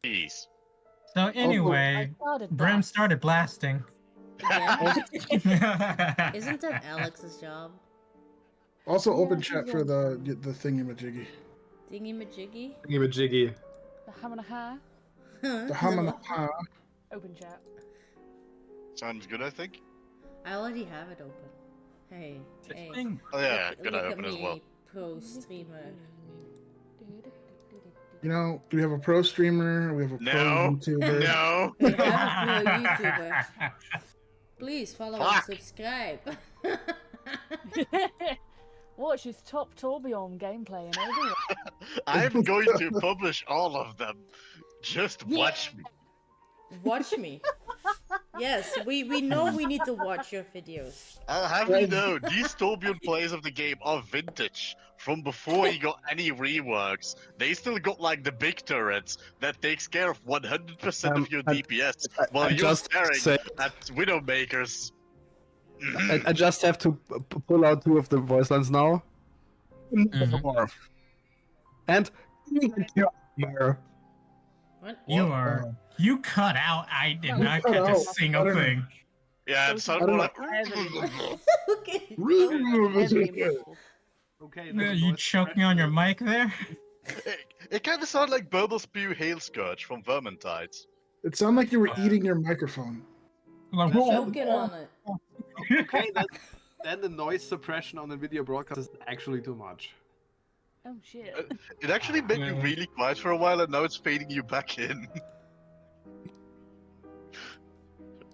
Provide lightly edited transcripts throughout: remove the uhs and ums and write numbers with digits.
Jeez. So I anyway, started Brim that. started blasting. Again? Isn't Isn't that Alex's job? Also, Yeah, open he's chat for the thingy-majiggy. Dingy majiggy? Give it jiggy. The ham and a ha. The hamana. Open chat. Sounds good, I think. I already have it open. Hey, hey. Oh yeah, Look gonna at open as well. me, pro streamer. You know, do we have a pro streamer? We have a pro No. YouTuber. No. We have a pro YouTuber. Please follow and Fuck. subscribe. Watch his top Torbjorn gameplay and everything. I'm going to publish all of them. Just watch me. Watch me. Yes, we know we need to watch your videos. I'll have you know, these Torbjorn plays of the game are vintage. From before he got any reworks. They still got like the big turrets that takes care of 100% of your DPS while you're just staring say- at Widowmakers. I just have to pull out 2 of the voice lines now. Mhm. And What? You are. You cut out. I did No, not cut catch a out. single I don't know. thing. Yeah, I'm Those so I don't like. Okay. Okay, Yeah, you choking on your mic there? It kind of sounded like Bubble Spew Hail Scourge from Vermintide. It sounded like you were eating your microphone. Like, Choking on it. Okay, then the noise suppression on the video broadcast is actually too much. Oh shit. It actually made you Yeah. really quiet for a while, and now it's fading you back in.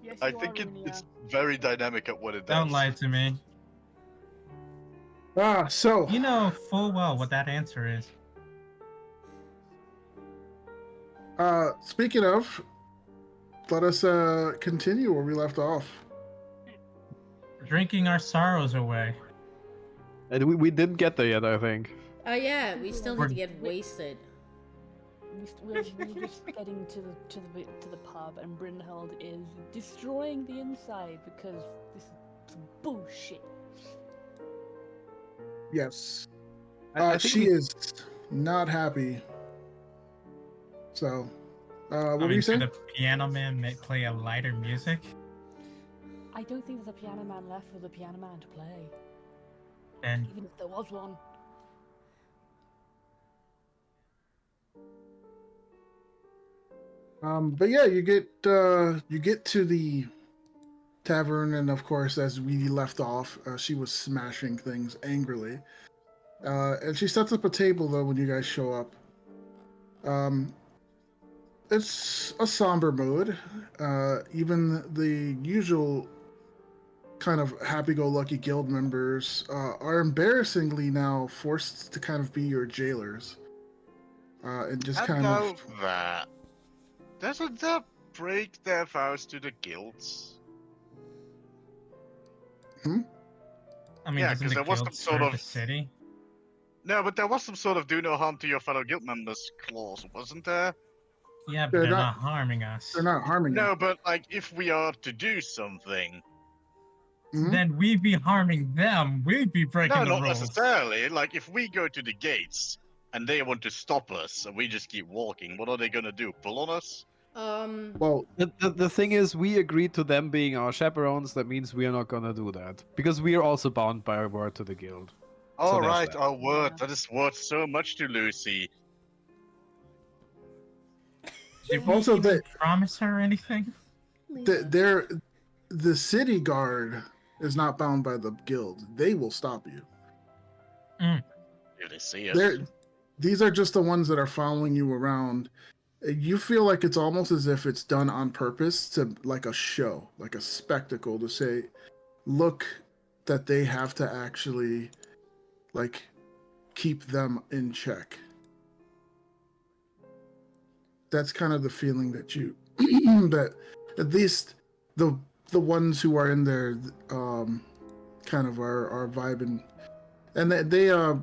Yes, I you think are, Runia. it's very dynamic at what it does. Don't lie to me. So You know full well what that answer is. speaking of, let us continue where we left off. Drinking our sorrows away. And we didn't get there yet, I think. Oh yeah, we still need to get wasted. We're just getting to the pub, and Brynhild is destroying the inside because this is some bullshit. Yes. I think She we- is not happy. So, what were you Could saying? the piano man play a lighter music? I don't think there's a piano man left for the piano man to play, And even if there was one. But yeah, you get to the tavern, and of course, as we left off, she was smashing things angrily. And she sets up a table though when you guys show up. It's a somber mood. Even the usual kind of happy-go-lucky guild members are embarrassingly now forced to kind of be your jailers. And just I kind know of that. Doesn't that break their vows to the guilds? I mean, Yeah, doesn't 'cause the there was guild some sort serve of- the city? No, but there was some sort of do no harm to your fellow guild members clause, wasn't there? Yeah, but They're they're not- not harming us. they're not harming you. No, but like if we are to do something. Mhm. Then we'd be harming them. We'd be breaking No, the not rules. necessarily. Like if we go to the gates and they want to stop us and we just keep walking, what are they gonna do? Pull on us? Well, The thing is, we agreed to them being our chaperones. That means we are not gonna do that because we are also bound by our word to the guild. All there's right, that. our word. Yeah. That is worth so much to Lucy. Did we Also, even the- promise her anything? the city guard is not bound by the guild. They will stop you. If they see us. These are just the ones that are following you around. You feel like it's almost as if it's done on purpose to like a show, like a spectacle to say, look, that they have to actually like keep them in check. That's kind of the feeling that you that at least the ones who are in there kind of are vibing, and they're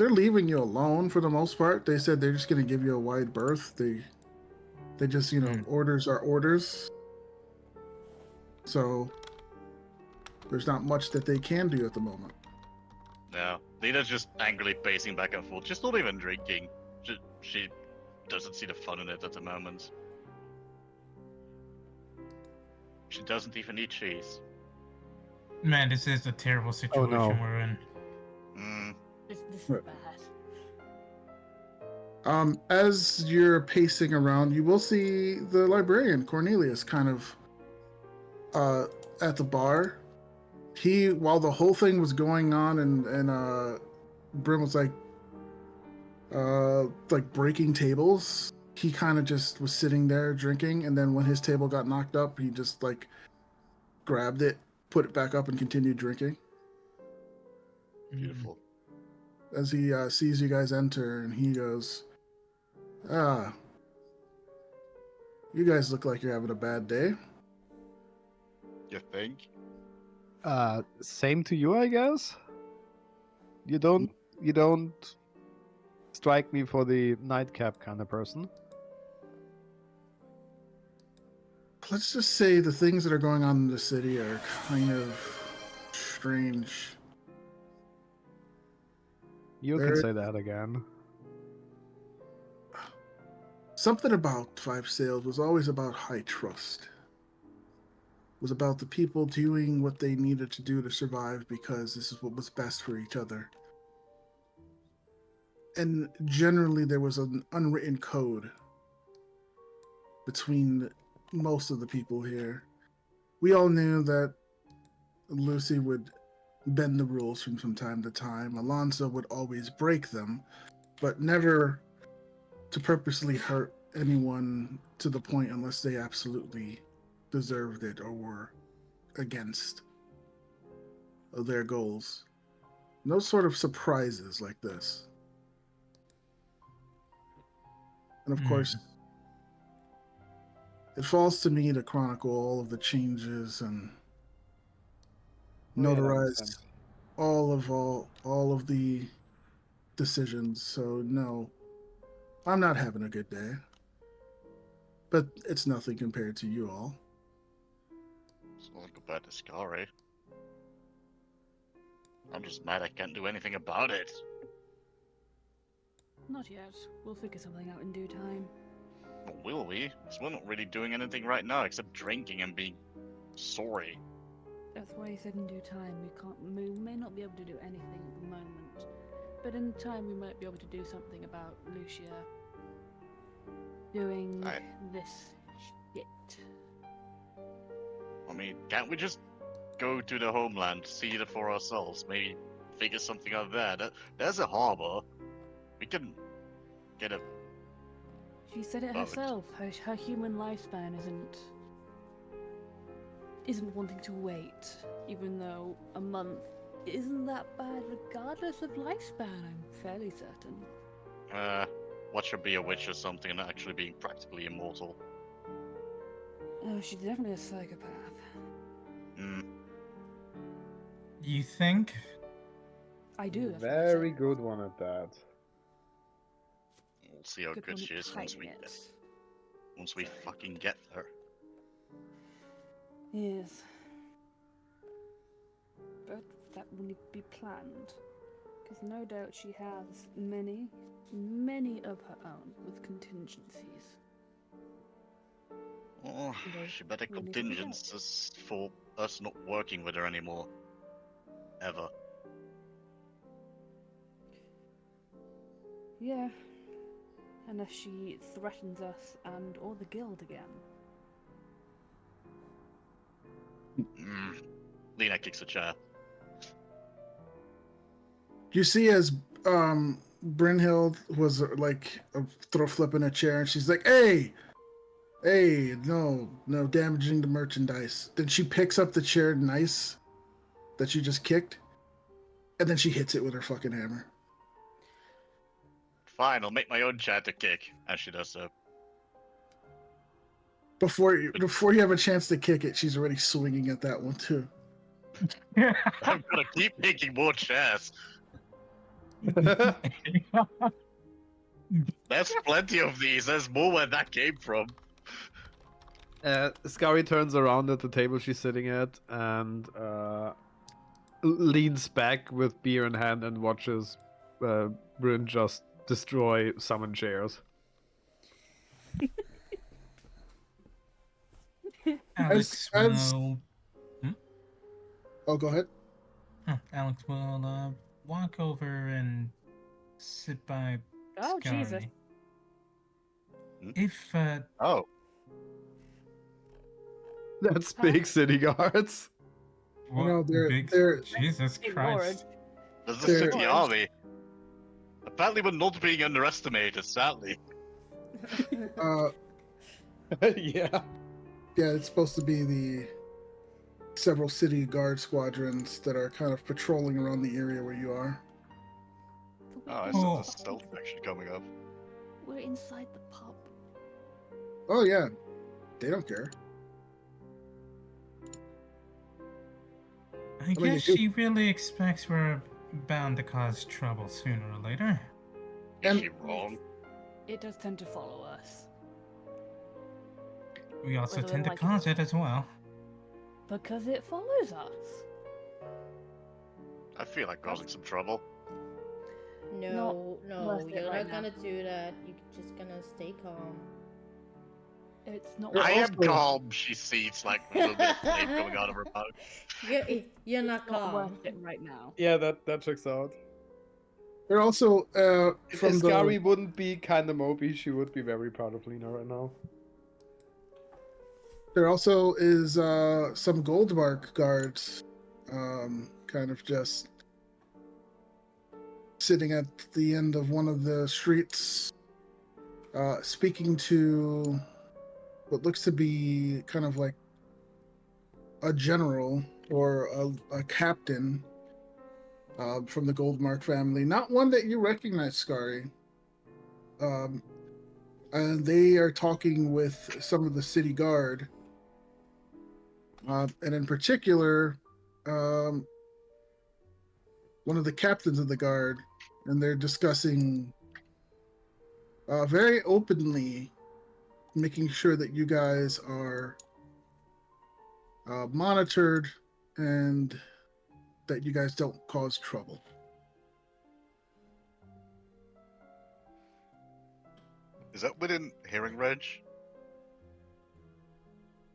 leaving you alone for the most part. They said they're just gonna give you a wide berth. They just orders are orders. So there's not much that they can do at the moment. No, Lena's just angrily pacing back and forth. She's not even drinking. She doesn't see the fun in it at the moment. She doesn't even eat cheese. Man, this is a terrible situation no. we're in. This is Right. bad. As you're pacing around, you will see the librarian Cornelius kind of at the bar. While the whole thing was going on, and Brim was like breaking tables, he kind of just was sitting there drinking, and then when his table got knocked up, he just like grabbed it, put it back up, and continued drinking. Beautiful. As he sees you guys enter, and he goes, "Ah, you guys look like you're having a bad day." You think? Same to you, I guess. You don't strike me for the nightcap kind of person. Let's just say the things that are going on in the city are kind of strange. You can There- say that again. Something about Five Sales was always about high trust. It was about the people doing what they needed to do to survive because this is what was best for each other. And generally, there was an unwritten code between most of the people here. We all knew that Lucy would bend the rules from time to time. Alonso would always break them, but never to purposely hurt anyone to the point unless they absolutely deserved it or were against their goals. No sort of surprises like this. And of course, it falls to me to chronicle all of the changes and Oh, yeah, that makes notarize sense. all of the decisions. So no, I'm not having a good day. But it's nothing compared to you all. It's not compared to Scary. I'm just mad I can't do anything about it. Not yet. We'll figure something out in due time. But will we? 'Cause we're not really doing anything right now except drinking and being sorry. That's why he said in due time. We may not be able to do anything at the moment, but in time we might be able to do something about Lucia doing Aye. this shit. I mean, can't we just go to the homeland, see it for ourselves, maybe figure something out there? There's a harbor. We can get a... She said it Boat. herself. Her human lifespan isn't wanting to wait, even though a month isn't that bad regardless of lifespan. I'm fairly certain. Watch her be a witch or something and actually being practically immortal. Oh, she's definitely a psychopath. You think? I do. That's what I Very said. good one at that. We'll see how good one she at is hiding it. once we fucking get there. Yes. But that will need to be planned. Because no doubt she has many of her own with contingencies. Oh, They she better will need to be dealt. contingencies for us not working with her anymore. Ever. Yeah. Unless she threatens us and or the guild again. Lena kicks a chair. You see, as Brynhild was throw flipping a chair, and she's like, "Hey, no damaging the merchandise." Then she picks up the chair nice that she just kicked, and then she hits it with her fucking hammer. Fine, I'll make my own chair to kick. As she does so. Before you have a chance to kick it, she's already swinging at that one too. I'm gonna keep making more chairs. There's plenty of these. There's more where that came from. Scary turns around at the table she's sitting at and leans back with beer in hand and watches Bryn just destroy summon chairs. Alex as- will. Oh, go ahead. Alex will walk over and sit by Oh, Jesus. Scary. Hmm? If Oh, That's big city guards. what No, they're- Jesus Hey, Christ. there's the There- city army. Apparently, we're not being underestimated, sadly. Uh, Yeah. yeah, it's supposed to be the several city guard squadrons that are kind of patrolling around the area where you are. Oh, I Oh. saw the stealth action coming up. We're inside the pub. Oh yeah, they don't care. I mean, guess you- she really expects we're bound to cause trouble sooner or later. Is And- she wrong? It does tend to follow us. We also Whether we tend to like it cause or it as well. Because it follows us. I feel like causing some trouble. No, no, worth it you're right not now. gonna do that. You're just gonna stay calm. It's not They're I am also- calm, she sees like a little bit of flame coming out of her mouth. You're not it's not calm. worth it right now. Yeah, that checks out. They're also If from Iskari the. wouldn't be kind of mopey, she would be very proud of Lena right now. There also is some Goldmark guards, kind of just sitting at the end of one of the streets, speaking to what looks to be kind of like a general or a captain from the Goldmark family. Not one that you recognize, Scary. And they are talking with some of the city guard. And in particular, one of the captains of the guard, and they're discussing very openly, making sure that you guys are monitored and that you guys don't cause trouble. Is that within hearing range?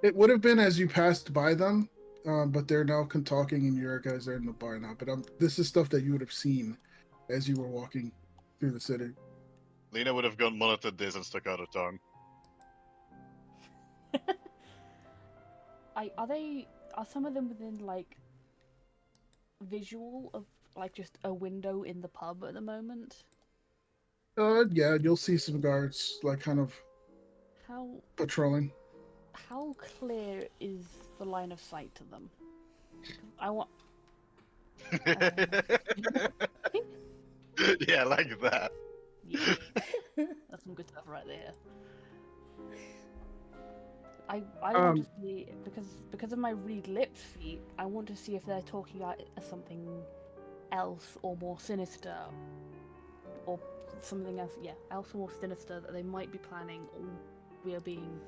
It would have been as you passed by them, but they're now talking, and your guys are in the bar now. But this is stuff that you would have seen as you were walking through the city. Lena would have gone monitored this and stuck out her tongue. Are some of them within like visual of like just a window in the pub at the moment? Yeah, you'll see some guards like kind of How patrolling. how clear is the line of sight to them? I want. Yeah, like that. Yeah, that's some good stuff right there. I want to see because of my read lips feat. I want to see if they're talking about something else or more sinister, or something else. Yeah, else or more sinister that they might be planning, or we are being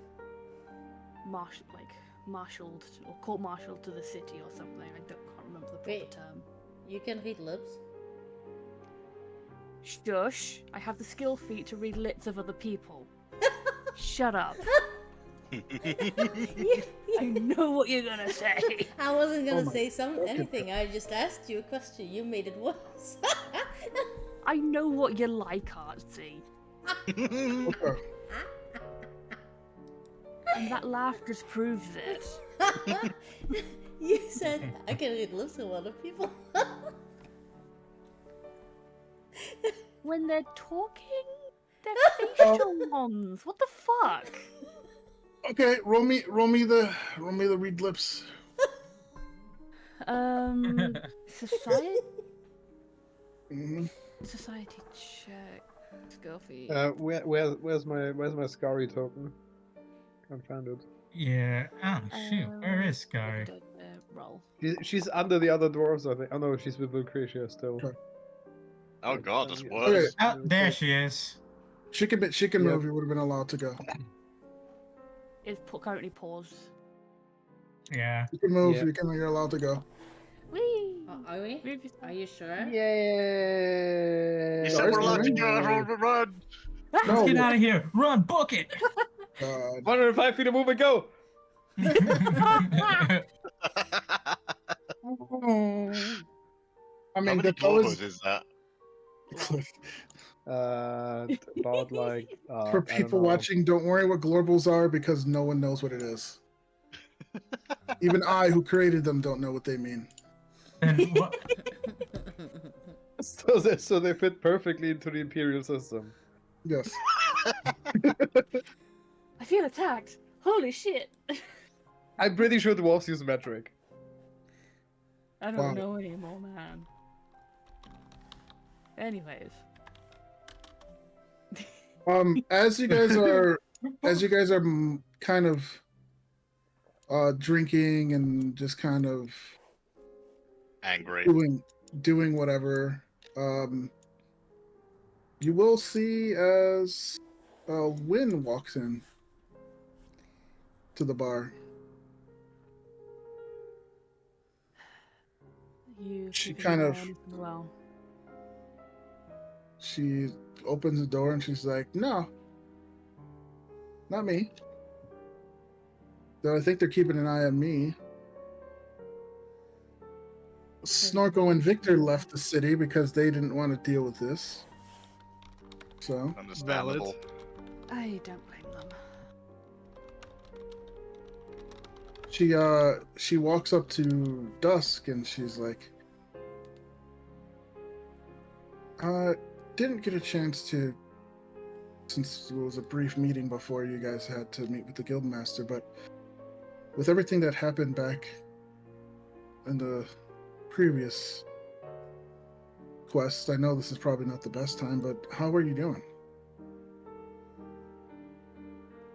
marshaled or court-martialed to the city or something. I can't remember the proper Wait. term. You can read lips. Shush! I have the skill feat to read lips of other people. Shut up! I know what you're gonna say. I wasn't gonna my say fucking anything. I just asked you a question. You made it worse. I know what you're like, Artsy. Okay. And that laugh just proves it. You said I can read lips of other people. When they're talking, they're facial ones. What the fuck? Okay, roll me the read lips. Society Hmm. check. Skill feat. Where's my Scary token? Can't find it. Yeah. Oh shoot. Where is Scary? Roll. She's under the other dwarves, I think. Oh no, she's with Lucretia still. Okay. Oh god, that's Okay. worse. Oh, there she is. She can Yep. move. You would have been allowed to go. It's currently paused. Yeah. You can move. Yeah. You're allowed to go. Whee! Are we? Move yourself. Are you sure? Yeah. You said we're allowed to go, everyone run! Let's No. get out of here. Run, book it. 'Cause 105 feet of movement, go! I How mean, many that was globos is that? About like for I don't people know. watching. Don't worry what globals are because no one knows what it is. Even I, who created them, don't know what they mean. And what? So they fit perfectly into the imperial system. Yes. I feel attacked. Holy shit! I'm pretty sure dwarves use metric. I don't Wow. know anymore, man. Anyways. As you guys are, kind of drinking and just kind of Angry. doing whatever, you will see as Wynn walks in to the bar. You She keeping kind an eye of- on us as well. She opens the door and she's like, "No, not me. Though I think they're keeping an eye on me." Snorko and Victor left the city because they didn't want to deal with this. So Understandable. I don't blame them. she walks up to Dusk and she's like, didn't get a chance to, since it was a brief meeting before you guys had to meet with the guildmaster, but with everything that happened back in the previous quest, I know this is probably not the best time, but how are you doing?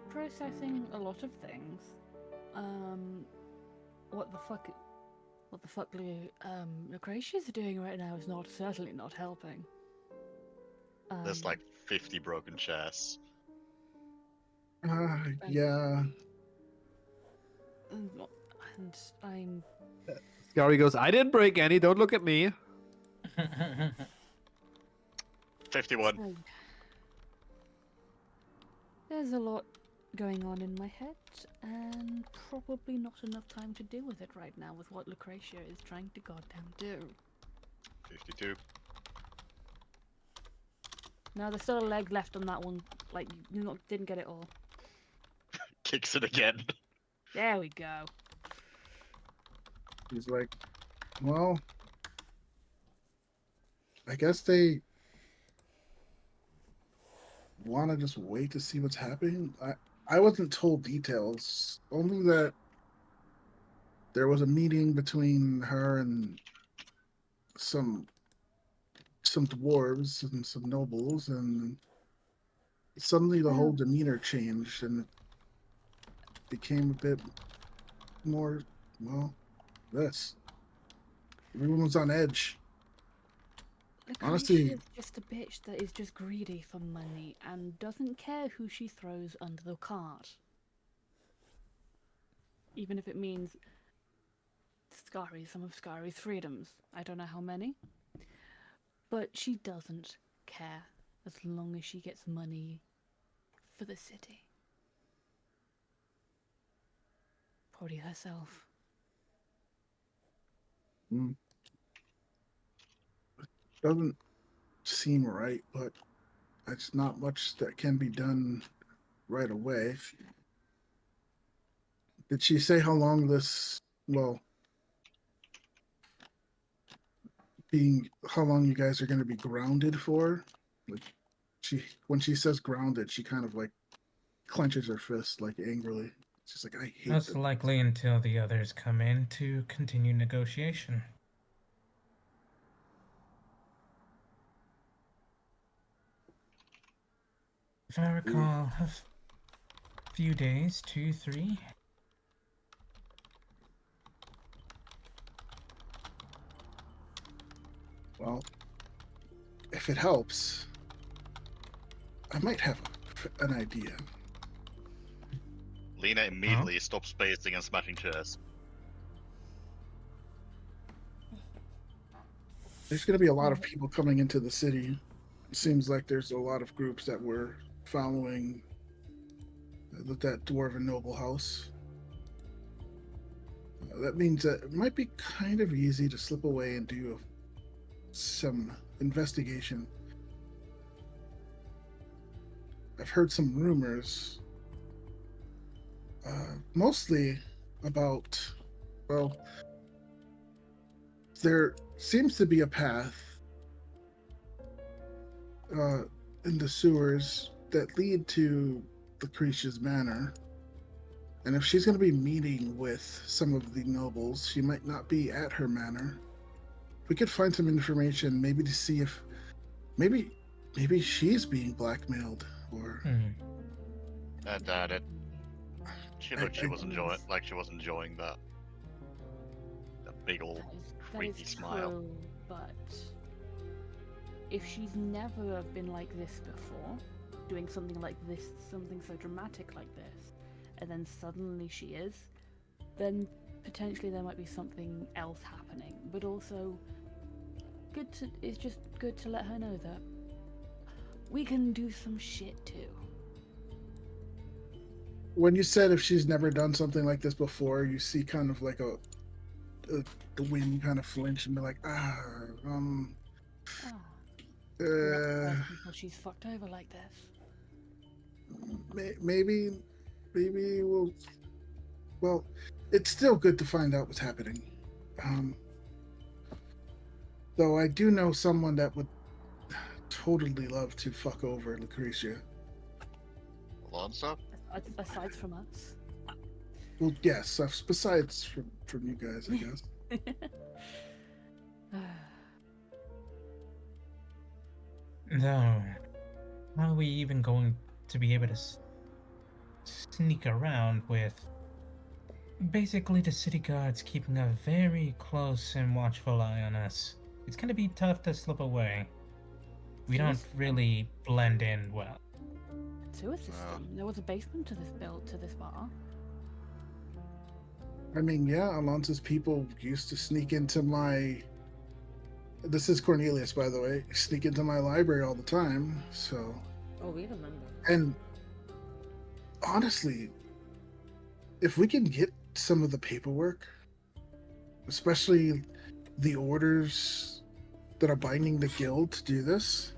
Processing a lot of things. What the fuck Lucretia's doing right now is certainly not helping. There's like 50 broken chairs. Yeah. And I'm 'Goes, I didn't break any, don't look at me. 51. so- there's a lot going on in my head, and probably not enough time to deal with it right now with what Lucretia is trying to goddamn do. 52. No, there's still a leg left on that one. Like, didn't get it all. Kicks it again. There we go. He's like, well, I guess they want to just wait to see what's happening. I wasn't told details, only that there was a meeting between her and some dwarves and some nobles, and suddenly the whole demeanor changed and it became a bit more, well, this. Everyone was on edge. Honestly- Lucretia is just a bitch that is just greedy for money and doesn't care who she throws under the cart. Even if it means some of Scari's freedoms. I don't know how many. But she doesn't care as long as she gets money for the city. Probably herself. Doesn't seem right, but it's not much that can be done right away. Did she say how long this, well, how long you guys are going to be grounded for? Like, when she says grounded, she kind of like clenches her fist like angrily. She's like, I hate Most them. likely until the others come in to continue negotiation. If I recall, a few days, 2, 3. Well, if it helps, I might have an idea. Lena immediately stops spacing and smashing chairs. There's going to be a lot of people coming into the city. It seems like there's a lot of groups that were following that dwarven noble house. That means that it might be kind of easy to slip away and do some investigation. I've heard some rumors, mostly about, well, there seems to be a path in the sewers that lead to Lucretia's manor. And if she's going to be meeting with some of the nobles, she might not be at her manor. We could find some information, maybe to see if maybe she's being blackmailed, or I doubt it. She looked. She was enjoying. Like she was enjoying that. That big old That creepy is smile. true, but if she's never been like this before, doing something like this, something so dramatic like this, and then suddenly she is, then potentially there might be something else happening. But also, it's just good to let her know that we can do some shit too. when you said if she's never done something like this before, you see kind of like the wind kind of flinch and be like, Before she's fucked over like this. maybe well, it's still good to find out what's happening. Though I do know someone that would totally love to fuck over Lucretia. Alonso? Aside from us. Well, yes, besides from you guys, I guess. No. How are we even going to be able to sneak around with basically the city guards keeping a very close and watchful eye on us? It's gonna be tough to slip away. We don't really blend in well. Sewer system. There was a basement to this bar. I mean, yeah, Alonso's people used to sneak into my... This is Cornelius, by the way. Sneak into my library all the time, so... Oh, we remember. And honestly, if we can get some of the paperwork, especially the orders that are binding the guild to do this,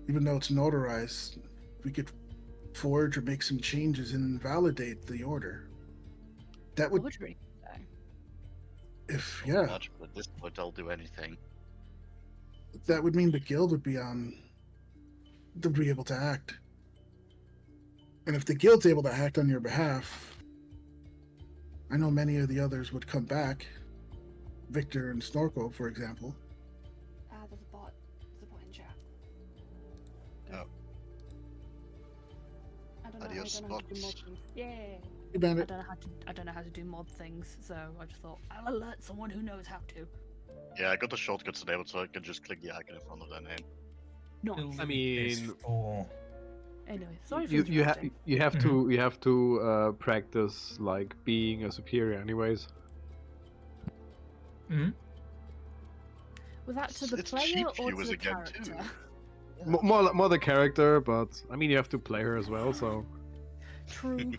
even though it's notarized, we could forge or make some changes and invalidate the order. That would... Forgery. If, yeah. Much, but at this point, I'll do anything. That would mean the guild would be able to act. And if the guild's able to act on your behalf, I know many of the others would come back. Victor and Snorkel, for example. There's a bot. There's a bot in chat. Oh. I don't know Adios, how to do mod bots. things. Yeah. Hey, Bandit. I don't know how to do mod things, so I just thought I'll alert someone who knows how to. Yeah, I got the shortcuts enabled so I can just click the icon in front of their name. Nice. I mean, Anyway, sorry for you interrupting. have to practice like being a superior, anyways. Hmm? Was that to the It's player cheap or to viewers the again, character? too. More the character, but I mean you have to play her as well, so. True.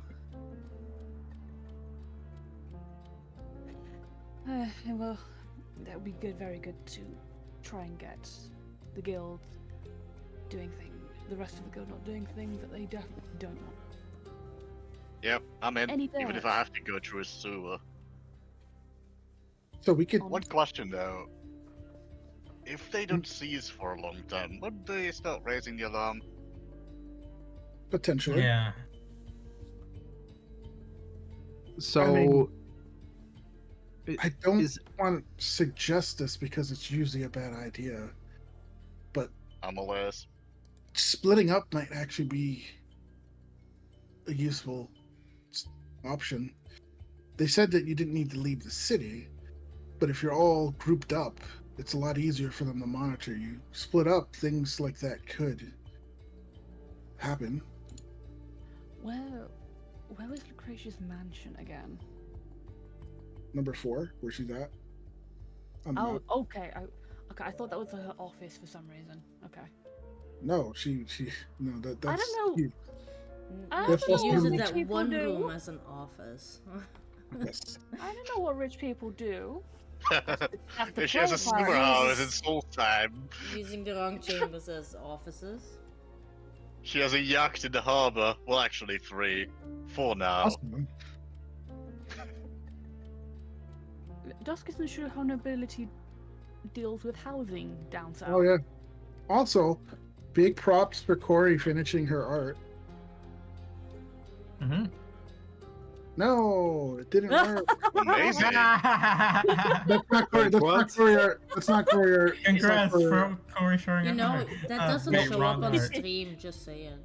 Well, that would be good, very good to try and get the guild doing things, the rest of the guild not doing things that they definitely don't want. Yep, I'm in, Any even if I have to go through a sewer. So we could... One question though. If they don't seize for a long time, would they start raising the alarm? Potentially. Yeah. So. I mean, it- I don't is- want to suggest this because it's usually a bad idea, but I'm aware. splitting up might actually be a useful option. They said that you didn't need to leave the city, but if you're all grouped up, it's a lot easier for them to monitor you. Split up, things like that could happen. Where was Lucretia's mansion again? Number 4, where she's at. On the Oh, map. okay. I thought that was her office for some reason. Okay. No, she no, that's... I don't know. you. I That's don't just know Uses what her- that people one do. room as an office. Yes. I don't know what rich people do. That's the She has a play, summer apparently. house in Solstheim. Using the wrong chambers as offices. She has a yacht in the harbor. Well, actually, 3. 4 now. Awesome. Dusk isn't sure how nobility deals with housing down south. Oh yeah. Also, big props for Corey finishing her art. Mm-hmm. No, it didn't work. Amazing. That's not Corey. That's not What? Corey art. That's not Corey art. That's not Congrats Corey art. for Corey showing You up know, art. that Oh, doesn't wait, show wrong up on the art. stream, just saying.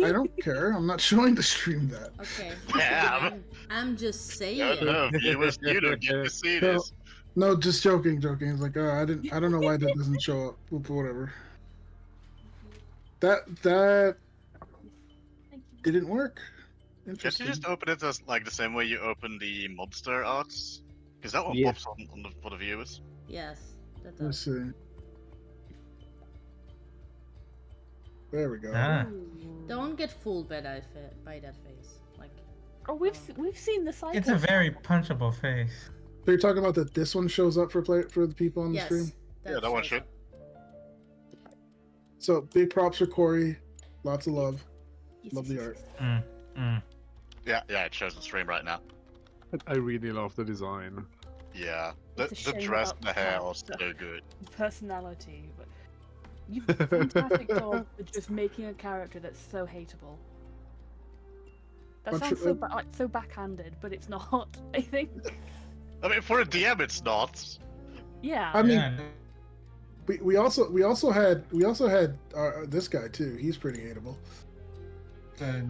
I don't care. I'm not showing the stream that. Okay. Damn. I'm just saying. No, viewers, you don't get to see No, this. no, just joking. It's like, I don't know why that doesn't show up. But whatever. That Thank you. didn't work. Can't you Interesting. just open it as like the same way you open the monster arts? Because that one Yeah. pops on for the viewers. Yes, that Let's does. see. There we go. Ah. Don't get fooled by that face. Like, Oh, we've seen the cycle. It's a very punchable face. So you're talking about that this one shows up for the people on the yes. stream? Yeah, that one shows should. up. So big props for Corey. Lots of love. Yes, Love yes, the yes, art. Mm. Yeah, it shows the stream right now. I really love the design. Yeah, the It's a shame dress about and the hair are so character. good. yes. Personality, but you've fantastic job for just making a character that's so hateable. That Bunch sounds of- so backhanded, but it's not. I think. I mean, for a DM, it's not. Yeah. I mean, Yeah. we also had this guy too. He's pretty hateable.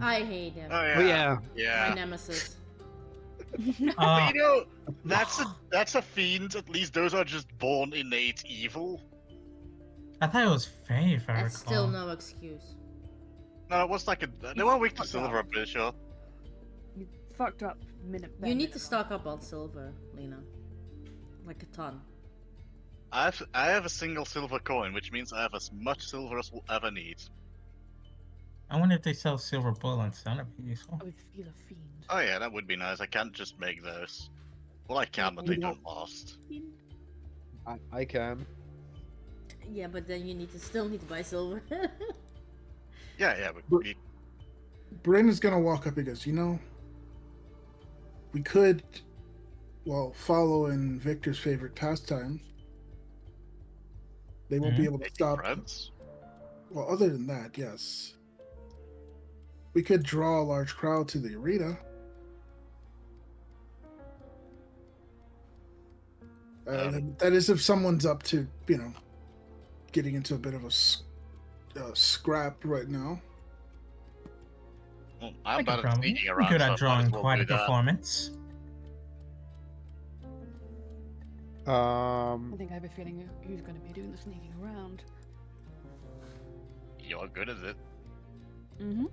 I hate him. Oh Oh yeah, yeah. My nemesis. But you know, that's a fiend. At least those are just born innate evil. I thought it was Faye, if I That's recall. still no excuse. No, it was like they were weak to fucked silver. up. I'm pretty sure. You fucked up minute. You need to stock up on silver, Lena. Like a ton. I have a single silver coin, which means I have as much silver as we'll ever need. I wonder if they sell silver bullets. That'd be useful. I would feel a fiend. Oh yeah, that would be nice. I can't just make those. Well, I can, but they don't last. I can. Yeah, but then you still need to buy silver. Yeah, but But- Bryn is gonna walk up and goes, we could, follow in Victor's favorite pastime. They won't be able to making stop. friends. Well, other than that, yes. We could draw a large crowd to the arena. That is if someone's up to, getting into a bit of a scrap right now. Well, I I'm could bad at probably. sneaking I'm around. good so I at might drawing as well quite do a that. performance. I think I have a feeling who's going to be doing the sneaking around. You're good at it. Mm-hmm.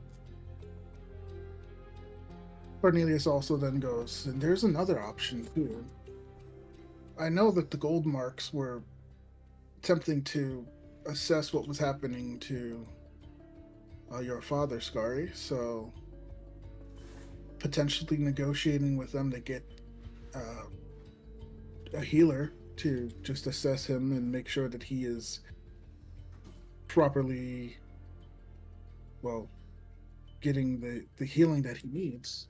Cornelius also then goes, and there's another option too. I know that the gold marks were attempting to assess what was happening to your father, Scary, so potentially negotiating with them to get a healer to just assess him and make sure that he is properly, getting the healing that he needs.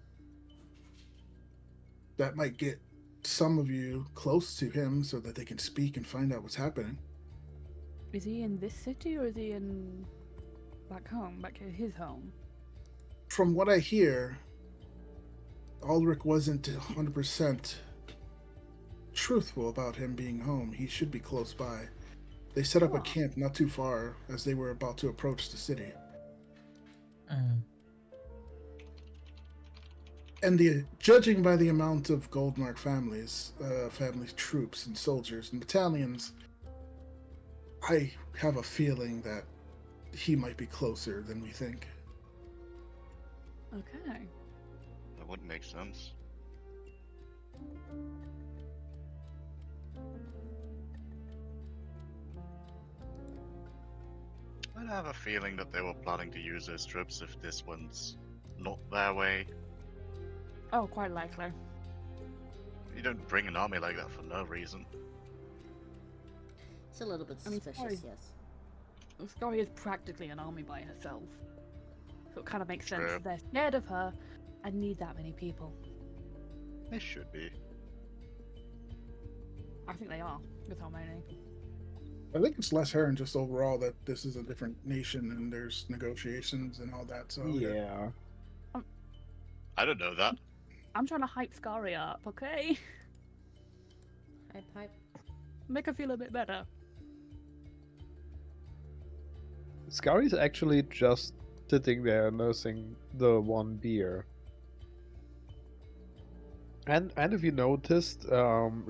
That might get some of you close to him so that they can speak and find out what's happening. Is he in this city or is he in back home, back at his home? From what I hear, Ulrich wasn't 100% truthful about him being home. He should be close by. They set up a Oh. camp not too far as they were about to approach the city. And judging by the amount of Goldmark families, troops, and soldiers and battalions, I have a feeling that he might be closer than we think. Okay. That wouldn't make sense. I have a feeling that they were planning to use those troops if this one's not their way. Oh, quite likely. You don't bring an army like that for no reason. It's a little bit I mean, suspicious, sorry. yes. Scary is practically an army by herself. So it kind of makes sense True. that they're scared of her and need that many people. They should be. I think they are, with how many. I think it's less her and just overall that this is a different nation and there's negotiations and all that. So Yeah. I don't know that. I'm trying to hype Scary up, okay? Hype. Make her feel a bit better. Scari's actually just sitting there nursing the one beer. And if you noticed,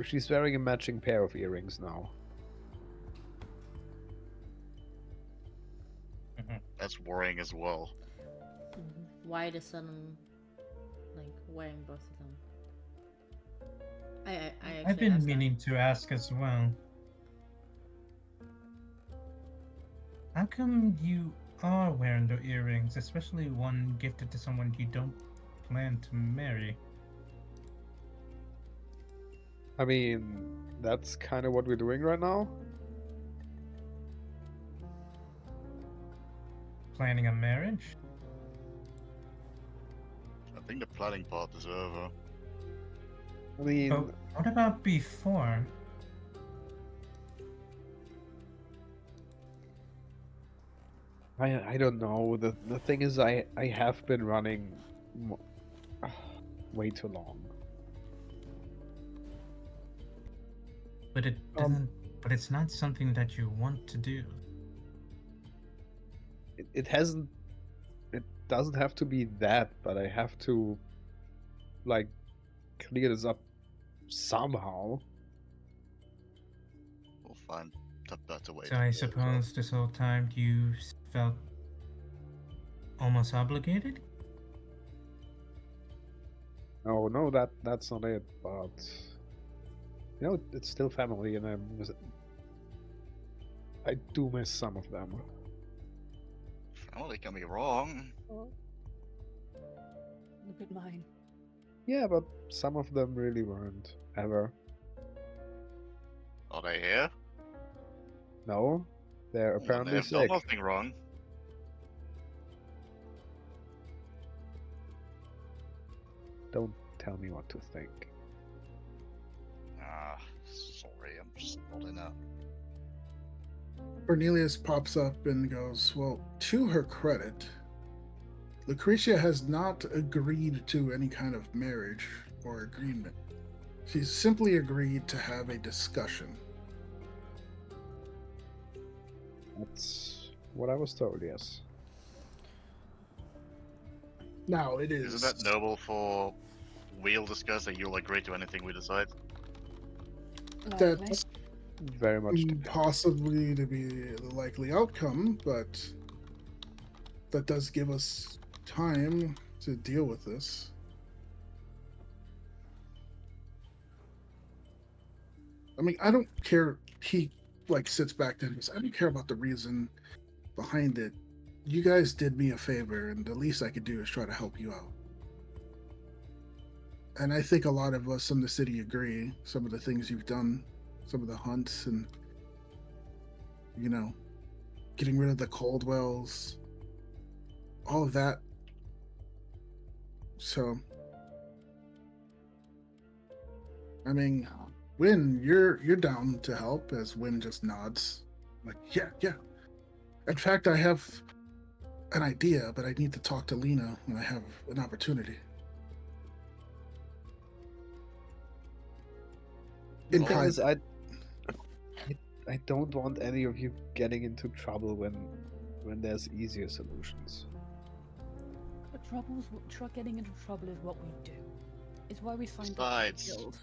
she's wearing a matching pair of earrings now. That's worrying as well. Why the sudden, like, wearing both of them? I actually I've been asked that. meaning to ask as well. How come you are wearing the earrings, especially one gifted to someone you don't plan to marry? I mean, that's kind of what we're doing right now. Planning a marriage? I think the planning part is over. I mean, But what about before? I don't know. The thing is, I have been running way too long. But it doesn't. But it's not something that you want to do. It hasn't. It doesn't have to be that, but I have to, like, clear this up somehow. We'll find a better way. So to I do it, suppose this whole time you felt almost obligated? No, that's not it. But you know, it's still family, and I do miss some of them. Family can be wrong. Look at mine. Yeah, but some of them really weren't ever. Are they here? No, they're Well, apparently they've done sick. nothing wrong. Don't tell me what to think. Ah, sorry, I'm just not in it. Cornelius pops up and goes, well, to her credit, Lucretia has not agreed to any kind of marriage or agreement. She's simply agreed to have a discussion. That's what I was told, yes. Now, it is... Isn't that noble for we'll discuss and you'll agree to anything we decide? Likely. That's Very much depends. possibly to be the likely outcome, but that does give us time to deal with this. I mean, I don't care. He sits back there and goes, I don't care about the reason behind it. You guys did me a favor, and the least I could do is try to help you out. And I think a lot of us in the city agree. Some of the things you've done, some of the hunts, and getting rid of the Caldwells, all of that. So, I mean, Win, you're down to help, as Win just nods. Like, yeah. In fact, I have an idea, but I need to talk to Lena when I have an opportunity. The thing is, I don't want any of you getting into trouble when there's easier solutions. But getting into trouble is what we do. It's why we signed up Besides- for the guild.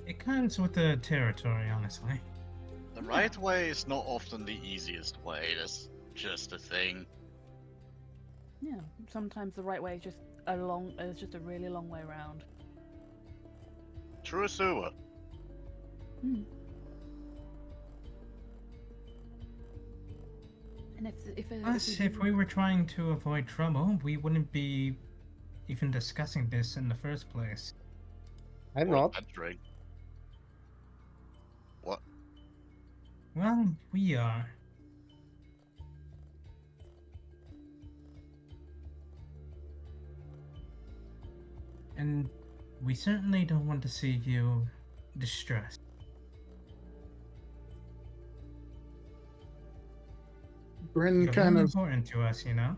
It comes with the territory, honestly. The right way is not often the easiest way, that's just a thing. Yeah, sometimes the right way is just a really long way around. True sewer. Hmm. And Plus, if we were trying to avoid trouble, we wouldn't be even discussing this in the first place? I'm Or not. adventuring. What? Well, we are. And we certainly don't want to see you distressed. Bryn You're kind very of important to us, you know?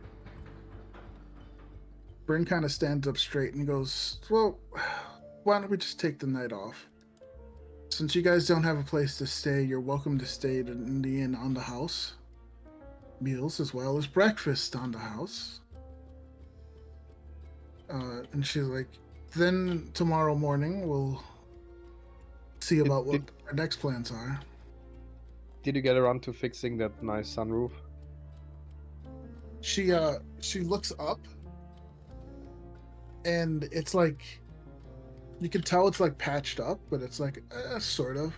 stands up straight and goes, "Well, why don't we just take the night off? Since you guys don't have a place to stay, you're welcome to stay in the inn on the house. Meals as well as breakfast on the house." And she's like, "Then tomorrow morning we'll see about what our next plans are." Did you get around to fixing that nice sunroof? She looks up, and it's like you can tell it's like patched up, but it's like sort of.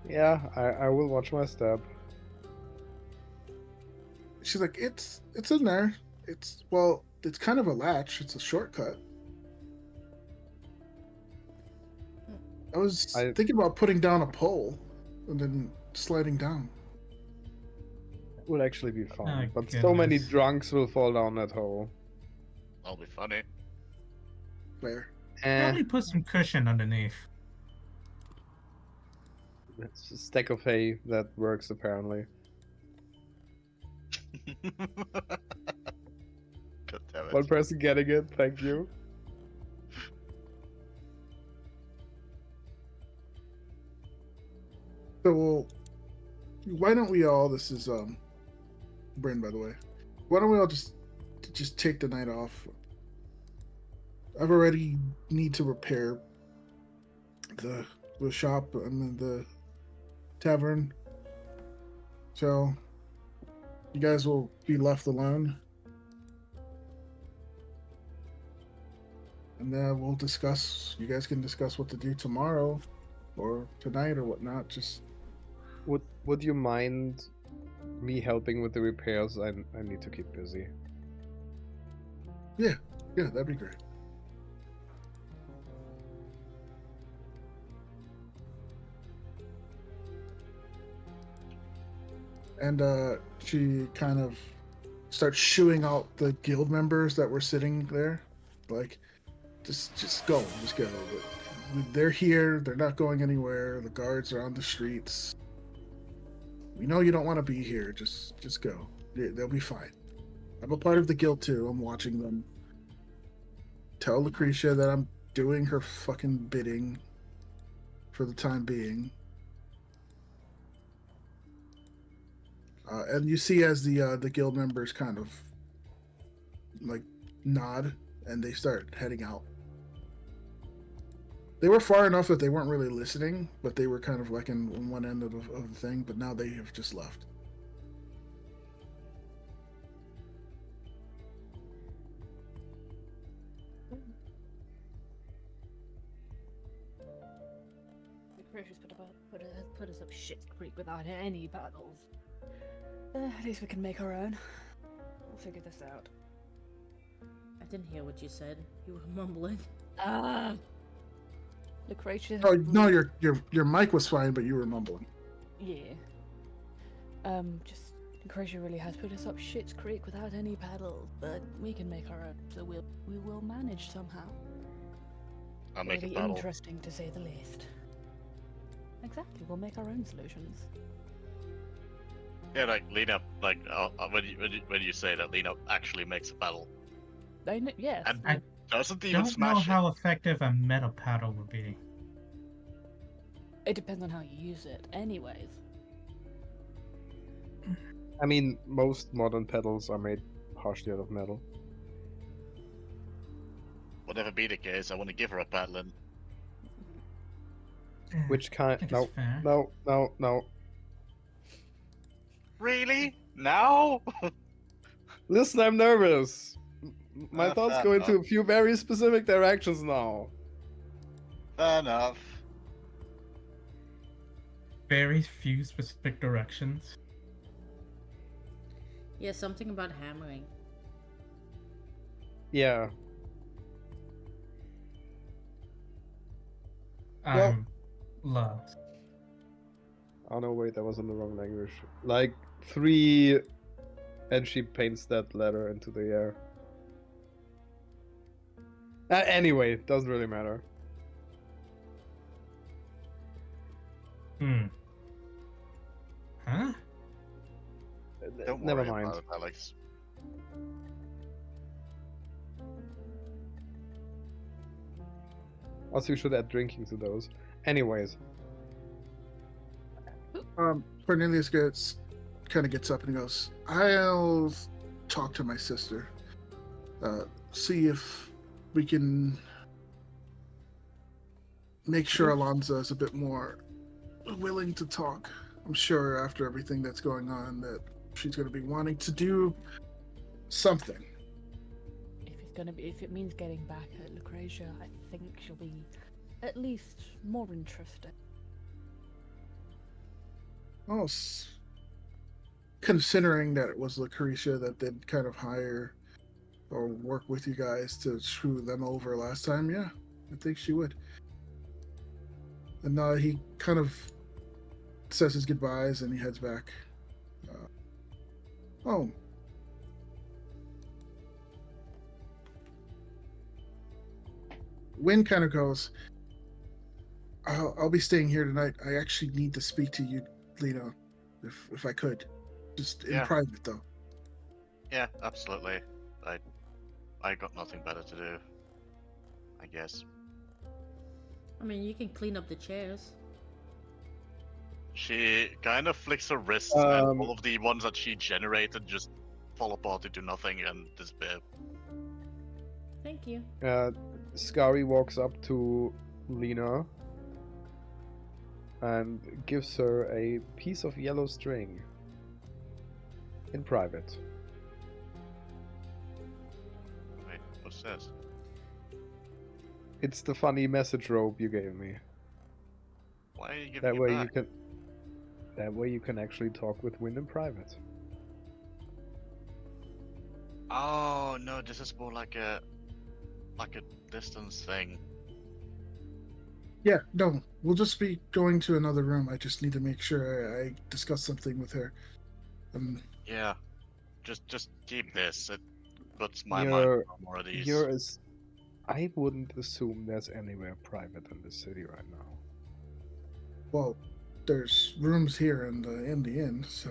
Yeah, I will watch my step. She's like, it's in there. It's kind of a latch. It's a shortcut. I was thinking about putting down a pole and then sliding down. It would actually be fun, Oh, but so many goodness. drunks will fall down that hole. That'll be funny. Fair. Probably put some cushion underneath. It's a stack of hay that works apparently. God damn it. One person getting it, thank you. So why don't we all? This is Bryn, by the way. Why don't we all just take the night off? I've already need to repair the shop and the tavern, so you guys will be left alone, and we'll discuss. You guys can discuss what to do tomorrow, or tonight, or whatnot. Just Would you mind me helping with the repairs? I need to keep busy. yeah, that'd be great. And she kind of starts shooing out the guild members that were sitting there, like, just go. They're here. They're not going anywhere. The guards are on the streets. We know you don't want to be here. Just go. They'll be fine. I'm a part of the guild too. I'm watching them. Tell Lucretia that I'm doing her fucking bidding for the time being. And you see as the guild members kind of like nod and they start heading out. They were far enough that they weren't really listening, but they were kind of like in one end of the thing, but now they have just left. Lucretia's put us up shit creek without any battles. At least we can make our own. We'll figure this out. I didn't hear what you said. You were mumbling. Lucretia. Oh no, your mic was fine, but you were mumbling. Yeah. Just Lucretia really has put us up shit's creek without any paddles, but we can make our own, so we will manage somehow. I'll make It'll a be battle. interesting to say the least. Exactly, we'll make our own solutions. Yeah, like Lena, like when you say that Lena actually makes a battle Yes. and I doesn't even Don't know smash it. how effective a metal paddle would be. It depends on how you use it. Anyways. I mean, most modern pedals are made partially out of metal. Whatever be the case, I want to give her a paddling. Which I kind? think No, it's fair. no. Really? Now? Listen, I'm nervous. My thoughts go into Fair a few very specific directions now. enough. Very few specific directions. Yeah, something about hammering. Yeah. I'm lost. Oh no, wait, that was in the wrong language. Like 3, and she paints that letter into the air. Anyway, doesn't really matter. Hmm. Huh? Don't Never worry mind. about it, Alex. Also, you should add drinking to those. Anyways, Cornelius gets up and goes, I'll talk to my sister. See if we can make sure Alonzo is a bit more willing to talk. I'm sure after everything that's going on that she's going to be wanting to do something. If it means getting back at Lucretia, I think she'll be at least more interested. Oh, considering that it was Lucretia that did kind of hire or work with you guys to screw them over last time, yeah, I think she would. And he kind of says his goodbyes and he heads back. Oh. Wynn kind of goes, I'll be staying here tonight. I actually need to speak to you, Lena, if I could. Just in private, though. Yeah, absolutely. I got nothing better to do, I guess. I mean, you can clean up the chairs. She kind of flicks her wrists, and all of the ones that she generated just fall apart into nothing and disappear. Thank you. Scary walks up to Lena and gives her a piece of yellow string in private. Wait, what's this? It's the funny message rope you gave me. Why are you giving That it way back? you can. That way you can actually talk with Wynn in private. Oh no, this is more like a distance thing. Yeah, no, we'll just be going to another room. I just need to make sure I discuss something with her. Yeah, just keep this. It puts my mind more at ease. I wouldn't assume there's anywhere private in this city right now. Well, there's rooms here in the inn, so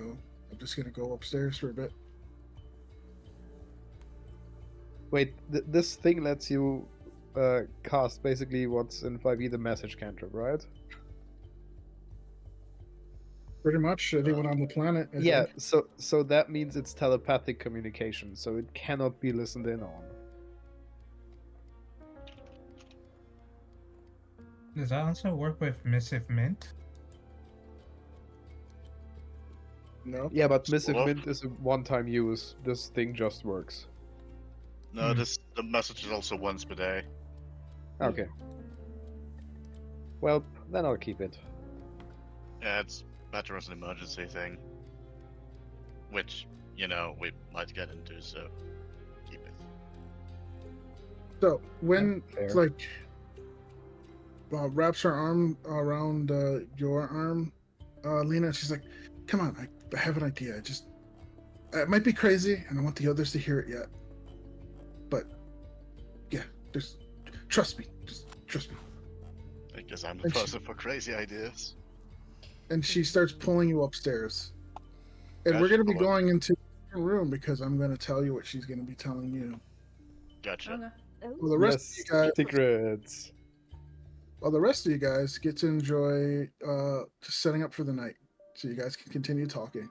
I'm just gonna go upstairs for a bit. Wait, this thing lets you cast basically what's in 5e the message cantrip, right? Pretty much anyone on the planet. I Yeah, think. so that means it's telepathic communication, so it cannot be listened in on. Does that also work with Missive Mint? No. Yeah, but Missive Sort of. Mint is a one-time use. This thing just works. No, the message is also once per day. Okay. Well, then I'll keep it. Yeah, it's better as an emergency thing. Which, we might get into, so keep it. So when Fair. wraps her arm around your arm, Lena, she's like, "Come on, I have an idea. It might be crazy, and I want the others to hear it yet. But yeah, trust me. Just trust me." I guess I'm the person for crazy ideas. And she starts pulling you upstairs. And we're going to be going into her room because I'm going to tell you what she's going to be telling you. Gotcha. Okay. Well, the rest of you guys, secrets. well, the rest of you guys get to enjoy just setting up for the night, so you guys can continue talking.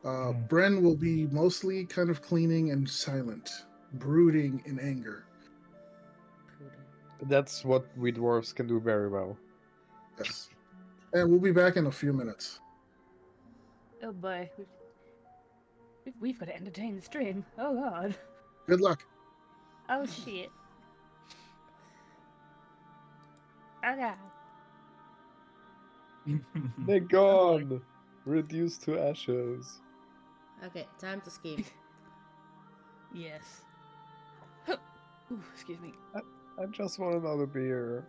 Bren will be mostly kind of cleaning and silent, brooding in anger. That's what we dwarves can do very well. Yes. And we'll be back in a few minutes. Oh boy, we've got to entertain the stream. Oh god. Good luck. Oh shit. Oh god. They're gone! Reduced to ashes. Okay, time to scheme. Yes. Ooh, excuse me. I just want another beer.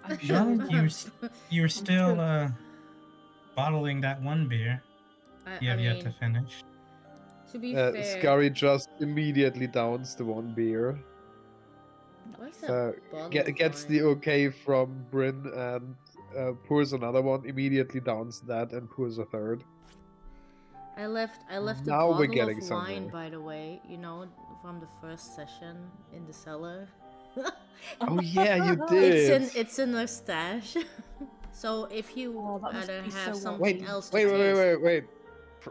I'm Well, sure. you're still sure. bottling that one beer you I have yet to mean, finish. to be fair, Scary just immediately downs the one beer. what's that bottle Gets of the wine? okay from Bryn and pours another one, immediately downs that and pours a third. I left a Now we're bottle getting of wine, somewhere. by the way, you know, from the first session in the cellar. Oh yeah, you did. It's in our stash. So if you Oh, that must rather be have so something lovely. else to Wait, taste. wait.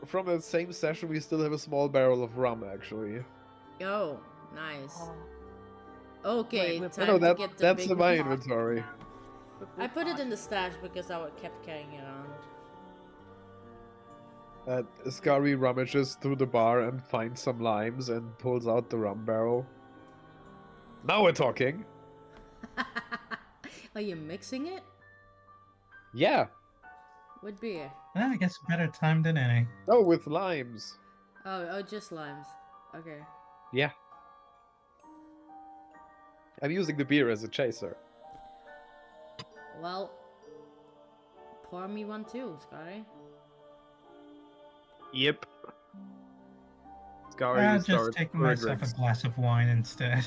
From the same session, we still have a small barrel of rum, actually. Oh, nice. Oh, Okay, we're No, time to that get the that's big. in my inventory. I put it in the stash because I kept carrying it around. Scary rummages through the bar and finds some limes and pulls out the rum barrel. Now we're talking. Are you mixing it Yeah. with beer? Well, I guess better time than any. No, with limes. Oh, just limes. Okay. Yeah. I'm using the beer as a chaser. Well, pour me one too, Sky. Yep. Scary I'll just starts take pouring myself a drinks. glass of wine instead.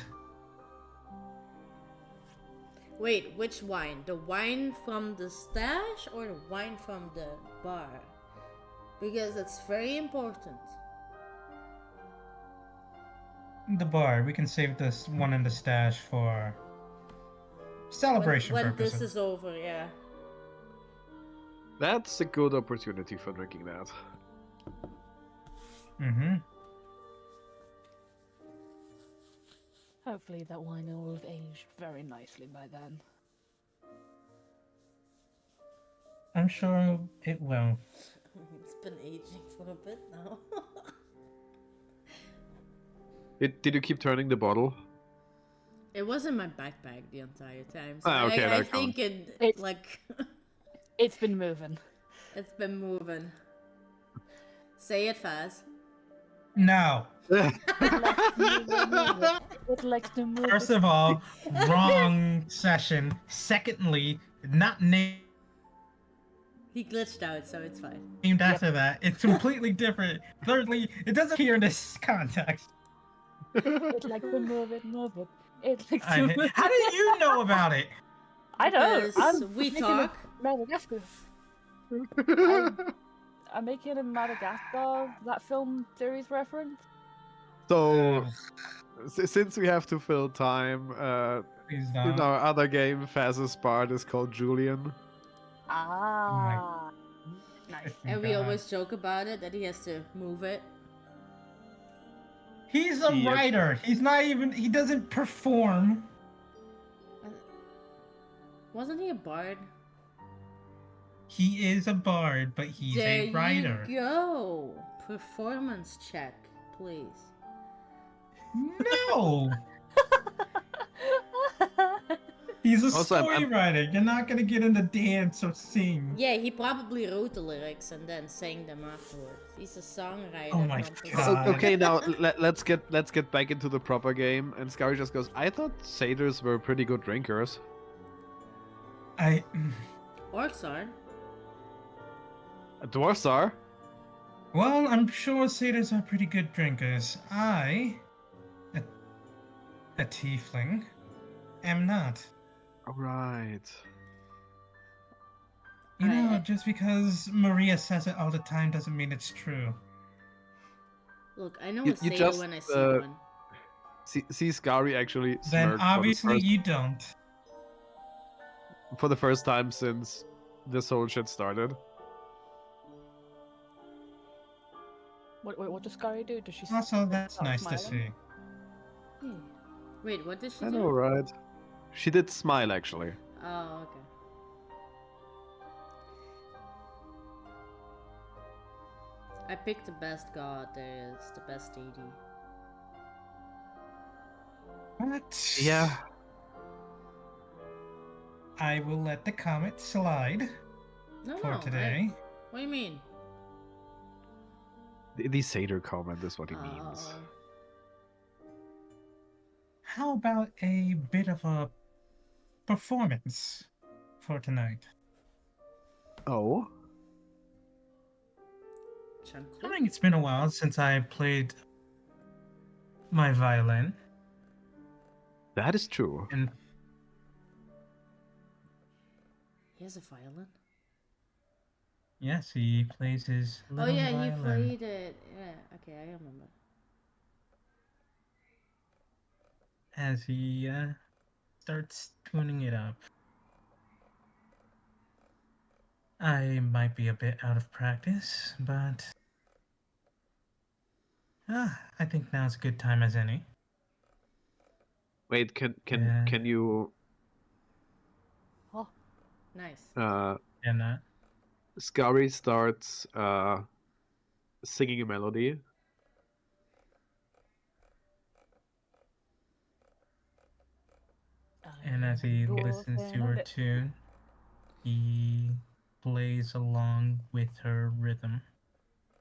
Wait, which wine? The wine from the stash or the wine from the bar? Because that's very important. The bar. We can save this one in the stash for celebration When purposes. this is over, yeah. That's a good opportunity for drinking that. Mm-hmm. Hopefully that wine will have aged very nicely by then. I'm sure it will. It's been aging for a bit now. Did you keep turning the bottle? It was in my backpack the entire time, so Okay, I that think counts. it like It's been moving. it's been moving. Say it fast. No. It likes to move. First of all, wrong session. Secondly, not named He glitched out, so it's fine. after that. It's completely different. Thirdly, it doesn't appear in this context. It likes to move it. It likes to move How do you know about it? I don't. Because I'm we making talk. a Madagascar. I'm making a Madagascar, that film series reference. So, since we have to fill time, Please in don't. our other game, Faz's part is called Julian. Ah. Nice. And we God. always joke about it that he has to move it. He's a Yep. writer. He's not even. He doesn't perform. Wasn't he a bard? He is a bard, but he's There a writer. you go. Performance check, please. No. He's a Also, I'm- story writer. You're not gonna get him to dance or sing. Yeah, he probably wrote the lyrics and then sang them afterwards. He's a songwriter. Oh my composer. God. Okay, now let's get back into the proper game. And Scary just goes, I thought satyrs were pretty good drinkers. Orcs are. Dwarfs are. Well, I'm sure satyrs are pretty good drinkers. A tiefling, am not. All right. You know, just because Maria says it all the time doesn't mean it's true. Look, I know You a satyr just, when I see one. See Scary actually Then smirk obviously you don't. for the first time since this whole shit started. What does Scary do? Does she? Also, that's start nice to smiling? see. Wait, what did she I do? know, right? She did smile actually. Oh, okay. I picked the best god there is, the best deity. What? Yeah. I will let the comment slide No, for no, today. what do you mean? The satyr comment is what he means. how about a bit of a performance for tonight? Oh, I think it's been a while since I played my violin, that is true. and He has a violin. yes, he plays his Oh little yeah, he violin played it. Yeah, okay, I remember. as he starts tuning it up. I might be a bit out of practice, but I think now's a good time as any. Wait, Yeah, can you Oh, Nice. and Scary starts singing a melody, as he Your listens to fan her of it. tune, he plays along with her rhythm.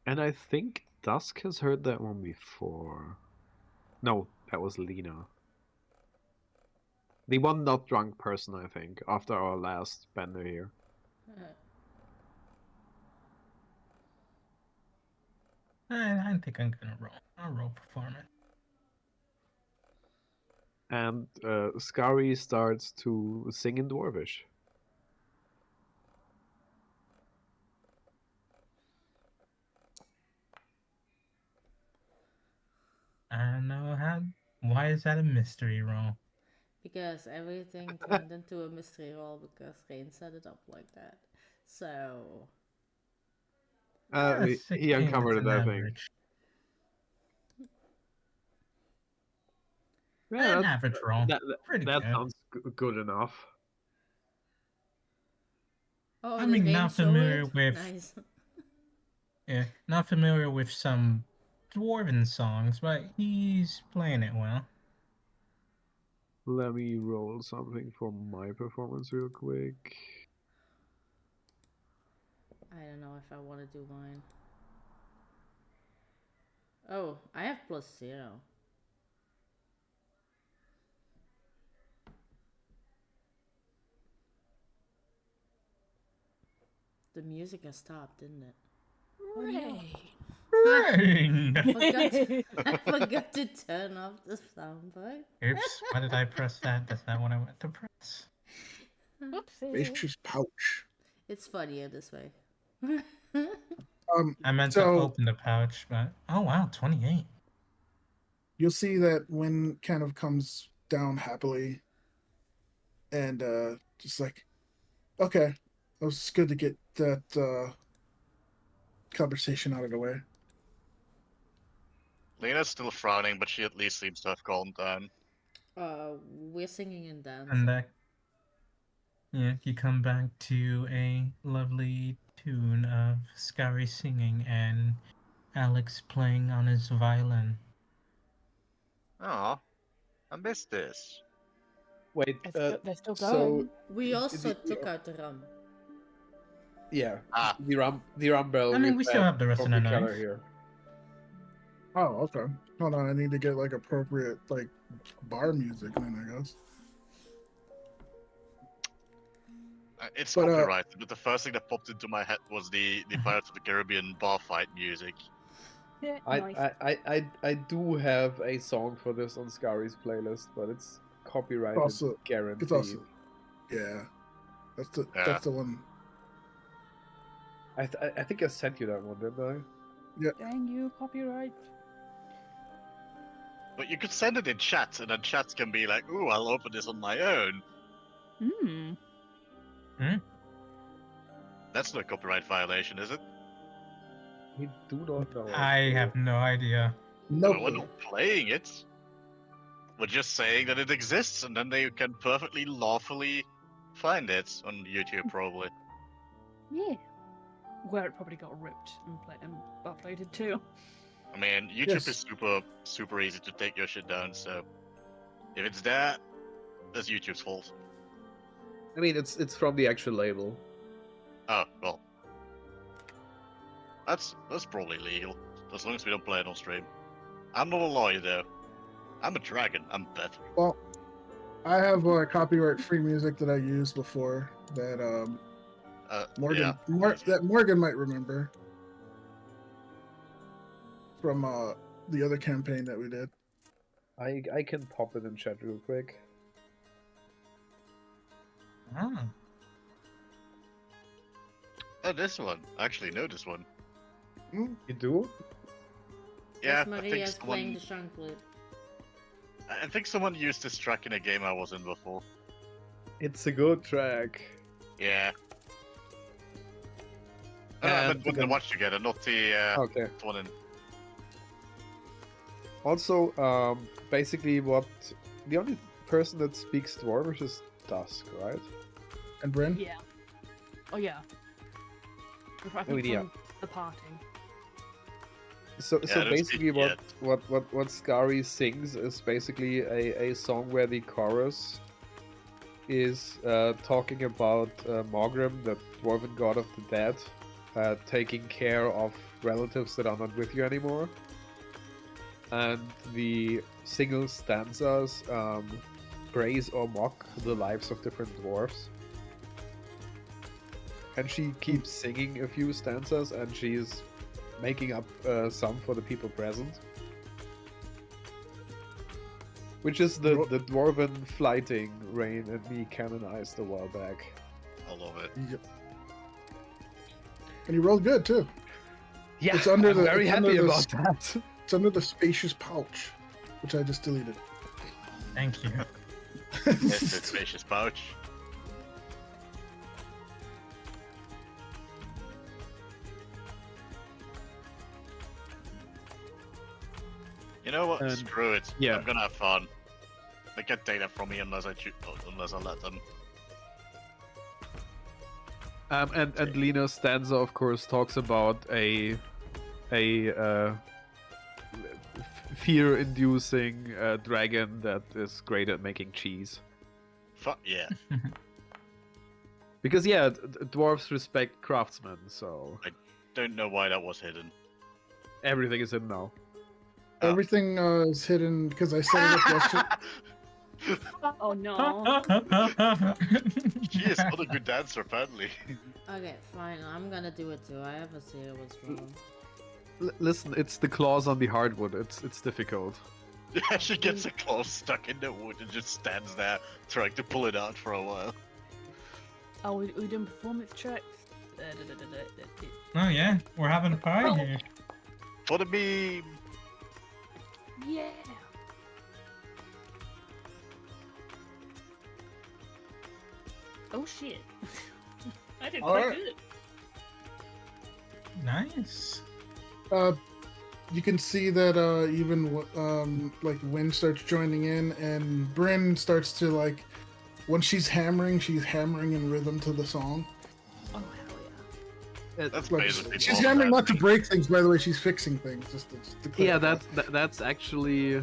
and I think Dusk has heard that one before. No, that was Lena. The one not drunk person, I think, after our last bender here. I think I'm gonna roll. I'll roll performance. And Scary starts to sing in Dwarvish. I don't know how. Why is that a mystery roll? Because everything turned into a mystery roll because Rain set it up like that. So He 16 is uncovered it, an I think. average. Yeah, An average roll. Pretty that good. sounds good enough. oh, I did mean, Rain not show familiar it? with Nice. not familiar with some dwarven songs, but he's playing it well. Let me roll something for my performance real quick. I don't know if I want to do mine. Oh, I have +0. The music has stopped, didn't it? Hooray! Rain! I forgot to turn off the soundboard. Oops, why did I press that? That's not what I want to press. Whoopsie. Spacious pouch. It's funnier this way. I meant to So open the pouch, but oh wow, 28. you'll see that Win kind of comes down happily and just like, okay, it was good to get that conversation out of the way. Lena's still frowning, but she at least seems to have calmed down. We're singing and dancing. And yeah, you come back to a lovely tune of Scary singing and Alex playing on his violin. Aw, I missed this. Wait, They're still so going. We also the- took out the rum. yeah, Ah. the rum barrel. I mean, with we still that have the rest of the coffee color night. here. Oh, okay. Hold on, I need to get like appropriate like bar music then, I guess. It's But, copyrighted, but the first thing that popped into my head was the Pirates of the Caribbean bar fight music. Yeah, I, nice. I do have a song for this on Scary's playlist, but it's copyrighted, Also, guaranteed. it's also, yeah, Yeah. that's the one. I think I sent you that one, didn't Dang you, copyright. But you could send it in chat, and then chats can be like, "Ooh, I'll open this on my own." Hmm. That's no copyright violation, is it? I? I do not know. I have no idea. Nope. Well, we're not playing it. We're just saying that it exists, and then they can perfectly lawfully find it on YouTube, probably. Yeah. Where it probably got ripped and uploaded too. I mean, YouTube Yes. is super easy to take your shit down, so if it's there, that's YouTube's fault. I mean, it's from the actual label. Oh, well. That's probably legal, as long as we don't play it on stream. I'm not a lawyer, though. I'm a dragon. I'm better. Well, I have copyright-free music that I used before that Morgan that Morgan might remember from the other campaign that we did. I can pop it in chat real quick. Ah. Oh, this one. I actually know this one. You do? Yeah, Yes, I think Maria's playing someone. the Shanklet. I think someone used this track in a game I was in before. It's a good track. Yeah. I haven't put the then- watch together, not the Okay. one in. Also, basically, the only person that speaks Dwarvish is Dusk, right? And Bryn? Yeah. Oh yeah. I think yeah. from the parting. So I don't basically, speak what Skari sings is basically a song where the chorus is talking about Morgrim, the dwarven god of the dead, taking care of relatives that are not with you anymore. And the single stanzas praise or mock the lives of different dwarves. And she keeps singing a few stanzas, and she's making up some for the people present. Which is the dwarven flighting Rain and me canonized a while back. I love it. Yep. And you rolled good too. Yeah, It's under I'm the- very it's happy under the about that. It's under the spacious pouch, which I just deleted. Thank you. It's a spacious pouch. You know what? And- Screw it. yeah. I'm gonna have fun. They get data from me unless I let them. And Lena's stanza, of course, talks about a fear-inducing dragon that is great at making cheese. Fuck yeah. Because yeah, dwarves respect craftsmen, so Don't know why that was hidden. everything is in now. Oh. Everything is hidden because I set it up yesterday. Oh no. She is not a good dancer, apparently. Okay, fine. I'm gonna do it too. I have a see what's wrong. Listen, it's the claws on the hardwood. It's difficult. Yeah, she gets a claw stuck in the wood and just stands there trying to pull it out for a while. Oh, we doing performance checks? Oh yeah, we're having a party here. For the meme! Yeah. Oh shit. I did quite Alright. good. Nice. You can see that even like Wynn starts joining in, and Bryn starts to like when she's hammering in rhythm to the song. Oh hell yeah. That's Like, basically she's all hammering that not to means. break things, by the way. She's fixing things. Just to Yeah, clarify. that's actually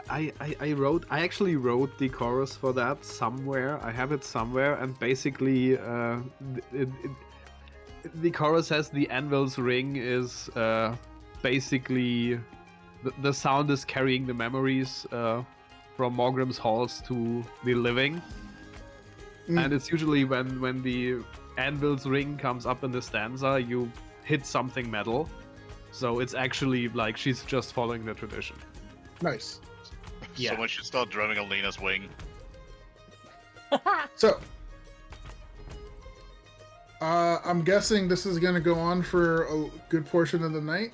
I actually wrote the chorus for that somewhere. I have it somewhere, and basically the chorus says the anvil's ring is basically the sound is carrying the memories from Morgrim's halls to the living. Mm. And it's usually when the anvil's ring comes up in the stanza, you hit something metal. So it's actually like she's just following the tradition. Nice. Yeah. Someone should start drumming on Lena's wing. So, I'm guessing this is gonna go on for a good portion of the night.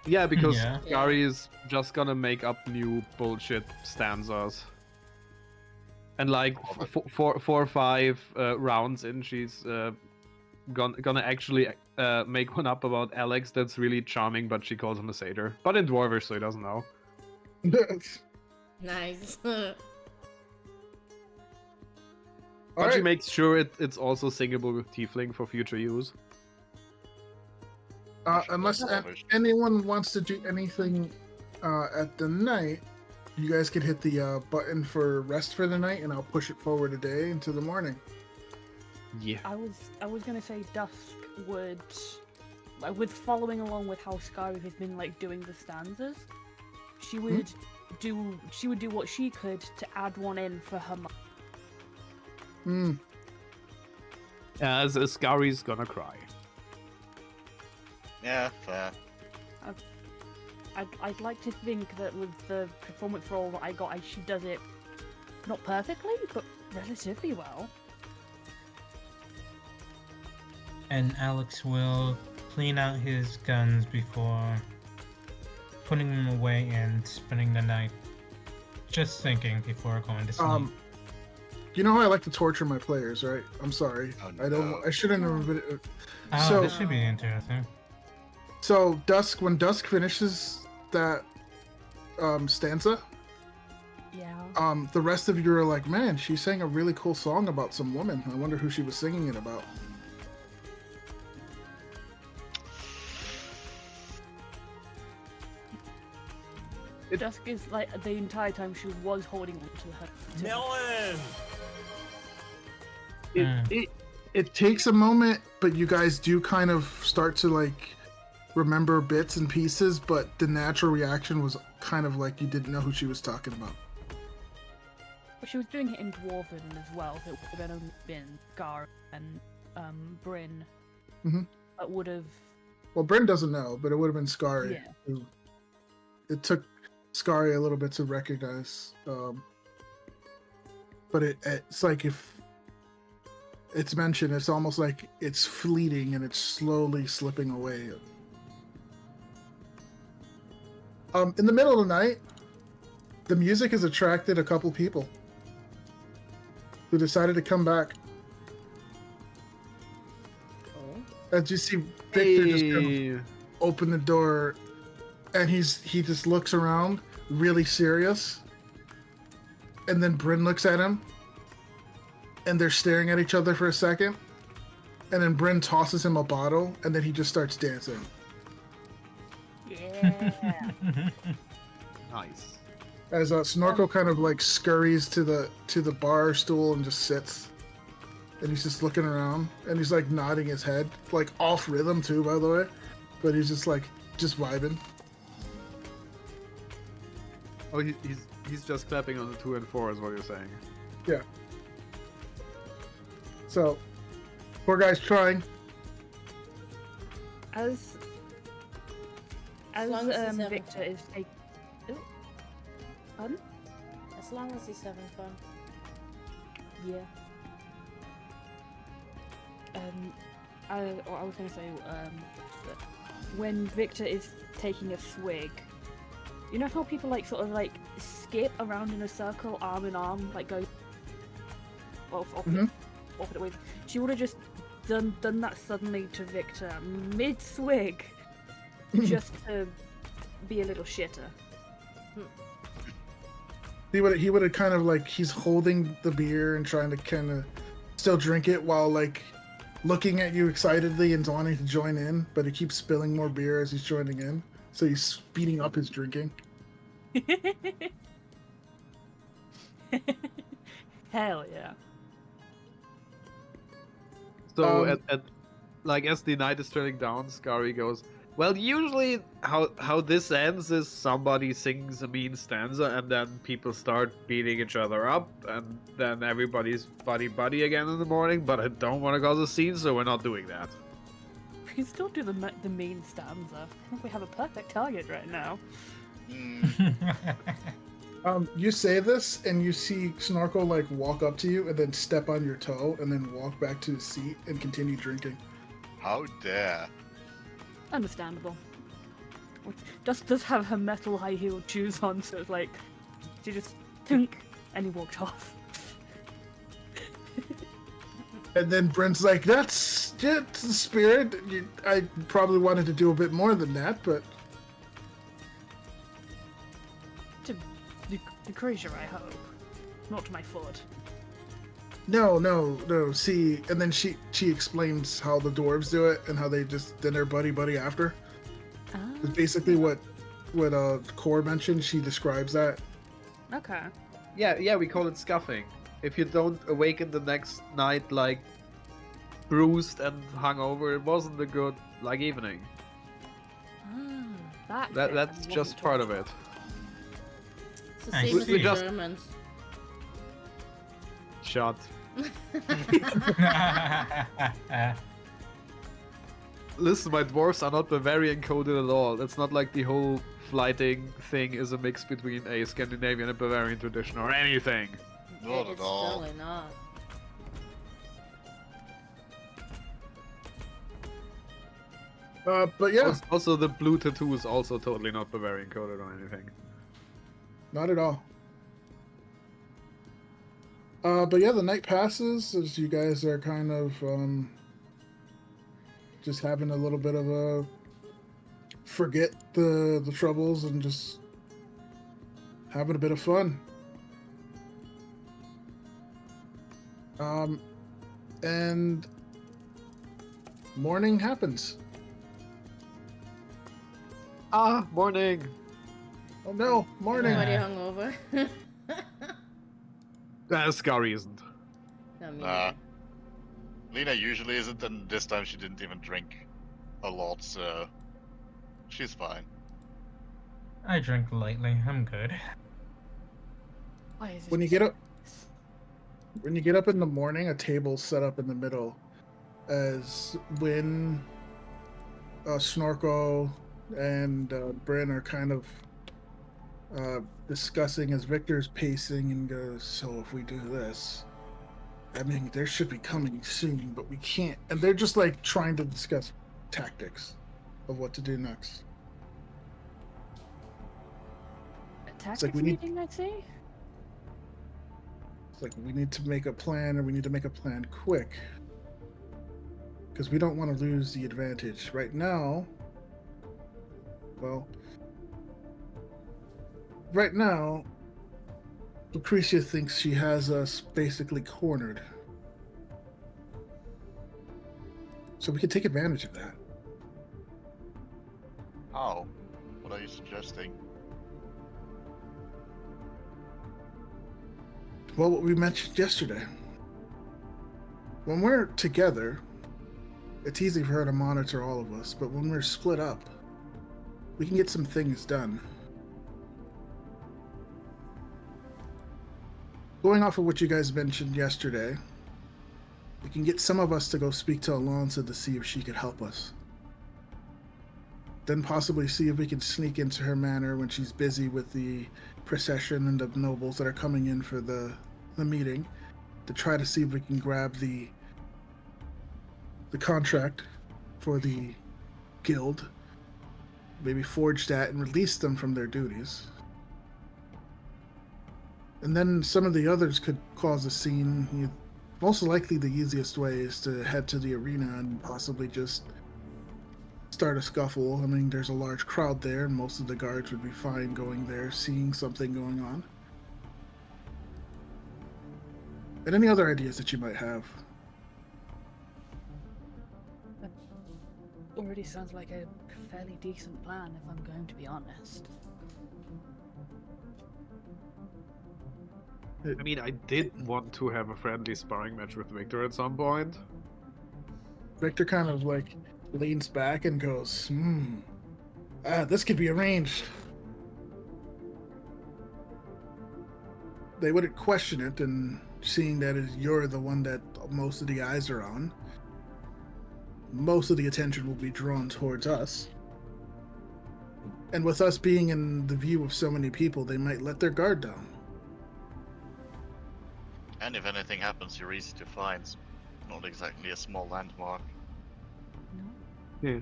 Yeah, because Yeah. Gary is just gonna make up new bullshit stanzas. And like four or five rounds in, she's gonna actually make one up about Alex that's really charming, but she calls him a satyr. But in Dwarvish, so he doesn't know. Nice. But she Alright. makes sure it's also singable with Tiefling for future use. Unless anyone wants to do anything at the night, you guys can hit the button for rest for the night, and I'll push it forward a day into the morning. Yeah. I was gonna say Dusk would, like, with following along with how Skyrim has been like doing the stanzas, she would do what she could to add one in for her mum. Hmm. As Scari's gonna cry. Yeah, fair. I'd like to think that with the performance role that I got, she does it not perfectly, but relatively well. And Alex will clean out his guns before putting them away and spending the night just thinking before going to sleep. You know how I like to torture my players, right? I'm sorry. Oh, I don't. no. I shouldn't have been. This should be interesting. So when Dusk finishes that stanza, Yeah. the rest of you are like, man, she sang a really cool song about some woman. I wonder who she was singing it about. Dusk is like the entire time she was holding on to her. Melon! It takes a moment, but you guys do kind of start to like remember bits and pieces, but the natural reaction was kind of like you didn't know who she was talking about. But she was doing it in Dwarven as well, so it would have only been Gar and Bryn. Mhm. That would have. Well, Bryn doesn't know, but it would have been Scary. Yeah. who- It took Scary a little bit to recognize, but it's like if it's mentioned, it's almost like it's fleeting and it's slowly slipping away. In the middle of the night, the music has attracted a couple people who decided to come back. Oh. As you see Victor just kind of open the door, and he just looks around, really serious. And then Bryn looks at him, and they're staring at each other for a second. And then Bryn tosses him a bottle, and then he just starts dancing. Yeah. Nice. As Snorkel kind of like scurries to the bar stool and just sits. And he's just looking around, and he's like nodding his head, like off rhythm too, by the way. But he's just like, just vibing. Oh, he's just clapping on the 2 and 4 is what you're saying. Yeah. So, poor guy's trying. As long as he's having Victor fun. is taking. Pardon? As long as he's having fun. Yeah. I was gonna say, that when Victor is taking a swig, you know how people like sort of like skip around in a circle, arm in arm, like go off it with. She would have just done that suddenly to Victor mid swig, just to be a little shitter. He would have kind of like, he's holding the beer and trying to kind of still drink it while like looking at you excitedly and wanting to join in, but he keeps spilling more beer as he's joining in, so he's speeding up his drinking. Hell yeah. So as the night is turning down, Scary goes, well, usually how this ends is somebody sings a mean stanza and then people start beating each other up and then everybody's buddy again in the morning, but I don't want to cause a scene, so we're not doing that. We can still do the mean stanza. I think we have a perfect target right now. You say this, and you see Snorkel like walk up to you and then step on your toe and then walk back to his seat and continue drinking. How dare. Understandable. Just does have her metal high-heeled shoes on, so it's like she just thunk and he walked off. And then Brent's like, that's the spirit. I probably wanted to do a bit more than that, but To Lucretia, I hope. Not to my foot. no. See, and then she explains how the dwarves do it and how they just then they're buddy after. It's basically what Core mentioned. She describes that. Okay. Yeah, we call it scuffing. If you don't awaken the next night like bruised and hungover, it wasn't a good evening. That's That's just part of it. It's the I same as see. the We just- Germans. Shut. Listen, my dwarves are not Bavarian coded at all. It's not like the whole flighting thing is a mix between a Scandinavian and Bavarian tradition or anything. Not at It's all. totally not. But yeah, Also, the blue tattoo is also totally not Bavarian coded or anything. not at all. But yeah, the night passes as you guys are kind of just having a little bit of a forget the troubles and just having a bit of fun. And morning happens. Ah, morning. Oh no, morning. Everybody Yeah. hungover. Scary isn't. I mean, Nah. Lena usually isn't, and this time she didn't even drink a lot, so she's fine. I drink lightly. I'm good. Why is this When you get up in the morning, a table's set up in the middle as Win, Snorkel, and Bryn are kind of discussing as Victor's pacing and goes, so if we do this, I mean, there should be coming soon, but we can't. And they're just like trying to discuss tactics of what to do next. a tactics like we need- meeting, I see? It's like we need to make a plan, and we need to make a plan quick. Because we don't want to lose the advantage. Right now, well, right now, Lucretia thinks she has us basically cornered. So we can take advantage of that. How? What are you suggesting? Well, what we mentioned yesterday. When we're together, it's easy for her to monitor all of us, but when we're split up, we can get some things done. Going off of what you guys mentioned yesterday, we can get some of us to go speak to Alonso to see if she could help us. Then possibly see if we can sneak into her manor when she's busy with the procession and the nobles that are coming in for the meeting, to try to see if we can grab the contract for the guild, maybe forge that and release them from their duties. And then some of the others could cause a scene. Most likely the easiest way is to head to the arena and possibly just start a scuffle. I mean, there's a large crowd there, and most of the guards would be fine going there, seeing something going on. And any other ideas that you might have. Already sounds like a fairly decent plan, if I'm going to be honest. I mean, I did want to have a friendly sparring match with Victor at some point. Victor kind of like leans back and goes, this could be arranged. They wouldn't question it, and seeing that you're the one that most of the eyes are on, most of the attention will be drawn towards us. And with us being in the view of so many people, they might let their guard down. And if anything happens, you're easy to find. Not exactly a small landmark. No? Yeah.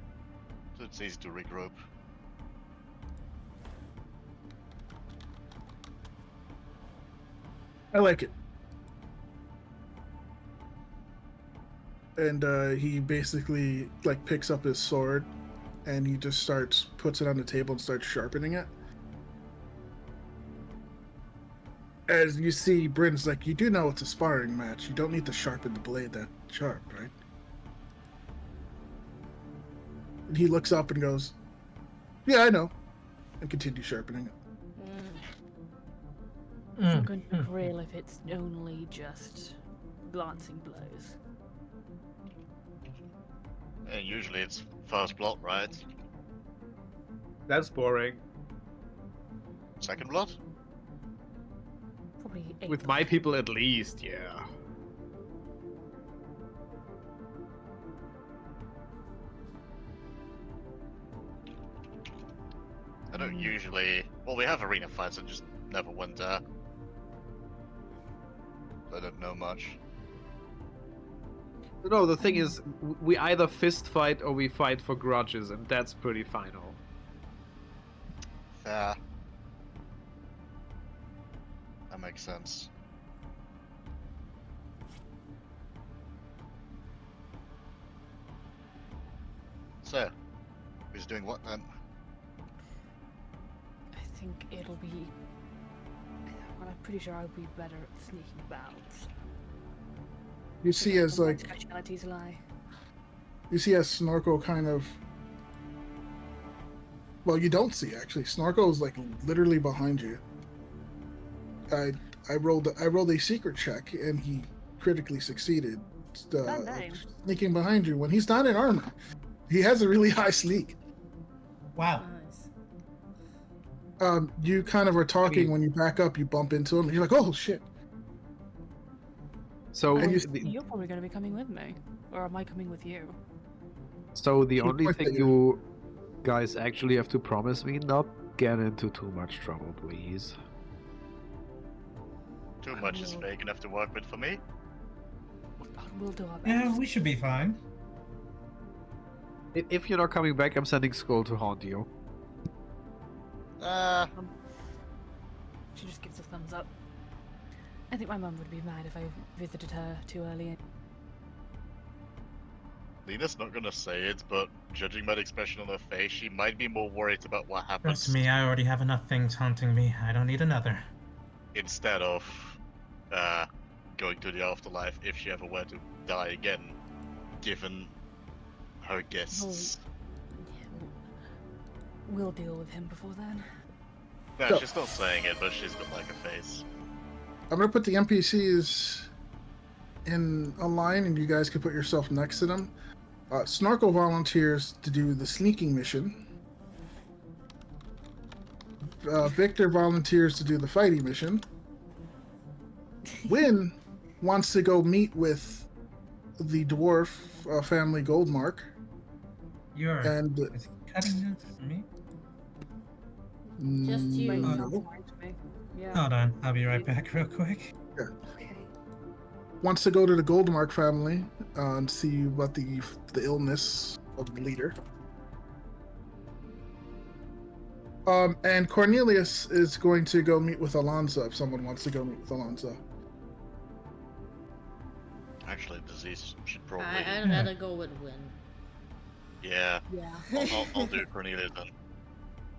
So it's easy to regroup. I like it. And he basically like picks up his sword and he just puts it on the table and starts sharpening it. As you see, Bryn's like, you do know it's a sparring match. You don't need to sharpen the blade that sharp, right? And he looks up and goes, yeah, I know. And continues sharpening it. I'm going to grill if it's only just glancing blows. And usually it's first blood, right? That's boring. Second blood? With my people, at least, yeah. I don't usually. Well, we have arena fights. I just never went there. I don't know much. No, the thing is, we either fist fight or we fight for grudges, and that's pretty final. Fair. That makes sense. So, who's doing what then? I think it'll be. Well, I'm pretty sure I'll be better at sneaking about. You see as Where my like specialities lie. you see as Snorkel kind of. Well, you don't see actually. Snorkel is like literally behind you. I rolled a secret check and he critically succeeded. Name. Sneaking behind you when he's not in armor. He has a really high sneak. Wow. Nice. You kind of are talking when you back up. You bump into him. And you're like, "Oh shit!" So, And You're probably going to be coming with me, or am I coming with you? so the Keep only pointing thing at you guys actually have to promise me not get into too much trouble, please. Too much is fake enough to work with for me. We'll do our best. Yeah, we should be fine. If you're not coming back, I'm sending Skull to haunt you. She just gives a thumbs up. I think my mum would be mad if I visited her too early. Lena's not gonna say it, but judging by the expression on her face, she might be more worried about what happens Trust me, I already have enough things haunting me. I don't need another. instead of going to the afterlife if she ever were to die again, given her guests. We'll deal with him before then. No, So- she's not saying it, but she's got like a face. I'm gonna put the NPCs in a line, and you guys can put yourself next to them. Snorkel volunteers to do the sneaking mission. Victor volunteers to do the fighting mission. Win wants to go meet with the dwarf family Goldmark, You're and is he cutting this for me? Just you. No. Yeah. Hold on, I'll be right back real quick. Okay. Wants to go to the Goldmark family and see about the illness of the leader. And Cornelius is going to go meet with Alonso if someone wants to go meet with Alonso. Actually, disease should probably. I'd rather go with Win. Yeah, Yeah. I'll do Cornelius then.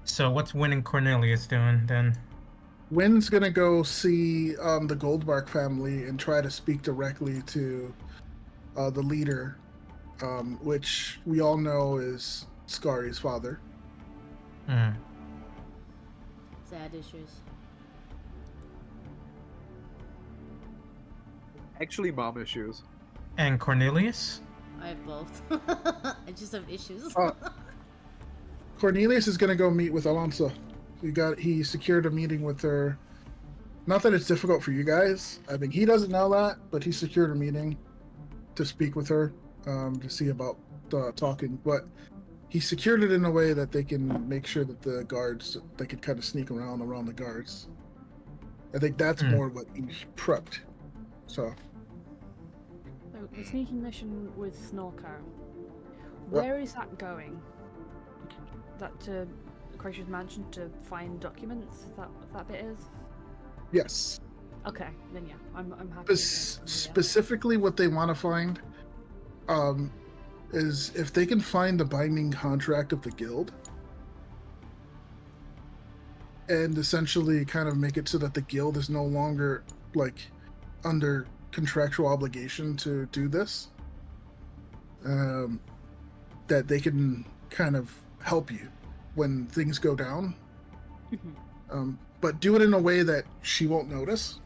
So what's winning Cornelius doing then? Wynn's gonna go see the Goldmark family and try to speak directly to the leader, which we all know is Scari's father. Hmm. Sad issues. Actually, mom issues. And Cornelius? I have both. I just have issues. Cornelius is gonna go meet with Alonso. He secured a meeting with her. Not that it's difficult for you guys. I think he doesn't know that, but he secured a meeting to speak with her, to see about talking. But he secured it in a way that they can make sure that the guards, they could kind of sneak around the guards. I think that's more what he prepped. So So the sneaking mission with Snorko. Where is that going? That to Croatia's mansion to find documents? Is that what that bit is? yes, Okay, then yeah, I'm happy. specifically what they want to find, is if they can find the binding contract of the guild, and essentially kind of make it so that the guild is no longer like under contractual obligation to do this, that they can kind of help you when things go down, but do it in a way that she won't notice.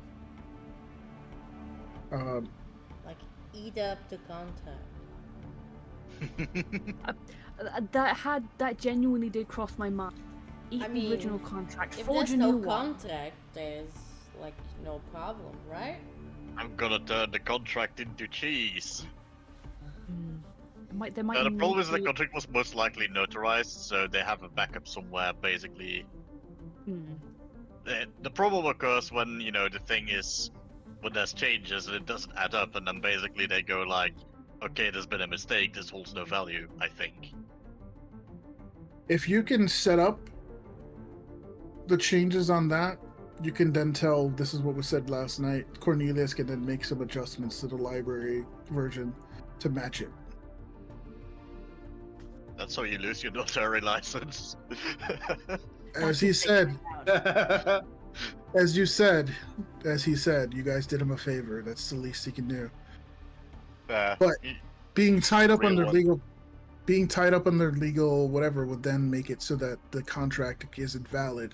Like, eat up the contact. That genuinely did cross my mind. Eat I the mean, original contract. If Forge there's a no new one. contract, there's like no problem, right? I'm gonna turn the contract into cheese. There might The problem is the be- contract was most likely notarized, so they have a backup somewhere, basically. Hmm. The problem occurs when, the thing is, when there's changes and it doesn't add up, and then basically they go like, okay, there's been a mistake, this holds no value, I think. If you can set up the changes on that, you can then tell this is what was said last night. Cornelius can then make some adjustments to the library version to match it. That's how you lose your notary license. As he said, as he said, you guys did him a favor. That's the least he can do. But being tied up under legal whatever would then make it so that the contract isn't valid.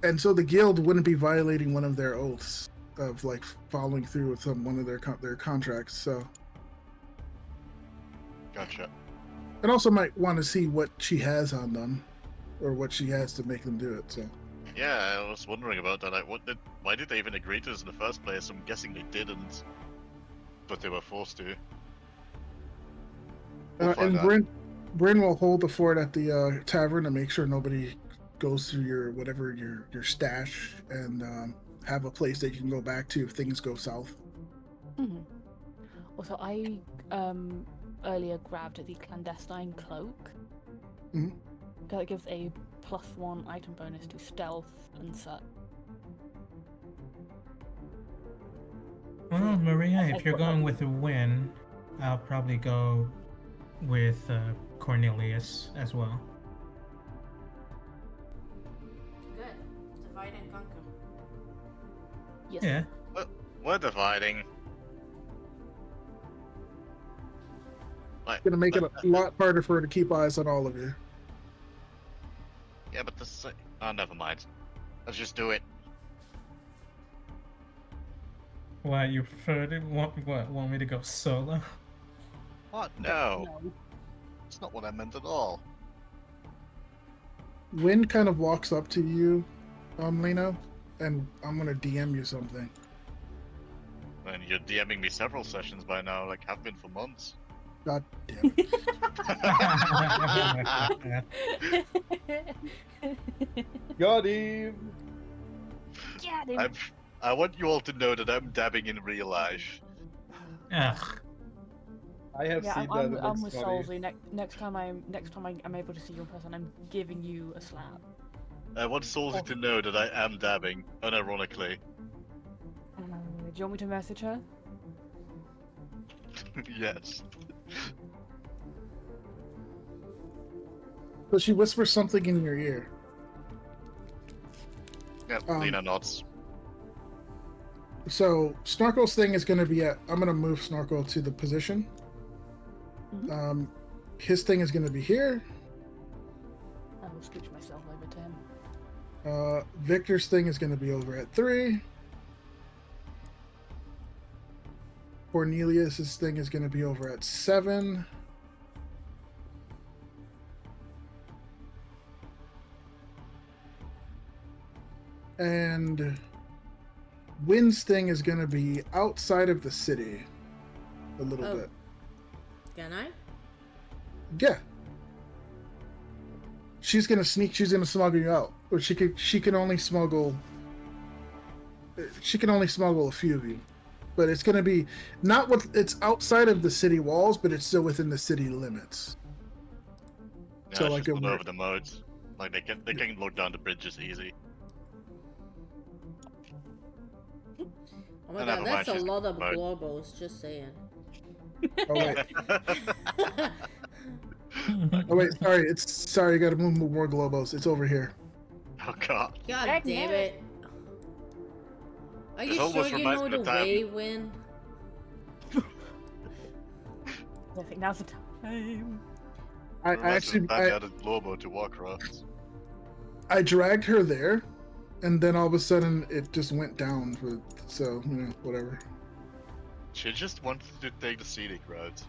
And so the guild wouldn't be violating one of their oaths of like following through with one of their contracts. So Gotcha. and also might want to see what she has on them, or what she has to make them do it. So Yeah, I was wondering about that. Like, why did they even agree to this in the first place? I'm guessing they didn't, but they were forced to. We'll find and out. Bryn will hold the fort at the tavern to make sure nobody goes through your stash, and have a place that you can go back to if things go south. Mhm. Also, I earlier grabbed the clandestine cloak. Mhm. That gives a +1 item bonus to stealth and such. Well, Maria, if you're going with a win, I'll probably go with Cornelius as well. Good. Divide and conquer. Yes. Yeah. We're dividing. Like, Gonna make it a lot harder for her to keep eyes on all of you. yeah, but this. Oh, never mind. Let's just do it. Why you prefer to want me to go solo? What? No, it's not what I meant at all. Wynn kind of walks up to you, Lino, and I'm gonna DM you something. And you're DMing me several sessions by now, like have been for months. God damn it. Got him. Get him. I want you all to know that I'm dabbing in real life. Ugh. I have Yeah, seen I'm that. with Solzy. Next time I'm able to see you in person, I'm giving you a slap. I want Solzy to know that I am dabbing, unironically. Do you want me to message her? Yes. So she whispers something in your ear. Yep, Um, Lena nods. So Snorkel's thing is going to be at. I'm going to move Snorkel to the position. Mhm. His thing is going to be here. I will scooch myself over to him. Victor's thing is going to be over at 3. Cornelius's thing is going to be over at 7. And Wynn's thing is going to be outside of the city a little bit. Can I? Yeah. She's going to sneak, she's going to smuggle you out. Or she can only smuggle a few of you. But it's going to be it's outside of the city walls, but it's still within the city limits. Yeah, So, it's like, just it not work- over the moats. Like they can lock down the bridges easy. Oh my Oh, god, never mind, that's a she's lot of mode. globals, just saying. Oh wait, sorry, you gotta move more globos. It's over here. Oh god. God Heck damn no. it. Are This you almost sure you reminds know me the of the time- way, Win? I think now's the time. I added Globo to Warcraft. I dragged her there, and then all of a sudden it just went down. So whatever. She just wanted to take the scenic route.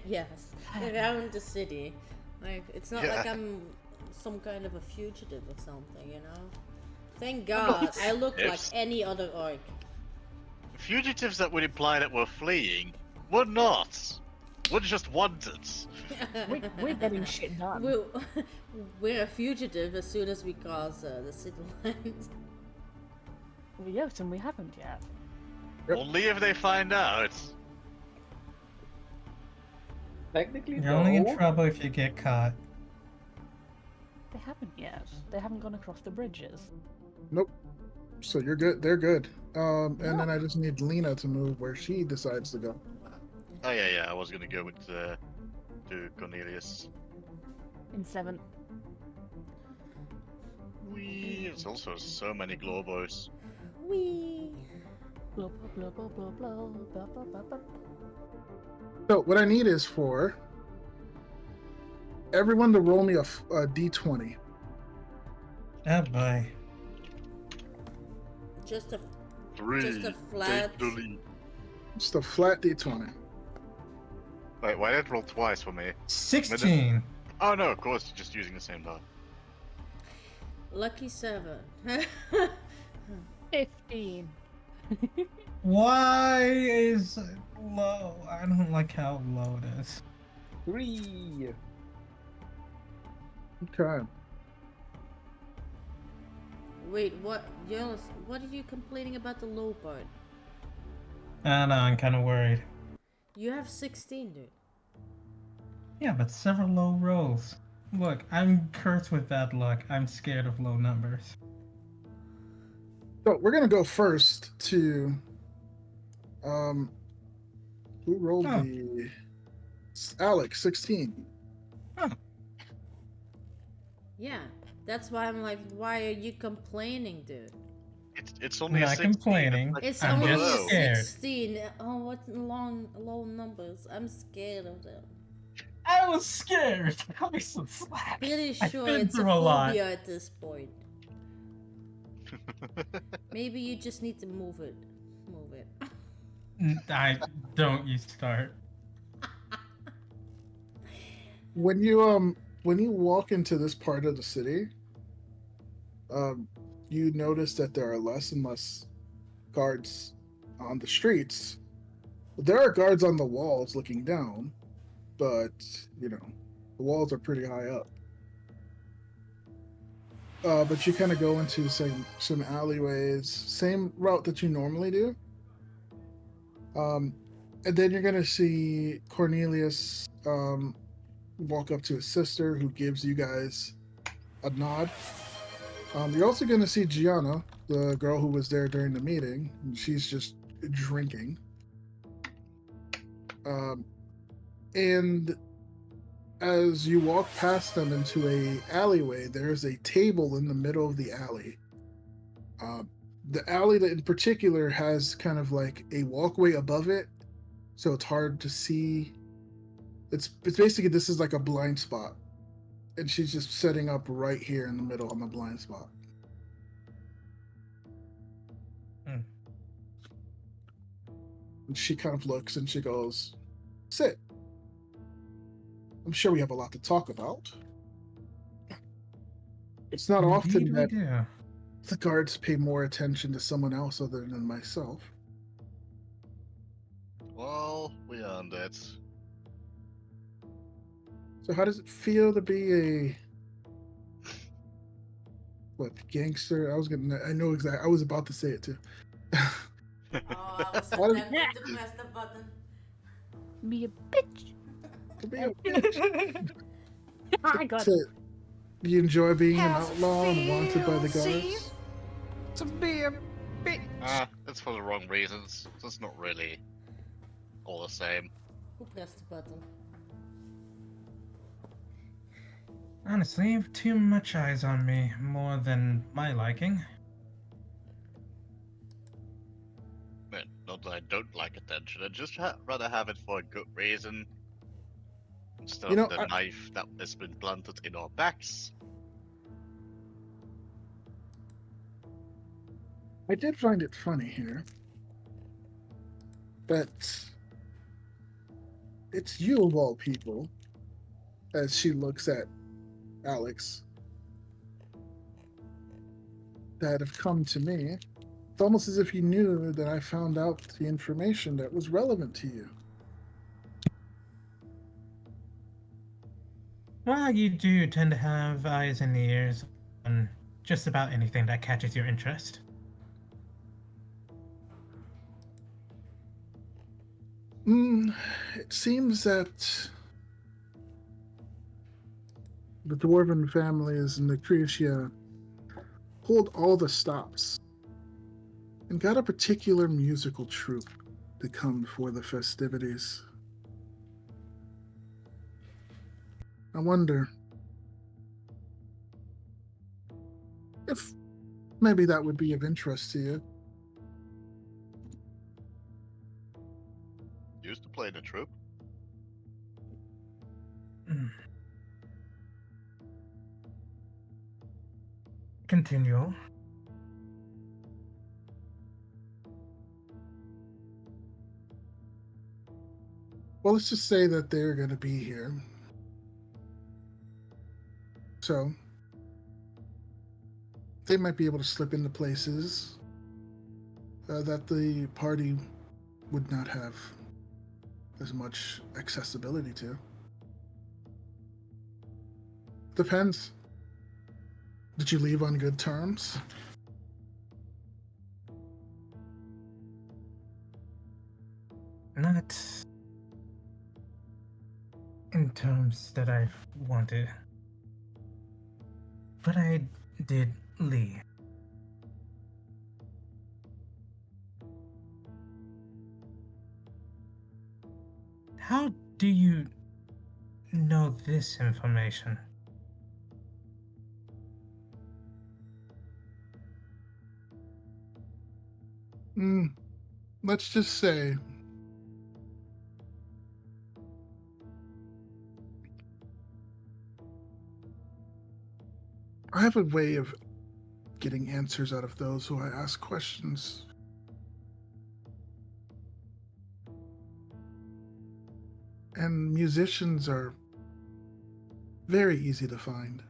Yes, around the city. Like, it's not Yeah. like I'm some kind of a fugitive or something, you know? Thank God I look like Fugitives? any other orc. Fugitives that would imply that we're fleeing. We're not. We're just wanted. We're getting shit done. We're a fugitive as soon as we cross the city lines. Yes, and we haven't yet. Yep. Only if they find out. Technically, You're only in no. trouble if you get caught. They haven't yet. They haven't gone across the bridges. Nope. So you're good. They're good. And Yeah. then I just need Lena to move where she decides to go. Oh yeah, I was gonna go with to Cornelius. In 7. Wee. There's also so many globos. Wee. Blah, blah, blah, blah, blah, blah, blah, blah, blah. So what I need is for everyone to roll me a d20. Oh boy. Just a 3. Just a flat- Take the lead. Just a flat d20. Wait, why did it roll twice for me? 16. Oh no, of course, you're just using the same die. lucky 7. 15. Why is it low? I don't like how low it is. 3. Okay. Wait, what? What are you complaining about the low part? I know, I'm kind of worried. You have 16, dude. Yeah, but several low rolls. Look, I'm cursed with bad luck. I'm scared of low numbers. So we're gonna go first to who rolled Oh. the Alex 16. Yeah, that's why I'm like, why are you complaining, dude? It's only I'm a not 16. complaining. Like, It's I'm only just a scared. 16. Oh, what low numbers? I'm scared of them. I was scared. Cut me some slack. Pretty I've sure been it's a through a lot. phobia at this point. Maybe you just need to move it. Move it. I don't. You start. When you walk into this part of the city, you notice that there are less and less guards on the streets. There are guards on the walls looking down, but you know, the walls are pretty high up. But you kind of go into some alleyways, same route that you normally do. And then you're gonna see Cornelius walk up to his sister, who gives you guys a nod. You're also gonna see Gianna, the girl who was there during the meeting. And she's just drinking. And as you walk past them into a alleyway, there's a table in the middle of the alley. The alley that in particular has kind of like a walkway above it, so it's hard to see. It's basically, this is like a blind spot, and she's just setting up right here in the middle on the blind spot. Hmm. And she kind of looks and she goes, "Sit. I'm sure we have a lot to talk about." It's not often Indeed we that do. the guards pay more attention to someone else other than myself. Well, we earned it. So how does it feel to be a gangster? I know exactly. I was about to say it too. Oh, I was How does- tempted to press the button. Be a bitch. to be a bitch. I got To, you enjoy being an outlaw and wanted by the guards? To be a bit. That's for the wrong reasons. So it's not really all the same. Who pressed the button? Honestly, you have too much eyes on me, more than my liking. Man, not that I don't like attention. I'd just rather have it for a good reason. Instead You know, of the knife that has been planted in our backs. I did find it funny here that it's you of all people, as she looks at Alex, that have come to me. It's almost as if you knew that I found out the information that was relevant to you. Well, you do tend to have eyes and ears on just about anything that catches your interest. It seems that the dwarven families in Lucretia pulled all the stops and got a particular musical troupe to come for the festivities. I wonder if maybe that would be of interest to you. Used to play in a troop. Continue. Well, let's just say that they're going to be here. So, they might be able to slip into places that the party would not have as much accessibility to. Depends. Did you leave on good terms? Not in terms that I wanted, but I did leave. How do you know this information? Let's just say I have a way of getting answers out of those who I ask questions. And musicians are very easy to find.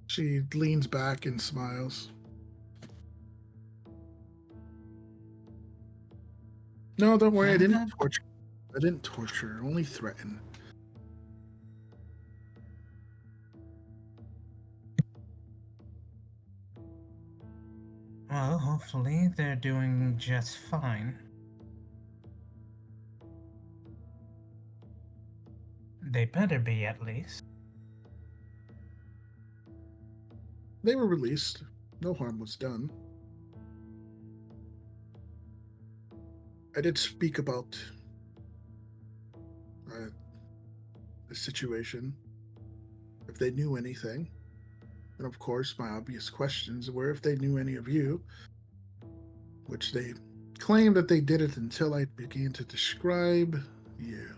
She leans back and smiles. No, don't worry, I didn't torture. I didn't torture, only threaten. Well, hopefully they're doing just fine. They better be, at least. They were released. No harm was done. I did speak about the situation, if they knew anything. And of course, my obvious questions were if they knew any of you, which they claimed that they didn't until I began to describe you.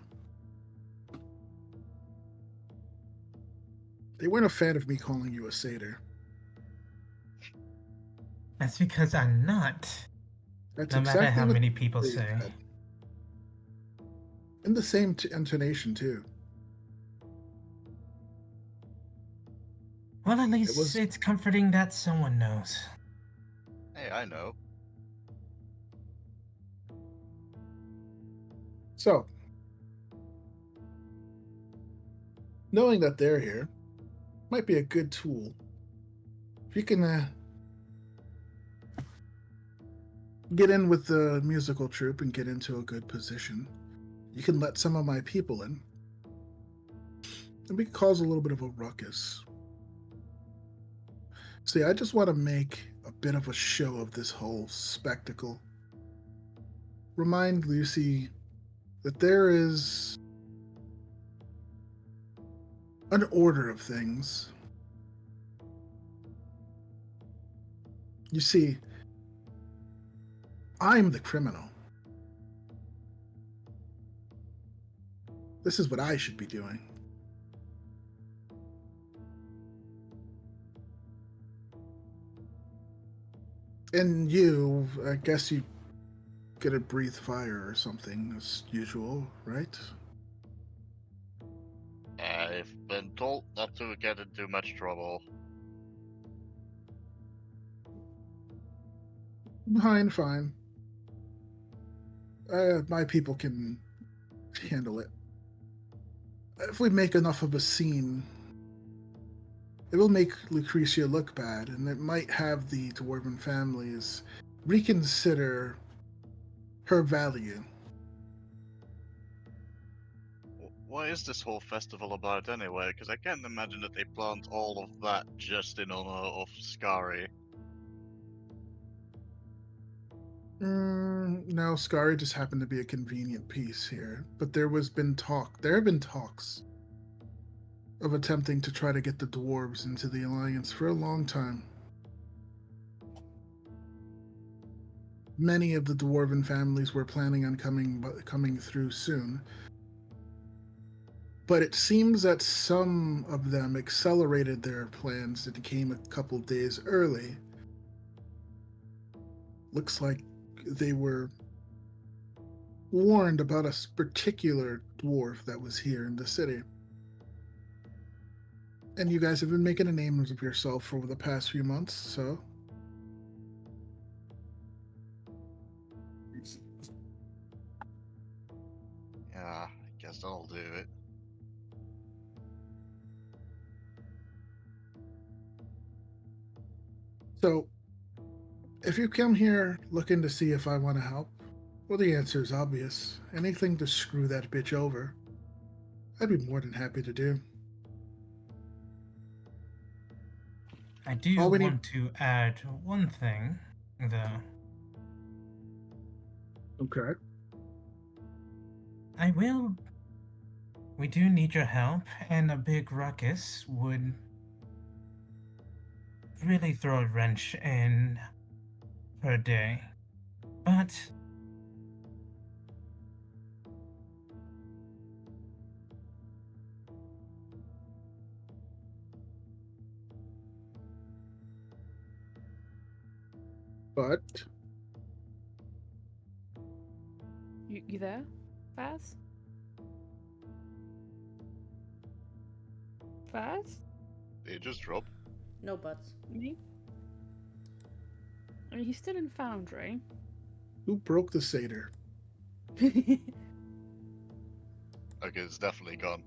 They weren't a fan of me calling you a satyr. That's because I'm not. That's No matter exactly how what many people they say. said. In the same intonation, too. Well, at least it's comforting that someone knows. Hey, I know. So, knowing that they're here might be a good tool. If you can get in with the musical troupe and get into a good position, you can let some of my people in, and we can cause a little bit of a ruckus. See, I just want to make a bit of a show of this whole spectacle. Remind Lucy that there is an order of things. You see, I'm the criminal. This is what I should be doing. And you, I guess you gonna breathe fire or something as usual, right? I've been told not to get into much trouble. Fine, fine. My people can handle it. If we make enough of a scene, it will make Lucretia look bad, and it might have the dwarven families reconsider her value. What is this whole festival about anyway? Because I can't imagine that they planned all of that just in honor of Skari. No, Skari just happened to be a convenient piece here. But there have been talks of attempting to try to get the dwarves into the alliance for a long time. Many of the dwarven families were planning on coming through soon. But it seems that some of them accelerated their plans and came a couple days early. Looks like they were warned about a particular dwarf that was here in the city. And you guys have been making a name of yourself for the past few months, so. Yeah, I guess that'll do it. So, if you come here looking to see if I want to help, well, the answer is obvious. Anything to screw that bitch over, I'd be more than happy to do. I do All we want to add one thing, though. Okay. We do need your help, and a big ruckus would really throw a wrench in her day. But But You there, Faz? Faz? They just drop. No buts. Me? I mean, he's still in Foundry. who broke the satyr? Okay, it's definitely gone.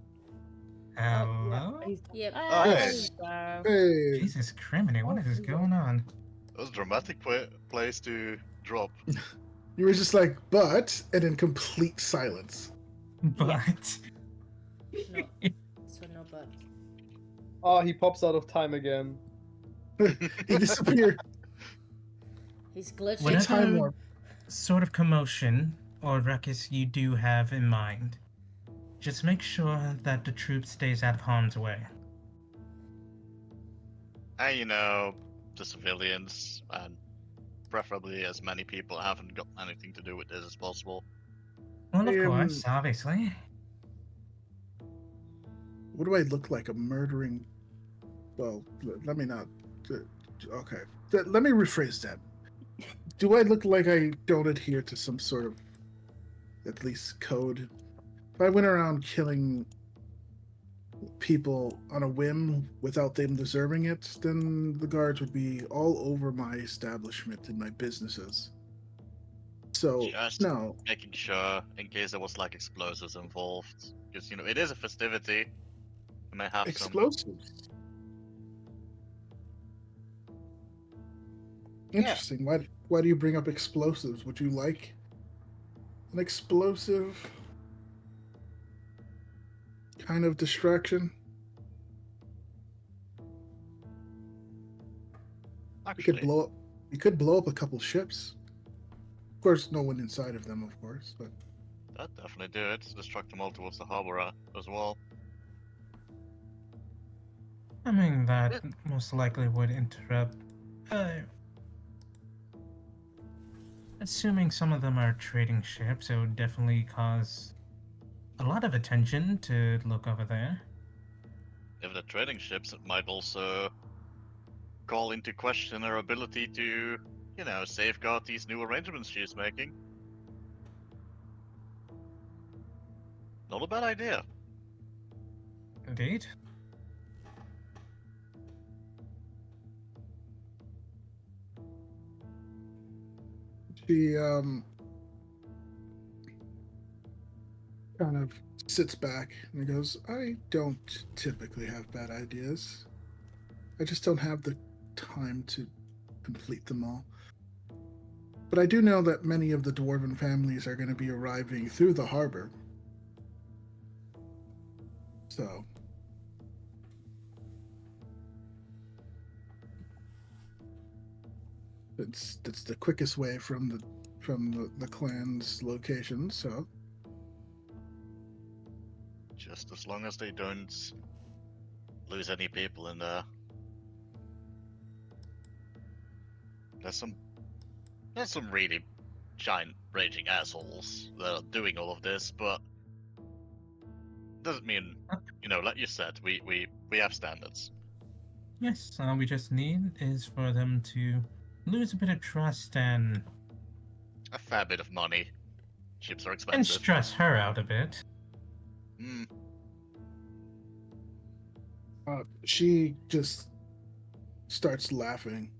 hello? Yep. Oh, hey. Hey, Jesus criminy, what is going on? That was a dramatic place to drop. you were just like, but, and in complete silence. But No. So no buts. Oh, he pops out of time again. He disappeared. He's glitching. Whatever- Time warp. sort of commotion or ruckus you do have in mind, just make sure that the troop stays out of harm's way. And you know, the civilians, and preferably as many people haven't got anything to do with this as possible. Well, of Um, course, obviously. What do I look like? A murdering? Well, let me not. Okay, let me rephrase that. Do I look like I don't adhere to some sort of, at least, code? If I went around killing people on a whim without them deserving it, then the guards would be all over my establishment and my businesses. So, Just no. making sure in case there was like explosives involved, because you know it is a festivity. You may have some. Explosives. Interesting. Why do you bring up explosives? Would you like an explosive kind of distraction? You could Actually, blow up a couple ships. Of course, no one inside of them, of course, but that definitely do it. Destruct them all towards the harbor as well. I mean, that most likely would interrupt. Assuming some of them are trading ships, it would definitely cause a lot of attention to look over there. If they're trading ships, it might also call into question her ability to, you know, safeguard these new arrangements she's making. Not a bad idea. Indeed. She kind of sits back and goes, I don't typically have bad ideas. I just don't have the time to complete them all. But I do know that many of the dwarven families are going to be arriving through the harbor. So it's the quickest way from the clan's location, so Just as long as they don't lose any people in there. There's some really giant raging assholes that are doing all of this, but doesn't mean, like you said, we have standards. Yes, all we just need is for them to lose a bit of trust and A fair bit of money. Ships are and expensive. stress her out a bit. Mm. she just starts laughing.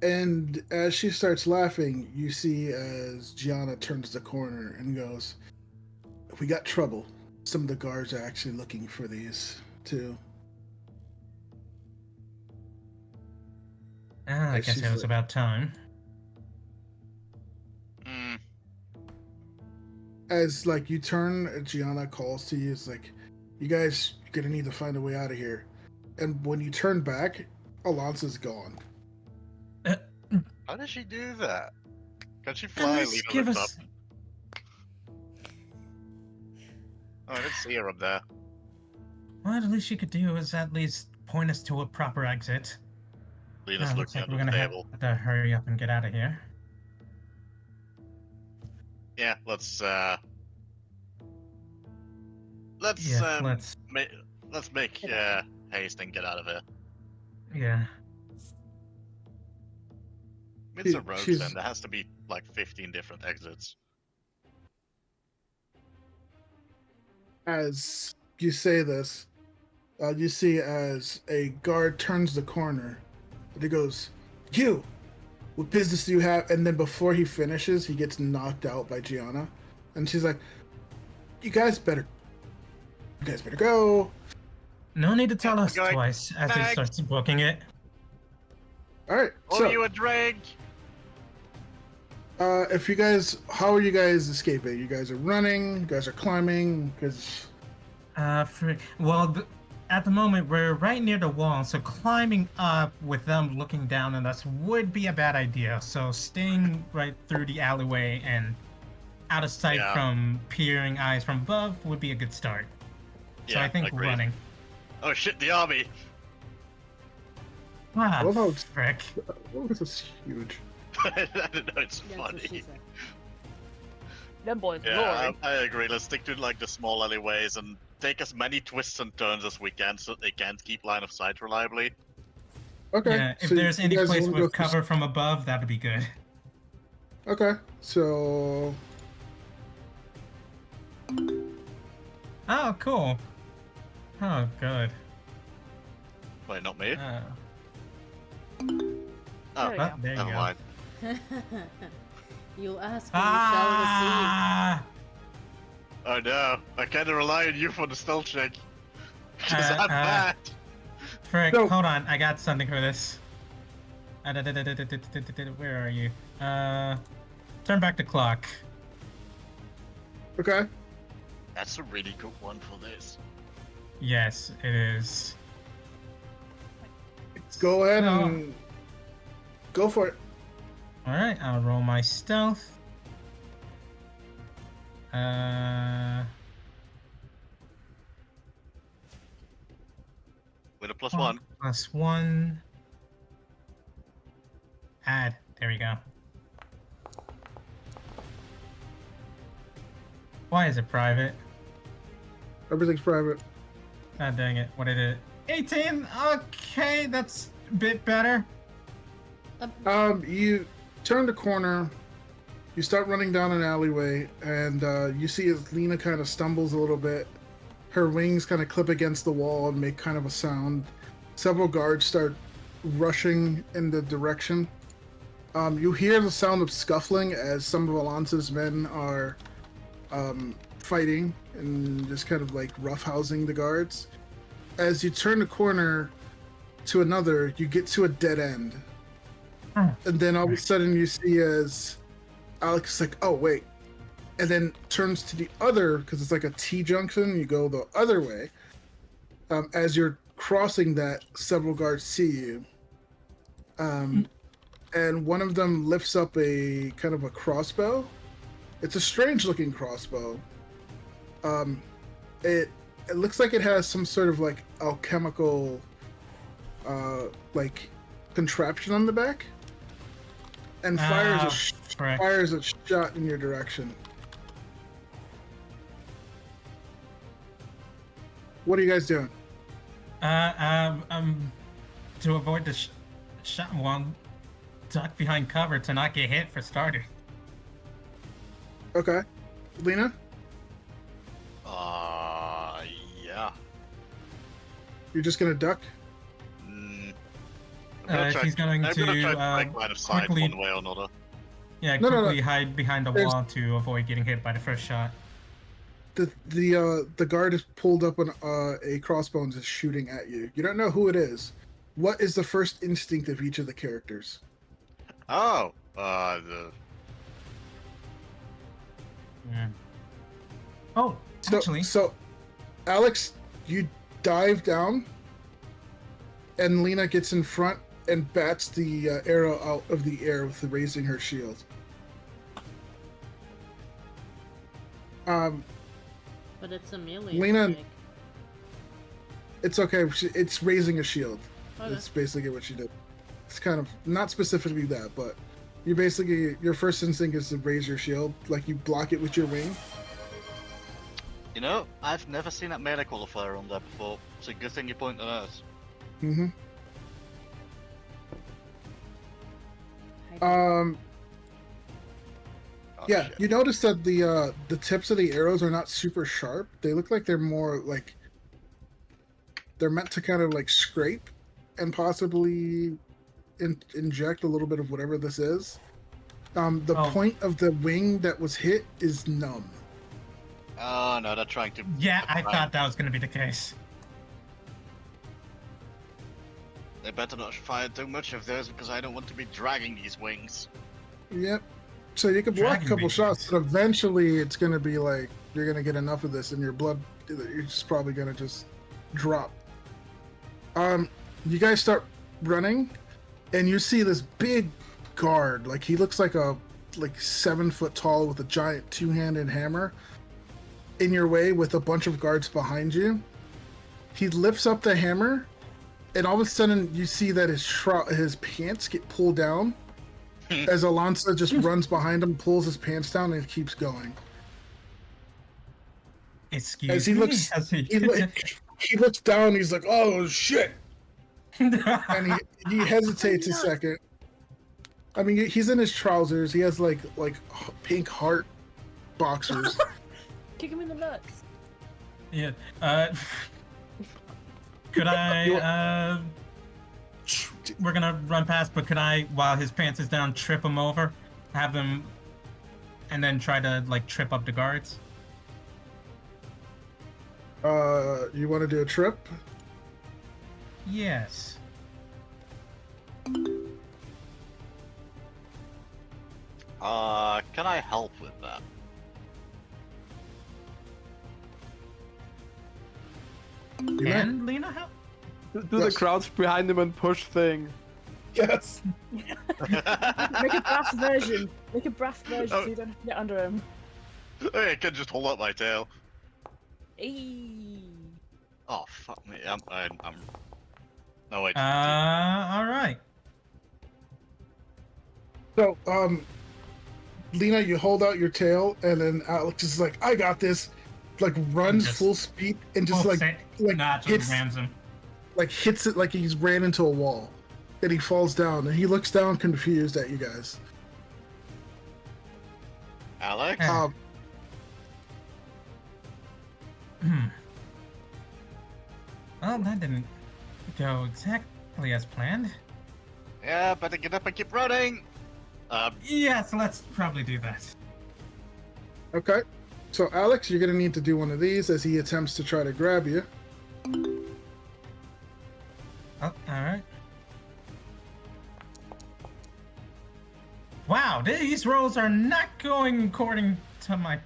And as she starts laughing, you see as Gianna turns the corner and goes, we got trouble. Some of the guards are actually looking for these, too. I As guess she's it was like- about time. Mm. As, like, you turn, Gianna calls to you, it's like, you guys are gonna need to find a way out of here. And when you turn back, Alonso's gone. How does she do that? Can she At fly? least Leave give her us. up? Oh, I didn't see her up there. What at least she could do is at least point us to a proper exit. Lena's Looks looking like we're under the gonna table. have to hurry up and get out of here. Yeah, let's Yeah, let's. let's make haste and get out of here. Yeah. It's a road She's- then. There has to be like 15 different exits. As you say this, you see as a guard turns the corner, and he goes, "You, what business do you have?" And then before he finishes, he gets knocked out by Gianna, and she's like, "You guys better go." No need to tell Yeah, us we're going twice as he back. starts booking it. All right. Oh, So, you a drink? if you guys, how are you guys escaping? You guys are running. You guys are climbing. Because At the moment we're right near the wall, so climbing up with them looking down on us would be a bad idea. So staying right through the alleyway and out of sight Yeah. from peering eyes from above would be a good start. So I think agreed. running. Oh shit, the army! Ah, love how- frick. oh, this is huge. I don't know, it's That's what she funny. said. Them boys Yeah, roaring. I agree. Let's stick to like the small alleyways and take as many twists and turns as we can so they can't keep line of sight reliably. Okay. Yeah, if so there's you any guys place wanna go with through- cover from above, that'd be good. Okay. So Oh, cool. Oh, good. Wait, not me? Oh, Oh, There we well, go. there you never go. mind. You ask and you shall receive. Ah! Oh no, I can't rely on you for the stealth check. Because I'm bad. Frick, No. hold on, I got something for this. Where are you? Turn back the clock. okay. That's a really good one for this. Yes, it is. Go ahead So- and go for it. Alright, I'll roll my stealth. With a +1. +1. Add. There we go. Why is it private? Everything's private. God dang it. What did it? 18? Okay, that's a bit better. You turn the corner, You start running down an alleyway, and you see as Lena kind of stumbles a little bit. Her wings kind of clip against the wall and make kind of a sound. Several guards start rushing in the direction. You hear the sound of scuffling as some of Alonso's men are fighting and just kind of like roughhousing the guards. As you turn the corner to another, you get to a dead end. And then all of a sudden you see as Alex is like, oh, wait. And then turns to the other, because it's like a T-junction, you go the other way. As you're crossing that, several guards see you. And one of them lifts up a kind of a crossbow. It's a strange looking crossbow. It looks like it has some sort of like alchemical like contraption on the back. And fires a shot in your direction. What are you guys doing? To avoid the shot, well, duck behind cover to not get hit for starter. Okay. Lena? Yeah. You're just gonna duck? He's going I'm gonna try to break line of sight quickly, one way or another. Yeah, No. quickly hide behind the wall to avoid getting hit by the first shot. The guard has pulled up a crossbow and is shooting at you. You don't know who it is. What is the first instinct of each of the characters? Oh, Yeah. Oh, actually. So, Alex, you dive down, and Lena gets in front and bats the arrow out of the air with raising her shield. But it's a melee Lena, attack. it's okay. It's raising a shield. Okay. That's basically what she did. It's kind of not specifically that, but you basically your first instinct is to raise your shield, like you block it with your wing. you know, I've never seen that melee qualifier on there before. It's a good thing you pointed out. Mm-hmm. Oh, Yeah, shit. you notice that the tips of the arrows are not super sharp. They look like they're more like they're meant to kind of like scrape and possibly inject a little bit of whatever this is. The point of the wing that was hit is numb. Oh no, they're trying to. Yeah, I thought that was going to be the case. They better not fire too much of those because I don't want to be dragging these wings. Yep. So you can block Dragon a couple beat. shots, but eventually it's going to be like you're going to get enough of this, and your blood, you're just probably going to just drop. You guys start running, and you see this big guard. Like he looks like 7 foot tall with a giant 2-handed hammer in your way with a bunch of guards behind you. He lifts up the hammer, and all of a sudden you see that his pants get pulled down as Alonso just runs behind him, pulls his pants down, and keeps going. Excuse As he me. looks, As he looks down. He's like, "Oh shit!" And he hesitates a second. I mean, he's in his trousers. He has like pink heart boxers. Kick him in the nuts. Yeah. Could I? We're gonna run past, but could I, while his pants is down, trip him over, have him, and then try to like trip up the guards? You want to do a trip? Yes. Can I help with that? You may. And Lena, help? Do the Yes. crouch behind him and push thing. Yes. Make a brass version. Make a brass version Oh. so you don't have to get under him. Hey, I can just hold up my tail. Eee. Oh fuck me! I'm. No wait. All right. So, Lena, you hold out your tail, and then Alex is like, "I got this." Like runs Just- full speed and just Well, like not hits just rams him. hits it like he's ran into a wall, and he falls down, and he looks down confused at you guys. Alex? Well, that didn't go exactly as planned. Yeah, better get up and keep running. Yes, let's probably do that. Okay. So, Alex, you're going to need to do one of these as he attempts to try to grab you. Oh, alright. Wow, these rolls are not going according to my...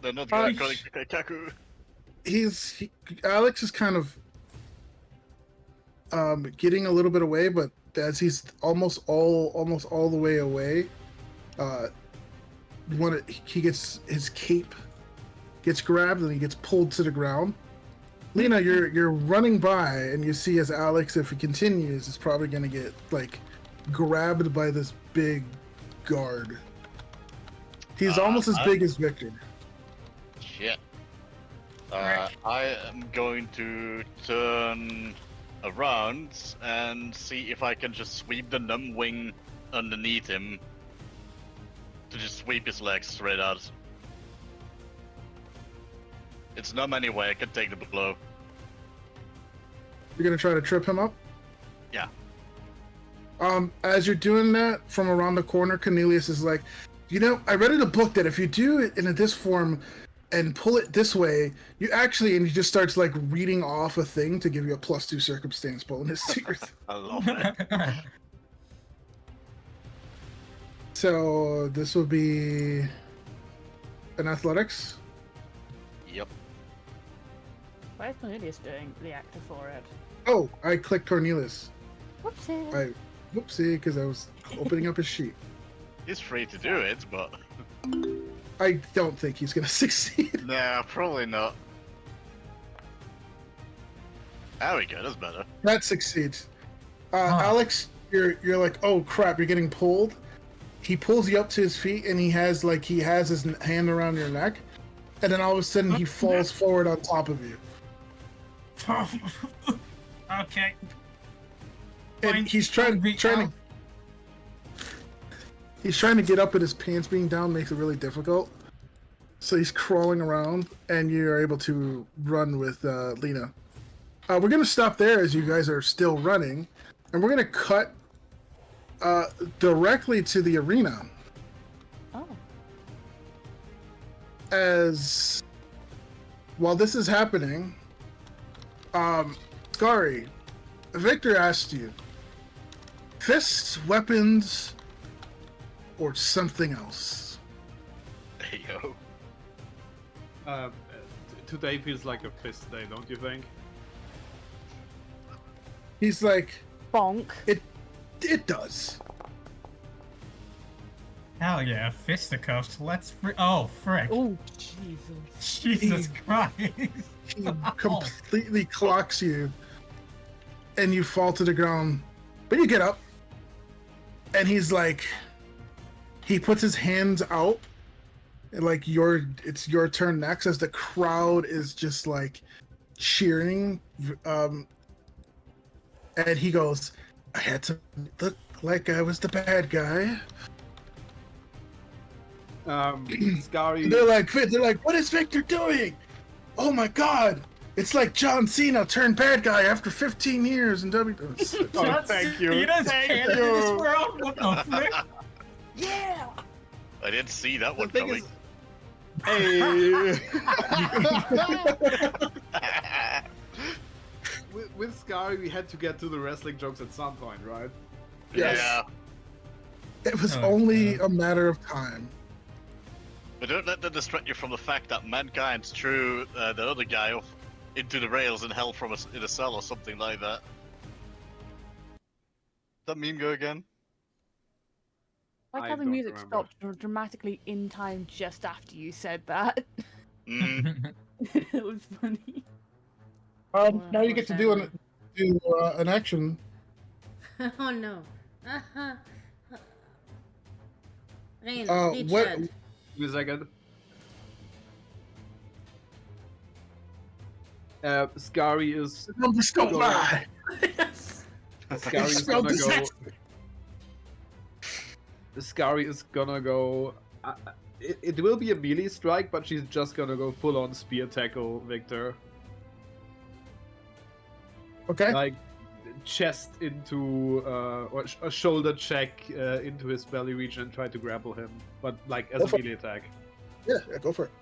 They're not going to Kaku. Alex is kind of getting a little bit away, but as he's almost all the way away, he gets his cape gets grabbed and he gets pulled to the ground. Lena, you're running by and you see as Alex, if he continues, is probably gonna get like grabbed by this big guard. He's almost as big as Victor. Shit. I am going to turn around and see if I can just sweep the numb wing underneath him to just sweep his legs straight out. It's numb anyway, I can take the blow. You're gonna try to trip him up? Yeah. As you're doing that, from around the corner, Cornelius is like, you know, I read in a book that if you do it in this form and pull it this way, you actually, and he just starts like reading off a thing to give you a +2 circumstance bonus to your I love it. So this will be an athletics. Yep. Why is Cornelius doing the actor for it? Oh, I clicked Cornelius. Whoopsie. Whoopsie, because I was opening up his sheet. He's free to do it, but... I don't think he's gonna succeed. Nah, probably not. There we go, that's better. That succeeds. Alex, you're like, oh crap, you're getting pulled. He pulls you up to his feet and he has his hand around your neck, and then all of a sudden he falls forward on top of you. Okay. And he's trying to get up, but his pants being down makes it really difficult. So he's crawling around, and you're able to run with Lena. We're gonna stop there as you guys are still running, and we're gonna cut directly to the arena. Oh. As while this is happening, Skari, Victor asked you, fists, weapons, or something else? Hey, yo. Today feels like a fist day, don't you think? He's like, Bonk. it does. Hell yeah, fisticuffs. Let's oh, frick. Oh, Jesus. Jesus Christ. He completely clocks you, and you fall to the ground. But you get up, and he's like, he puts his hands out, and like it's your turn next, as the crowd is just like cheering. And he goes, I had to look like I was the bad guy. Skari. They're like, what is Victor doing? Oh my God! It's like John Cena turned bad guy after 15 years in WWE. Oh, thank you. Cena's Thank canon in you. this world? What the frick? Yeah! I didn't see that one thing coming. Hey. with Skari, we had to get to the wrestling jokes at some point, right? Yes. Yeah. It was Oh, only God. a matter of time. But don't let that distract you from the fact that mankind threw the other guy off into the rails and held from in a cell or something like that. That meme go again? Like I how the don't music remember. stopped dramatically in time just after you said that. Mm. It was funny. Now you get to do an action. Oh no. Rain, reach what? that. Give me a second. Skari is Numbers don't lie. Yes. Skari is Spelled gonna go. disaster. Skari is gonna go. it will be a melee strike, but she's just gonna go full on spear tackle Victor. Okay. Like chest into or a shoulder check into his belly region and try to grapple him, but like as a melee attack. Yeah, go for it.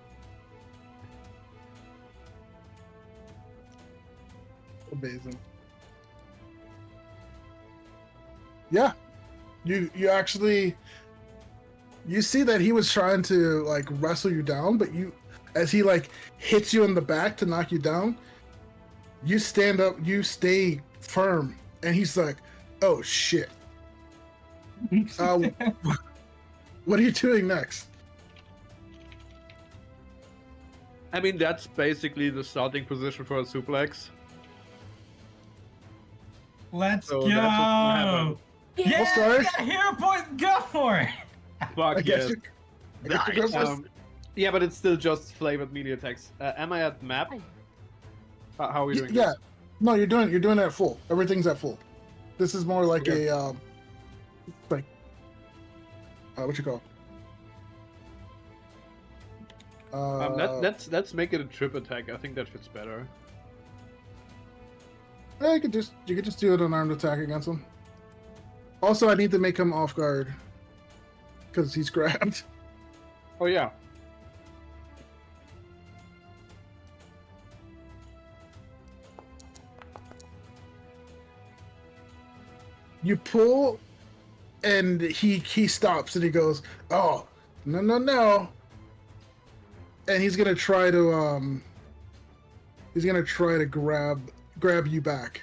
Amazing. Yeah, you actually you see that he was trying to like wrestle you down, but as he like hits you in the back to knock you down, you stand up, you stay firm, and he's like, "Oh shit." What are you doing next? I mean, that's basically the starting position for a suplex. Let's So go! that's what's gonna happen. Yeah, start. we got a hero point. Go for it. Fuck I guess yes. I guess you go first. Yeah, but it's still just flavored melee attacks. Am I at map? How are we doing? Yeah, this? no, you're doing it at full. Everything's at full. This is more like Okay. a like what you call? Let's make it a trip attack. I think that fits better. Yeah, you could just do an unarmed attack against him. Also, I need to make him off guard because he's grabbed. Oh yeah. You pull, and he stops and he goes, "Oh, no," and he's gonna try to grab you back.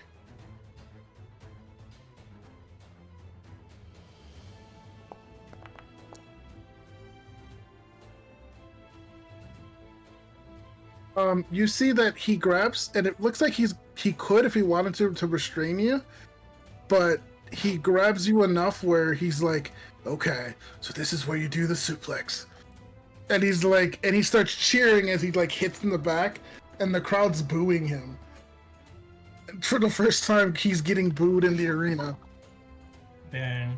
You see that he grabs, and it looks like he could, if he wanted to restrain you, but he grabs you enough where he's like, "Okay, so this is where you do the suplex," and he's like, and he starts cheering as he like hits in the back, and the crowd's booing him. For the first time, he's getting booed in the arena. Dang.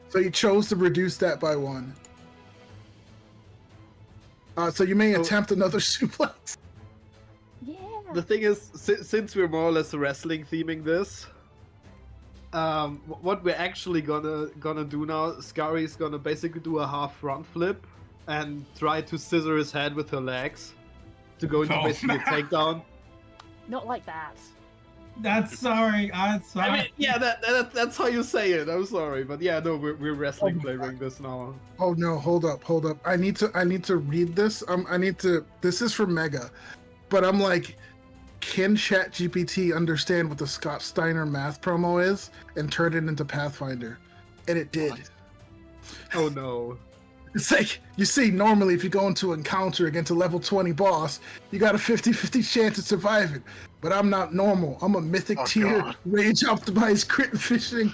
So he chose to reduce that by 1. So you may attempt another suplex. Yeah. The thing is, since we're more or less wrestling theming this, what we're actually gonna do now, Scari's gonna basically do a half front flip and try to scissor his head with her legs to go into Oh. basically a takedown. Not like that. That's sorry. I'm sorry. I mean, yeah, that's how you say it. I'm sorry, but yeah, no, we're wrestling flavoring this now. Oh no, hold up. I need to read this. This is for Mega. But I'm like, can ChatGPT understand what the Scott Steiner math promo is and turn it into Pathfinder? And it did. What? Oh no. It's like, you see, normally if you go into an encounter against a level 20 boss, you got a 50-50 chance of surviving. But I'm not normal. I'm a mythic tier, God. rage optimized, crit fishing,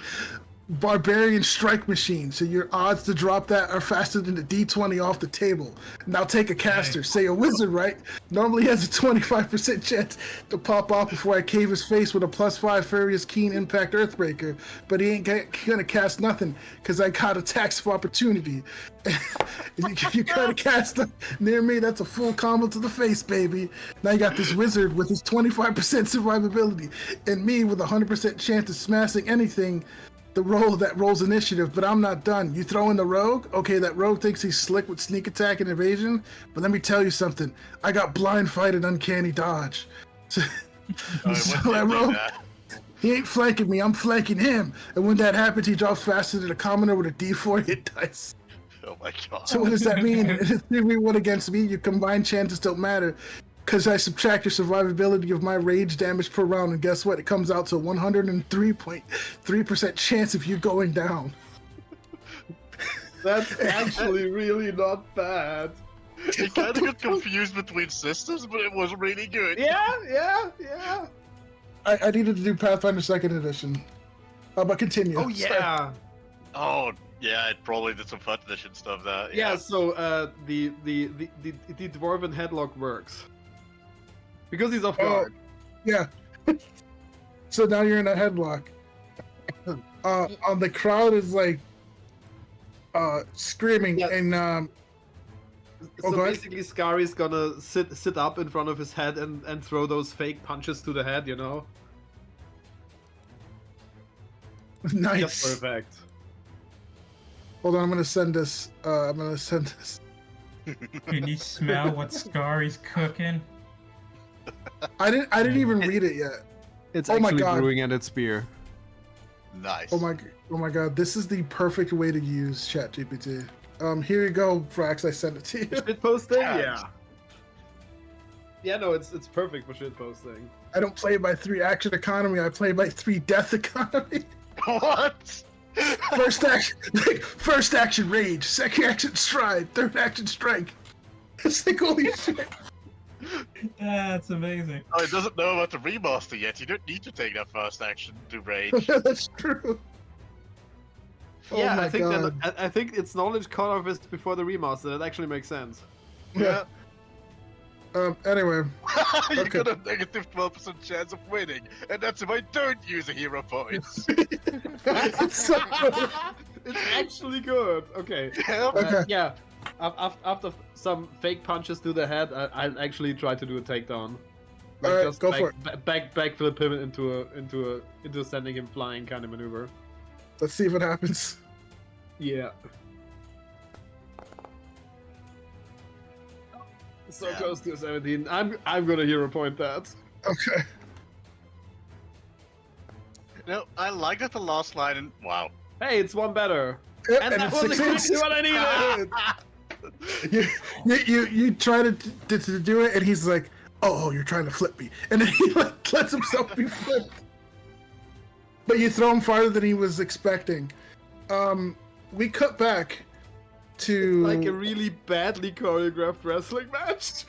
barbarian strike machine. So your odds to drop that are faster than the D20 off the table. Now take a caster, say a wizard, right? Normally has a 25% chance to pop off before I cave his face with a +5 Furious Keen Impact Earthbreaker. But he ain't gonna cast nothing because I got attacks of opportunity. You gotta cast them near me. That's a full combo to the face, baby. Now you got this wizard with his 25% survivability, and me with a 100% chance of smashing anything. The roll that rolls initiative, but I'm not done. You throw in the rogue. Okay, that rogue thinks he's slick with sneak attack and evasion, but let me tell you something. I got blind fight and uncanny dodge. So, so that rogue, he ain't flanking me. I'm flanking him. And when that happens, he drops faster than a commoner with a D4 hit dice. Oh my god. So what does that mean? In a 3v1 against me, your combined chances don't matter. Because I subtract your survivability of my rage damage per round, and guess what? It comes out to 103.3% chance of you going down. That's actually really not bad. It kind of got confused between systems, but it was really good. Yeah. I needed to do Pathfinder 2nd Edition. But continue. Oh yeah. Oh, yeah, it probably did some fun edition stuff there. Yeah, so the dwarven headlock works. Because he's off guard. Yeah. So now you're in a headlock. The crowd is like screaming, Yeah. and Oh, So go ahead. basically, Scari's gonna sit up in front of his head and throw those fake punches to the head, you know? Just for Nice. effect. Hold on, I'm gonna send this. I'm gonna send this. Can you smell what Scari's cooking? I didn't even read it yet. It's Oh my actually God. brewing at its beer. Nice. Oh my god, this is the perfect way to use ChatGPT. Here you go, Frax. I sent it to you. Shitposting? Yeah. Yeah. Yeah, no, it's perfect for shitposting. I don't play by 3 action economy. I play by 3 death economy. What? First action rage, second action stride, third action strike. It's like holy shit. That's amazing. Oh, it doesn't know about the remaster yet. You don't need to take that first action to rage. That's true. Yeah, oh my I think god. I think its knowledge cut off is before the remaster. That actually makes sense. Yeah. Anyway. You Okay. got a negative 12% chance of winning, and that's if I don't use a hero points. It's so good. It's actually good. Okay. Yep. Okay. Yeah. After some fake punches to the head, I'll actually try to do a takedown. Alright, go for it. Backflip him into sending him flying kind of maneuver. Let's see if it happens. Yeah. So Yeah. close to 17. I'm gonna hero point that. Okay. No, I like that the last line and wow. Hey, it's one better. Yep, And that it was exactly what I needed. you try to do it, and he's like, "Oh, you're trying to flip me," and then he like lets himself be flipped. But you throw him farther than he was expecting. We cut back to Like a really badly choreographed wrestling match.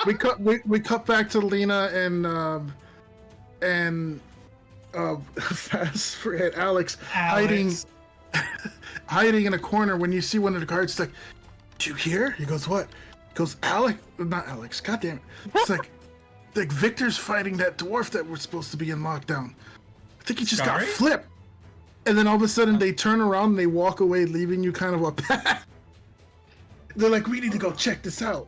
we cut back to Lena and fast forget Alex Alex. hiding in a corner. When you see one of the guards, it's like, "Do you hear?" He goes, "What?" He goes, not Alex. God damn it! It's like Victor's fighting that dwarf that we're supposed to be in lockdown. I think he just got Sorry? flipped." And then all of a sudden they turn around and they walk away, leaving you kind of a path. They're like, "We need to go check this out."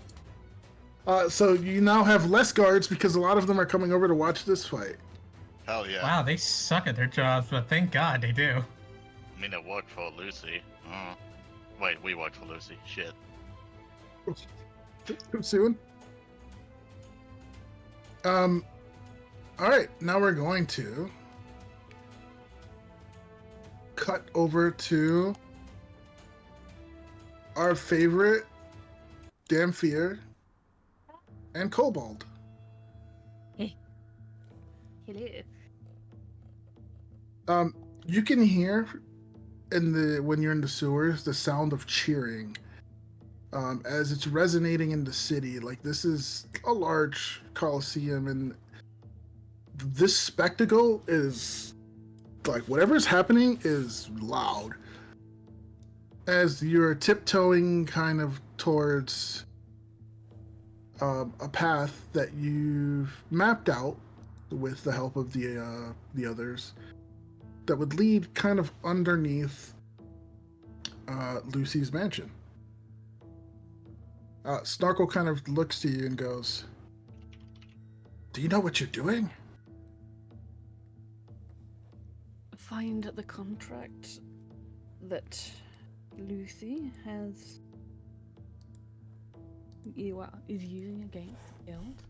So you now have less guards because a lot of them are coming over to watch this fight. Hell yeah. Wow, they suck at their jobs, but thank God they do. I mean, it worked for Lucy. Wait, we worked for Lucy. Shit. Too soon. All right, now we're going to cut over to our favorite Damphir and Kobold. Hello. You can hear when you're in the sewers the sound of cheering as it's resonating in the city. Like, this is a large coliseum, and this spectacle is like, whatever's happening is loud. As you're tiptoeing kind of towards a path that you've mapped out with the help of the others, that would lead kind of underneath Lucy's mansion. Snarkle kind of looks to you and goes, "Do you know what you're doing?" Find the contract that Lucy is using against the guild.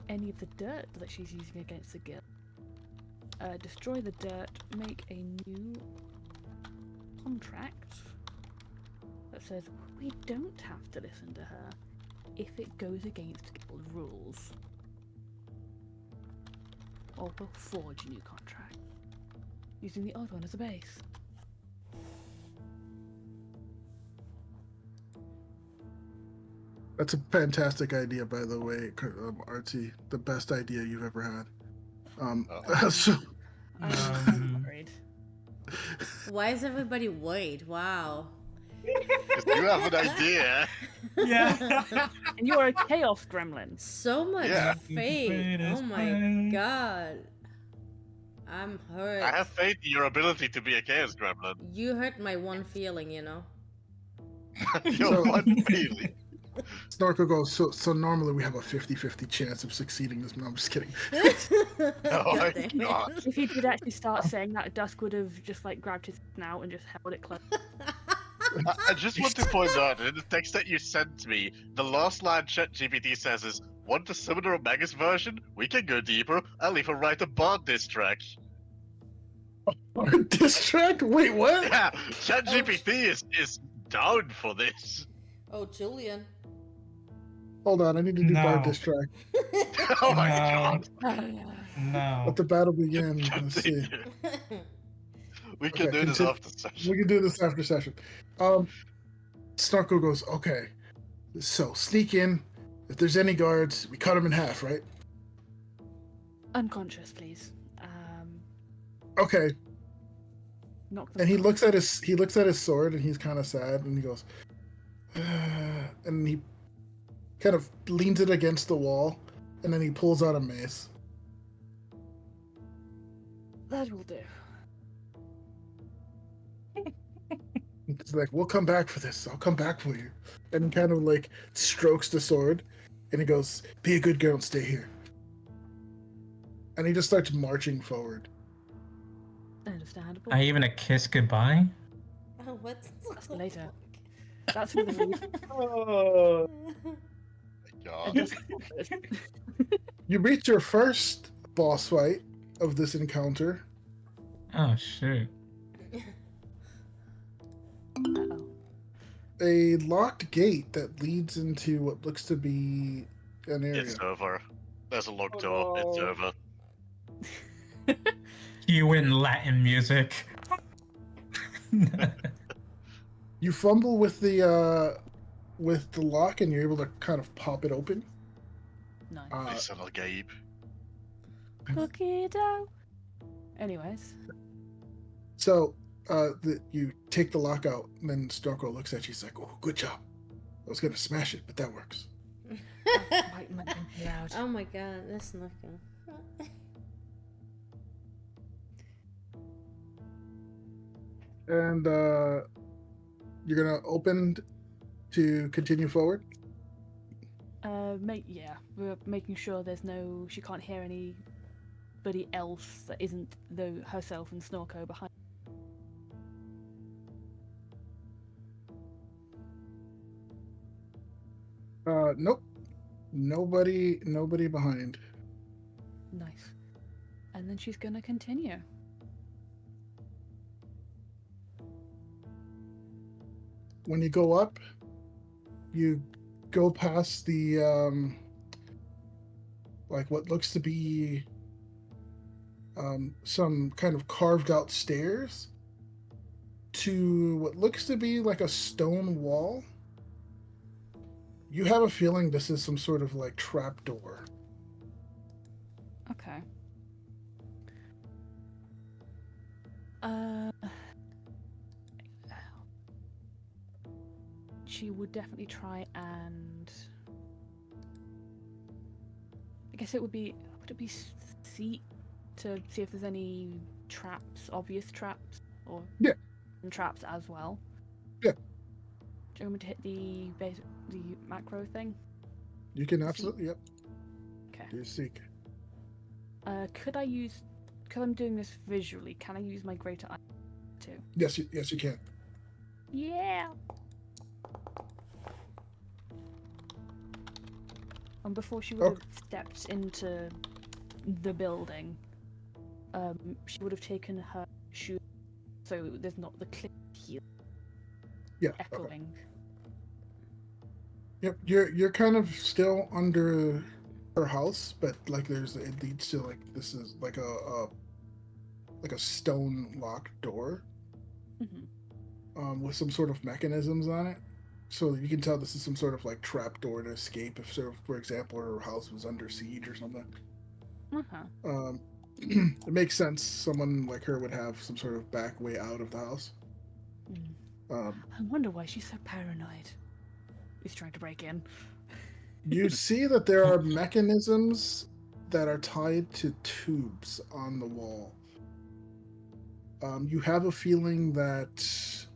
Any of the dirt that she's using against the guild. Destroy the dirt, make a new contract that says we don't have to listen to her if it goes against guild rules. Or we'll forge a new contract, using the old one as a base. That's a fantastic idea, by the way, Artsy. The best idea you've ever had. So, I'm worried. Why is everybody worried? Wow. Because you have an idea. Yeah. And you are a chaos gremlin. So much Yeah. faith. Oh my god. I'm hurt. I have faith in your ability to be a chaos gremlin. You hurt my one feeling, you know. Yo, So- what feeling? Snorkel goes, so normally we have a 50-50 chance of succeeding this. No, I'm just kidding. Oh my God damn it. God. If he did actually start saying that, Dusk would have just like grabbed his snout and just held it close. I just want to point out, in the text that you sent me, the last line ChatGPT says is, want to summon a Magus version? We can go deeper. I'll even write a bard diss track. Distract? Wait, what? Yeah, ChatGPT is down for this. Oh, Julian. Hold on, I need to do bar No. distract. Oh my No. God. No. Let the battle begin. Let's see. Continue. We can Okay, do this continue. after session. We can do this after session. Snorkel goes, okay. So sneak in. If there's any guards, we cut them in half, right? Unconscious, please. Okay. Knock them. And he unconscious. looks at his sword and he's kind of sad and he goes, and he kind of leans it against the wall and then he pulls out a mace. That will do. It's like, we'll come back for this. I'll come back for you. And he kind of like strokes the sword and he goes, be a good girl and stay here. And he just starts marching forward. Understandable. Not even a kiss goodbye? Oh, what? That's later. That's for the reason. Oh, God. You reach your first boss fight of this encounter. Oh, shoot. Uh-oh. A locked gate that leads into what looks to be an area. It's over. There's a locked Oh, door. It's no. over. You in Latin music. You fumble with the lock and you're able to kind of pop it open. Nice. Listen, Gabe. Cookie dough. Anyways. So you take the lock out, and then Storko looks at you. He's like, "Oh, good job. I was gonna smash it, but that works." Might be loud. Oh my god, that's not good. And you're gonna open to continue forward. We're making sure there's no. She can't hear anybody else that isn't herself and Snorko behind. Nope. Nobody behind. Nice. And then she's gonna continue. When you go up, you go past the like what looks to be some kind of carved out stairs to what looks to be like a stone wall. You have a feeling this is some sort of like trap door. Okay. She would definitely try and. I guess it would be. Would it be seat to see if there's any traps, obvious traps, or Yeah. traps as well? Yeah. Do you want me to hit the macro thing? You can absolutely, yep. Okay. Do seek. Could I use? Because I'm doing this visually. Can I use my greater eye too? Yes, you can. Yeah. And before she would have stepped into the building, she would have taken her shoe, so there's not the click heel Yeah. Okay. echoing. Yep, you're kind of still under her house, but like it leads to like this is like a stone locked door, with some sort of mechanisms on it, so you can tell this is some sort of like trap door to escape if, for example, her house was under siege or something. It makes sense. Someone like her would have some sort of back way out of the house. I wonder why she's so paranoid. He's trying to break in. You see that there are mechanisms that are tied to tubes on the wall. You have a feeling that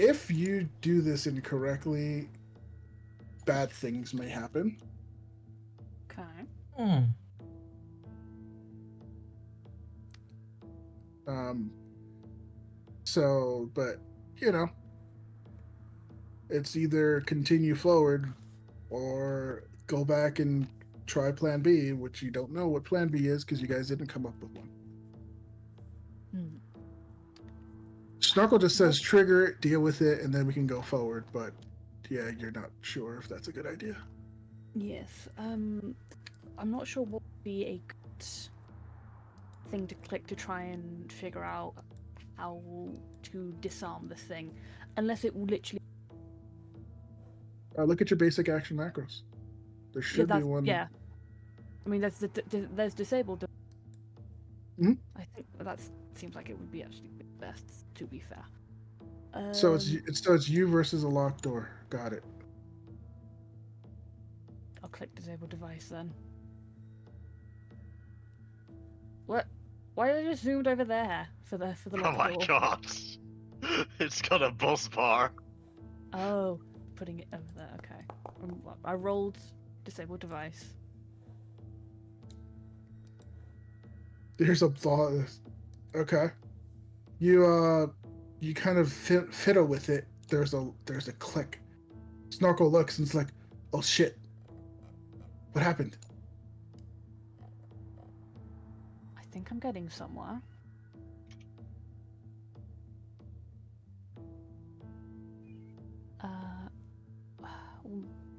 if you do this incorrectly, bad things may happen. Okay. Hmm. So, but you know, it's either continue forward or go back and try Plan B, which you don't know what Plan B is because you guys didn't come up with one. Hmm. Snorkel just says trigger it, deal with it, and then we can go forward. But yeah, you're not sure if that's a good idea. Yes. I'm not sure what would be a good thing to click to try and figure out how to disarm this thing, unless it will literally. Look at your basic action macros. There should be one. Yeah. I mean, there's disabled. Mhm. I think that seems like it would be actually best. To be fair. So it's you versus a locked door. Got it. I'll click disable device then. What? Why did I just zoomed over there for the Oh locked my door? god. It's got a bus bar. Oh, putting it over there. Okay. I rolled disable device. Here's a thought. Okay. You kind of fiddle with it. There's a click. Snorkel looks and it's like, oh shit. What happened? I think I'm getting somewhere.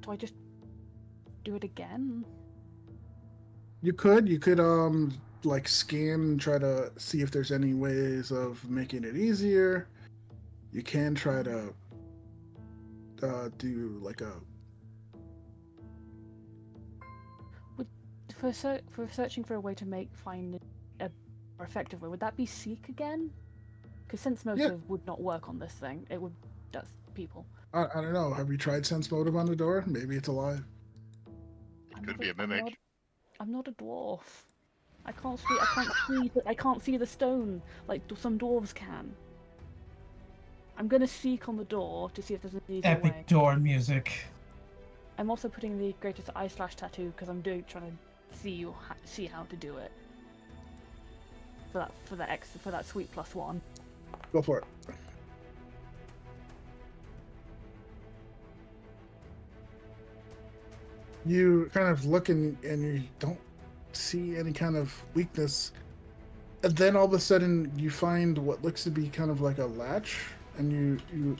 Do I just do it again? You could like scan and try to see if there's any ways of making it easier. You can try to do like a For searching for a way to find a more effective way, would that be seek again? Because sense motive would not work on this thing. It would death people. I don't know. Have you tried sense motive on the door? Maybe it's alive. It could be a mimic. I'm not a dwarf. I can't see. I can't see the stone like some dwarves can. I'm gonna seek on the door to see if there's an easier Epic way. door music. I'm also putting the greatest eye slash tattoo because I'm trying to see how to do it. For that sweet +1. Go for it. You kind of look and you don't see any kind of weakness. And then all of a sudden you find what looks to be kind of like a latch, and you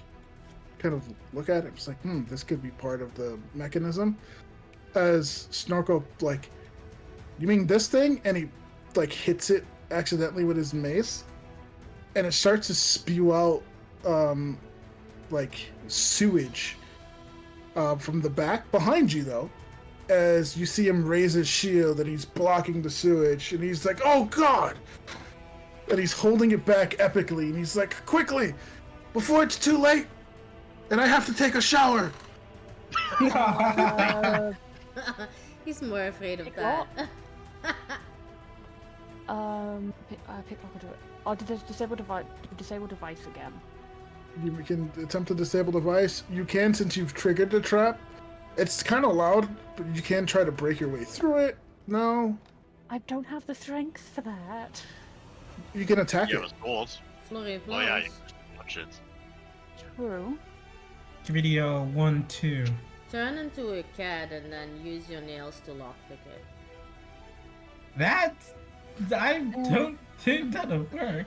kind of look at it. It's like, this could be part of the mechanism. As Snorkel, like, you mean this thing? And he like hits it accidentally with his mace, and it starts to spew out like sewage from the back behind you, though. As you see him raise his shield and he's blocking the sewage, and he's like, oh god! And he's holding it back epically, and he's like, quickly! Before it's too late! And I have to take a shower! He's more afraid of that. Picklock will do it. Oh, disable device again. You can attempt to disable device. You can, since you've triggered the trap. It's kind of loud, but you can try to break your way through it. No. I don't have the strength for that. You can attack Yeah, it. it was gold. Flurry of Oh yeah, you blows. can touch it. True. Video 1, 2. Turn into a cat and then use your nails to lockpick it. That I don't think that'll work.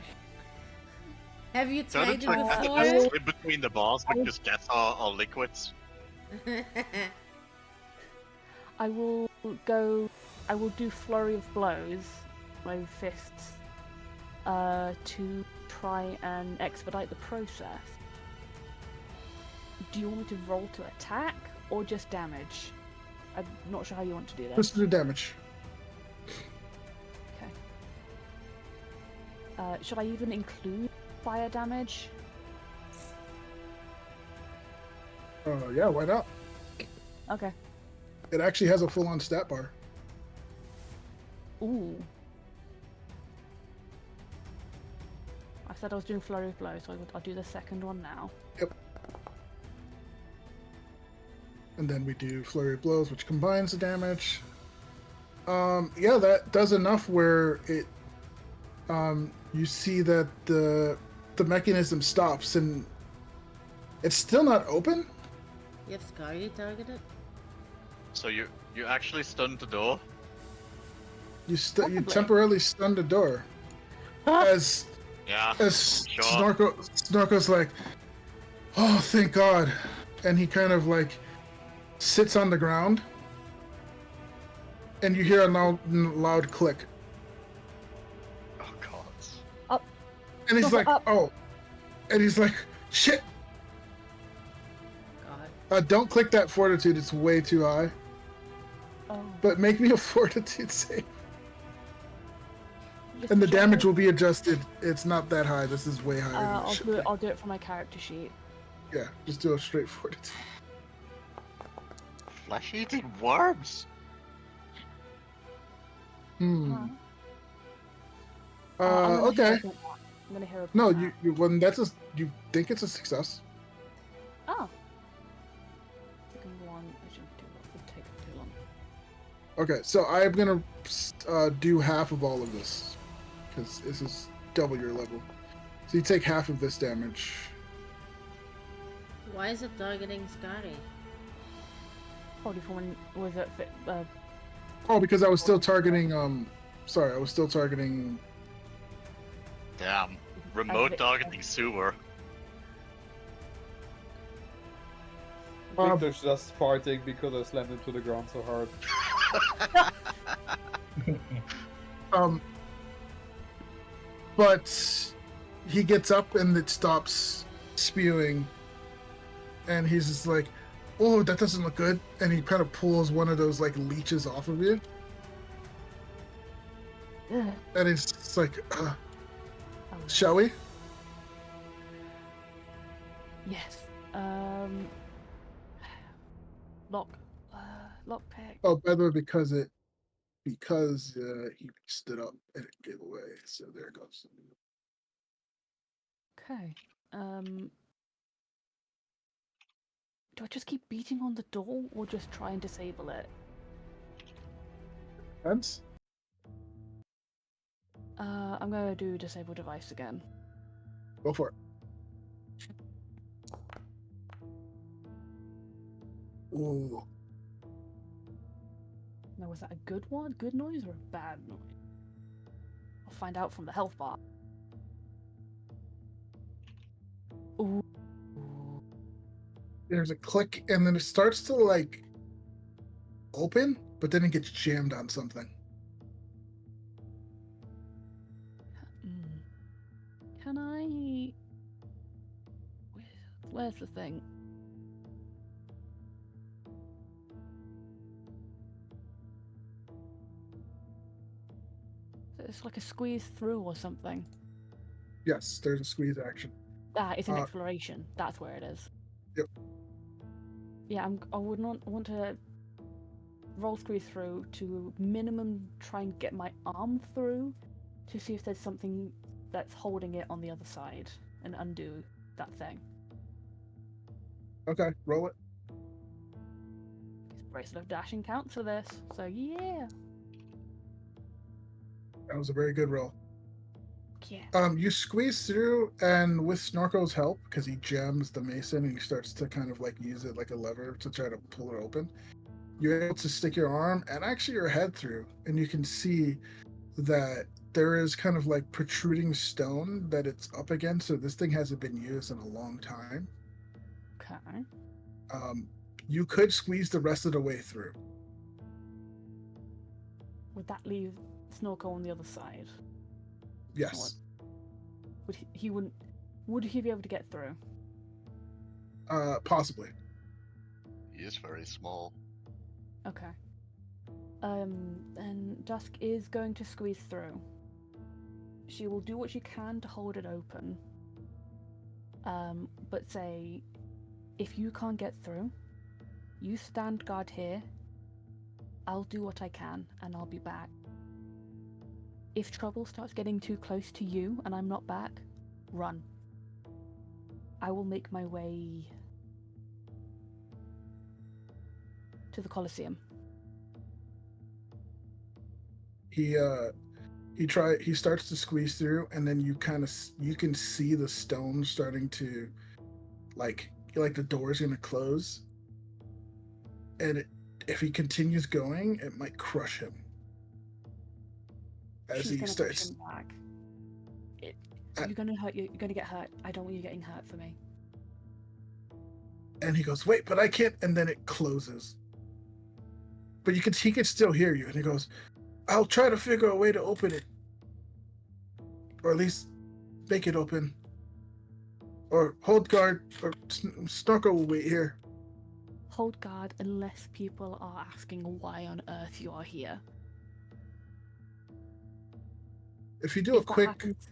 Have you Turn tried it like it that, just before? slip between the bars because cats are liquids. I will do flurry of blows, my fists, to try and expedite the process. Do you want me to roll to attack or just damage? I'm not sure how you want to do that. Just do damage. Okay. Should I even include fire damage? Yeah, why not? Okay. It actually has a full-on stat bar. Ooh. I said I was doing flurry of blows, so I'll do the second one now. Yep. And then we do Flurry of Blows, which combines the damage. Yeah, that does enough where it you see that the mechanism stops and it's still not open. You have Scary targeted? So you actually stunned the door? You Possibly. temporarily stun the door. As Yeah. Sure. Snorkel's like, oh, thank God. And he kind of like sits on the ground and you hear a loud click. Oh god. Up. And he's Snorkel, like, up. oh. And he's like, shit. God. Don't click that fortitude. It's way too high. Oh. But make me a fortitude save. Just And the check damage it. will be adjusted. It's not that high. This is way higher than it I'll should do be. it. I'll do it for my character sheet. Yeah, just do a straight fortitude. Flesh-eating worms? Hmm. I'm gonna Okay. hero point that. I'm gonna hero point No, that. when that's a, you think it's a success. Oh. Second one. I shouldn't do that. It'll take too long. Okay, so I'm gonna do half of all of this because this is double your level. So you take half of this damage. Why is it targeting Scary? Probably for when was it? Oh, because I was still targeting. Sorry, I was still targeting. Damn. Remote it- targeting sewer. Victor's just farting because I slammed him to the ground so hard. But he gets up and it stops spewing, and he's just like, "Oh, that doesn't look good." And he kind of pulls one of those like leeches off of you, and he's just like, "Shall we?" Yes. Lockpick. Oh, by the way, because he stood up and it gave away. So there it goes. Okay. Do I just keep beating on the door or just try and disable it? Depends. I'm gonna do disable device again. Go for it. Ooh. Now, was that a good one? Good noise or a bad noise? I'll find out from the health bar. Ooh. There's a click, and then it starts to like open, but then it gets jammed on something. Can I? Where's the thing? It's like a squeeze through or something. Yes, there's a squeeze action. It's an exploration. That's where it is. Yep. Yeah, I would not want to roll squeeze through to minimum try and get my arm through to see if there's something that's holding it on the other side and undo that thing. Okay, roll it. Because bracelet of dashing counts for this, so yeah. That was a very good roll. Yeah. You squeeze through, and with Snorkel's help, because he jams the mason and he starts to kind of like use it like a lever to try to pull it open, you're able to stick your arm and actually your head through, and you can see that there is kind of like protruding stone that it's up against. So this thing hasn't been used in a long time. Okay. You could squeeze the rest of the way through. Would that leave Snorkel on the other side? Yes. He wouldn't? Would he be able to get through? Possibly. He is very small. Okay. And Dusk is going to squeeze through. She will do what she can to hold it open. But say, if you can't get through, you stand guard here. I'll do what I can, and I'll be back. If trouble starts getting too close to you and I'm not back, run. I will make my way to the Colosseum. He starts to squeeze through, and then you can see the stone starting to like the door's gonna close, and if he continues going, it might crush him. As She's he gonna starts, push him back. You're gonna hurt. You're gonna get hurt. I don't want you getting hurt for me. and he goes, "Wait, but I can't." And then it closes. But he can still hear you, and he goes, "I'll try to figure a way to open it, or at least make it open. Or hold guard, or Snorkel will wait here." Hold guard unless people are asking why on earth you are here. If you do a If that quick, happens-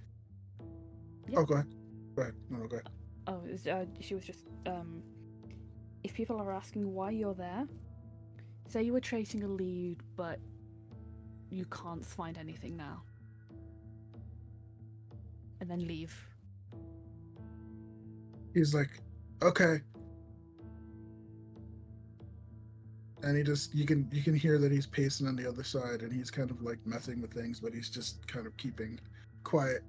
oh, go ahead. Go ahead. No, go ahead. Oh, she was just if people are asking why you're there, say you were tracing a lead, but you can't find anything now, and then leave. He's like, "Okay," and you can hear that he's pacing on the other side, and he's kind of like messing with things, but he's just kind of keeping quiet.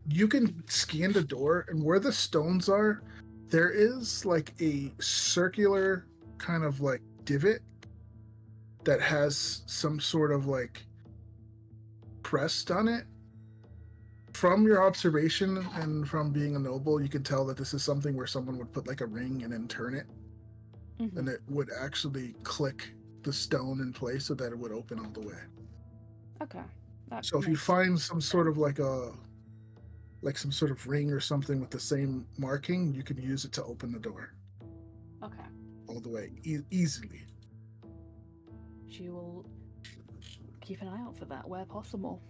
You can scan the door, and where the stones are, there is like a circular kind of like divot that has some sort of like pressed on it. From your observation and from being a noble, you can tell that this is something where someone would put like a ring and then turn it, and it would actually click the stone in place so that it would open all the way. Okay. So if you find some sort of some sort of ring or something with the same marking, you can use it to open the door Okay. all the way easily. She will keep an eye out for that where possible.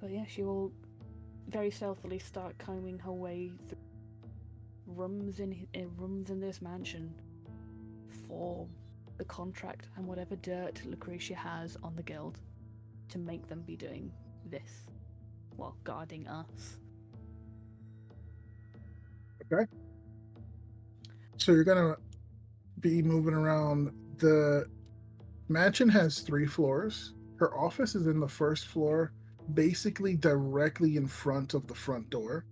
But yeah, she will very stealthily start combing her way through rooms in this mansion for the contract and whatever dirt Lucretia has on the guild to make them be doing this while guarding us. Okay. So you're gonna be moving around. The mansion has 3 floors. Her office is in the first floor, basically directly in front of the front door.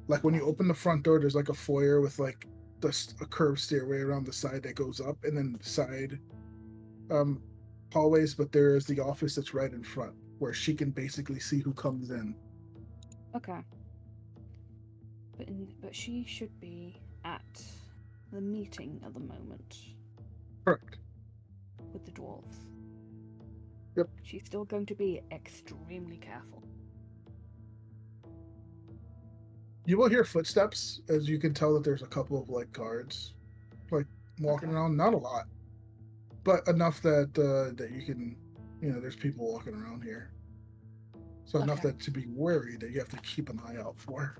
Like when you open the front door, there's like a foyer with like a curved stairway around the side that goes up, and then side hallways. But there is the office that's right in front, where she can basically see who comes in. Okay. But she should be at the meeting at the moment. Correct. With the dwarves. Yep. She's still going to be extremely careful. You will hear footsteps, as you can tell that there's a couple of like guards, like walking around. Not a lot, but enough that that you can, there's people walking around here. So enough that to be wary that you have to keep an eye out for.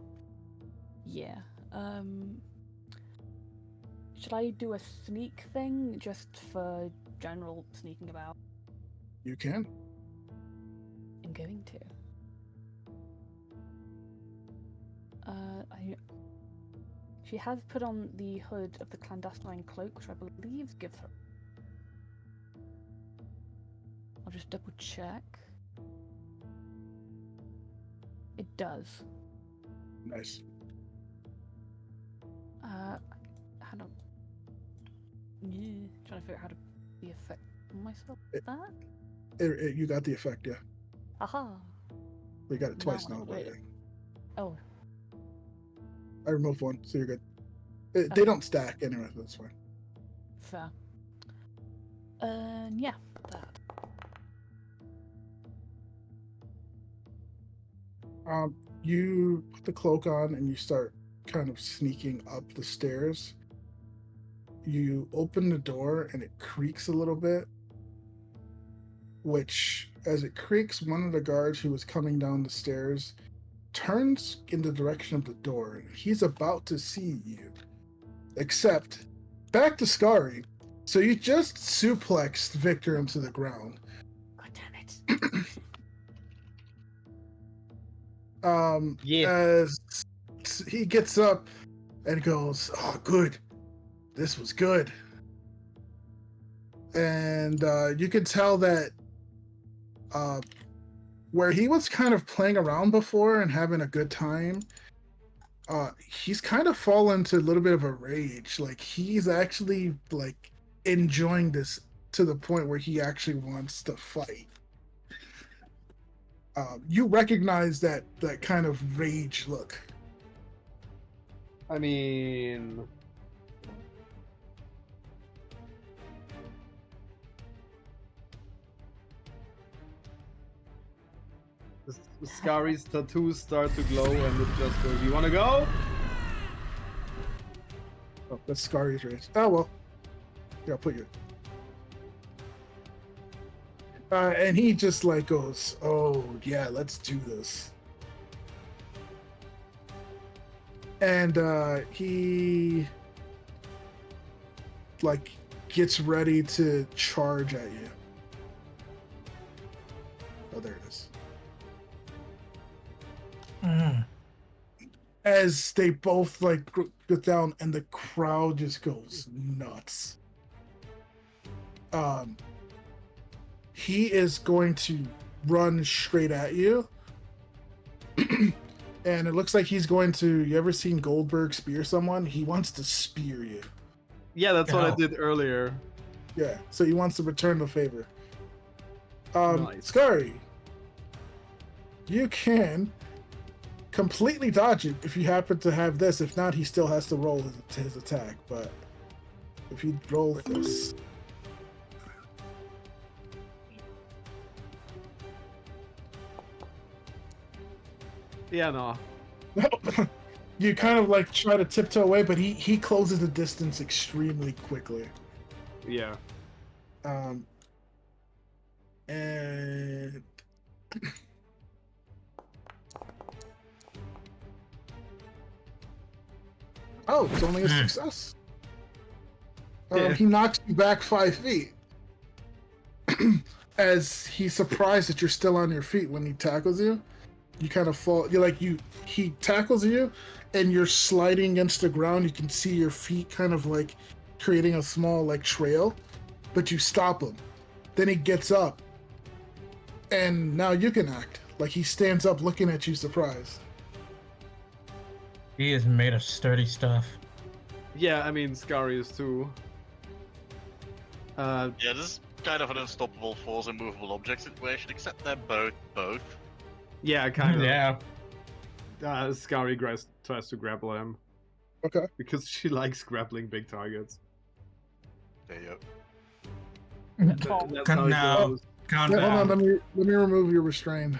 Yeah. Should I do a sneak thing just for general sneaking about? You can. I'm going to. She has put on the hood of the clandestine cloak, which I believe gives her. I'll just double check. It does. Nice. How do? Yeah, trying to figure out how to be effect on myself with that. You got the effect, yeah. Aha. We got it twice now. Wait. Oh. I removed one, so you're good. They don't stack anyway, so that's fine. Fair. Yeah, that. You put the cloak on and you start kind of sneaking up the stairs. You open the door and it creaks a little bit, which, as it creaks, one of the guards who was coming down the stairs turns in the direction of the door, and he's about to see you. Except, back to Scary. So you just suplexed Victor into the ground. God damn it. Yeah. As he gets up and goes, "Oh, good. This was good." and you can tell that where he was kind of playing around before and having a good time, he's kind of fallen to a little bit of a rage. Like he's actually like enjoying this to the point where he actually wants to fight. You recognize that kind of rage look. I mean, Scari's tattoos start to glow, and it just goes, "You want to go?" Oh, that's Scari's rage. Oh well. Yeah, I'll put you. And he just like goes, "Oh yeah, let's do this." And he like gets ready to charge at you. Oh, there it is. As they both like get down, and the crowd just goes nuts. He is going to run straight at you. And it looks like he's going to. You ever seen Goldberg spear someone? He wants to spear you. Yeah, that's what I Ow. did earlier. Yeah, so he wants to return the favor. Nice. Scary, you can completely dodge it if you happen to have this. If not, he still has to roll his attack. But if you roll this. Yeah, no. You kind of like try to tiptoe away, but he closes the distance extremely quickly. Yeah. And oh, it's only a success. Yeah. He knocks you back 5 feet. As he's surprised that you're still on your feet when he tackles you. You kind of fall. He tackles you, and you're sliding against the ground. You can see your feet kind of like creating a small like trail, but you stop him. Then he gets up, and now you can act. Like he stands up, looking at you, surprised. He is made of sturdy stuff. Yeah, I mean, Scary is too. Yeah, this is kind of an unstoppable force and movable object situation, except they're both. Yeah, kind of. Yeah. Scary tries to grapple him. Okay. Because she likes grappling big targets. There you Oh. That's how it No. goes. Calm Yeah, hold on. down. Let me remove your restrained,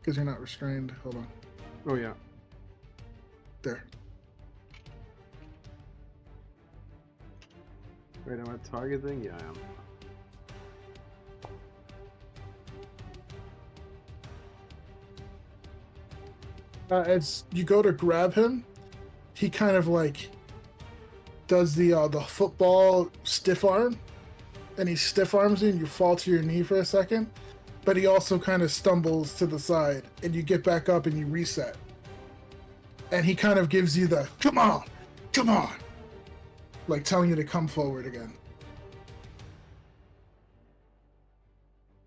because you're not restrained. Hold on. Oh, yeah. There. Wait, am I targeting? Yeah, I am. As you go to grab him, he kind of like does the football stiff arm, and he stiff arms you, and you fall to your knee for a second. But he also kind of stumbles to the side, and you get back up and you reset. And he kind of gives you the come on, like telling you to come forward again.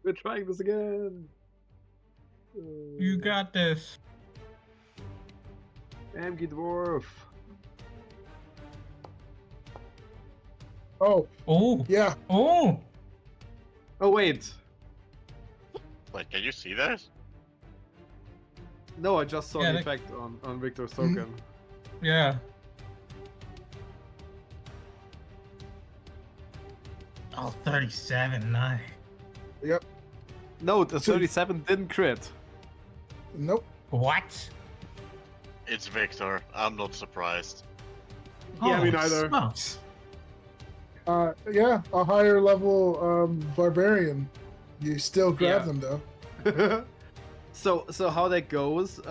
We're trying this again. You got this. Amky Dwarf. Oh Oh. yeah, Oh. Oh, wait. Wait, can you see this? No, I just saw Yeah, the like- effect on Victor's token. Yeah. Oh, 37. Nice. No, the 37 didn't crit. nope. What? It's Victor. I'm not surprised. Yeah, me Holy neither. Smokes. Yeah, a higher level barbarian. You still grab Yeah. them though. So how that goes,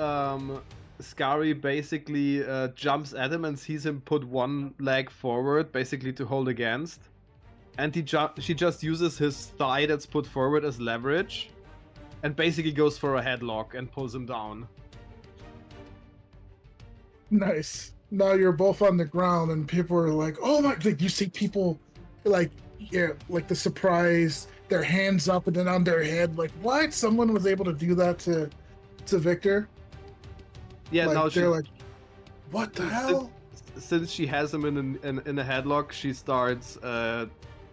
Scary basically jumps at him and sees him put one leg forward, basically to hold against. And she just uses his thigh that's put forward as leverage, and basically goes for a headlock and pulls him down. Nice. Now you're both on the ground, and people are like, "Oh my!" Like you see people, like yeah, like the surprise, their hands up and then on their head, like what? Someone was able to do that to Victor? Yeah, Like now they're like, what the Since- hell? since she has him in a headlock, she starts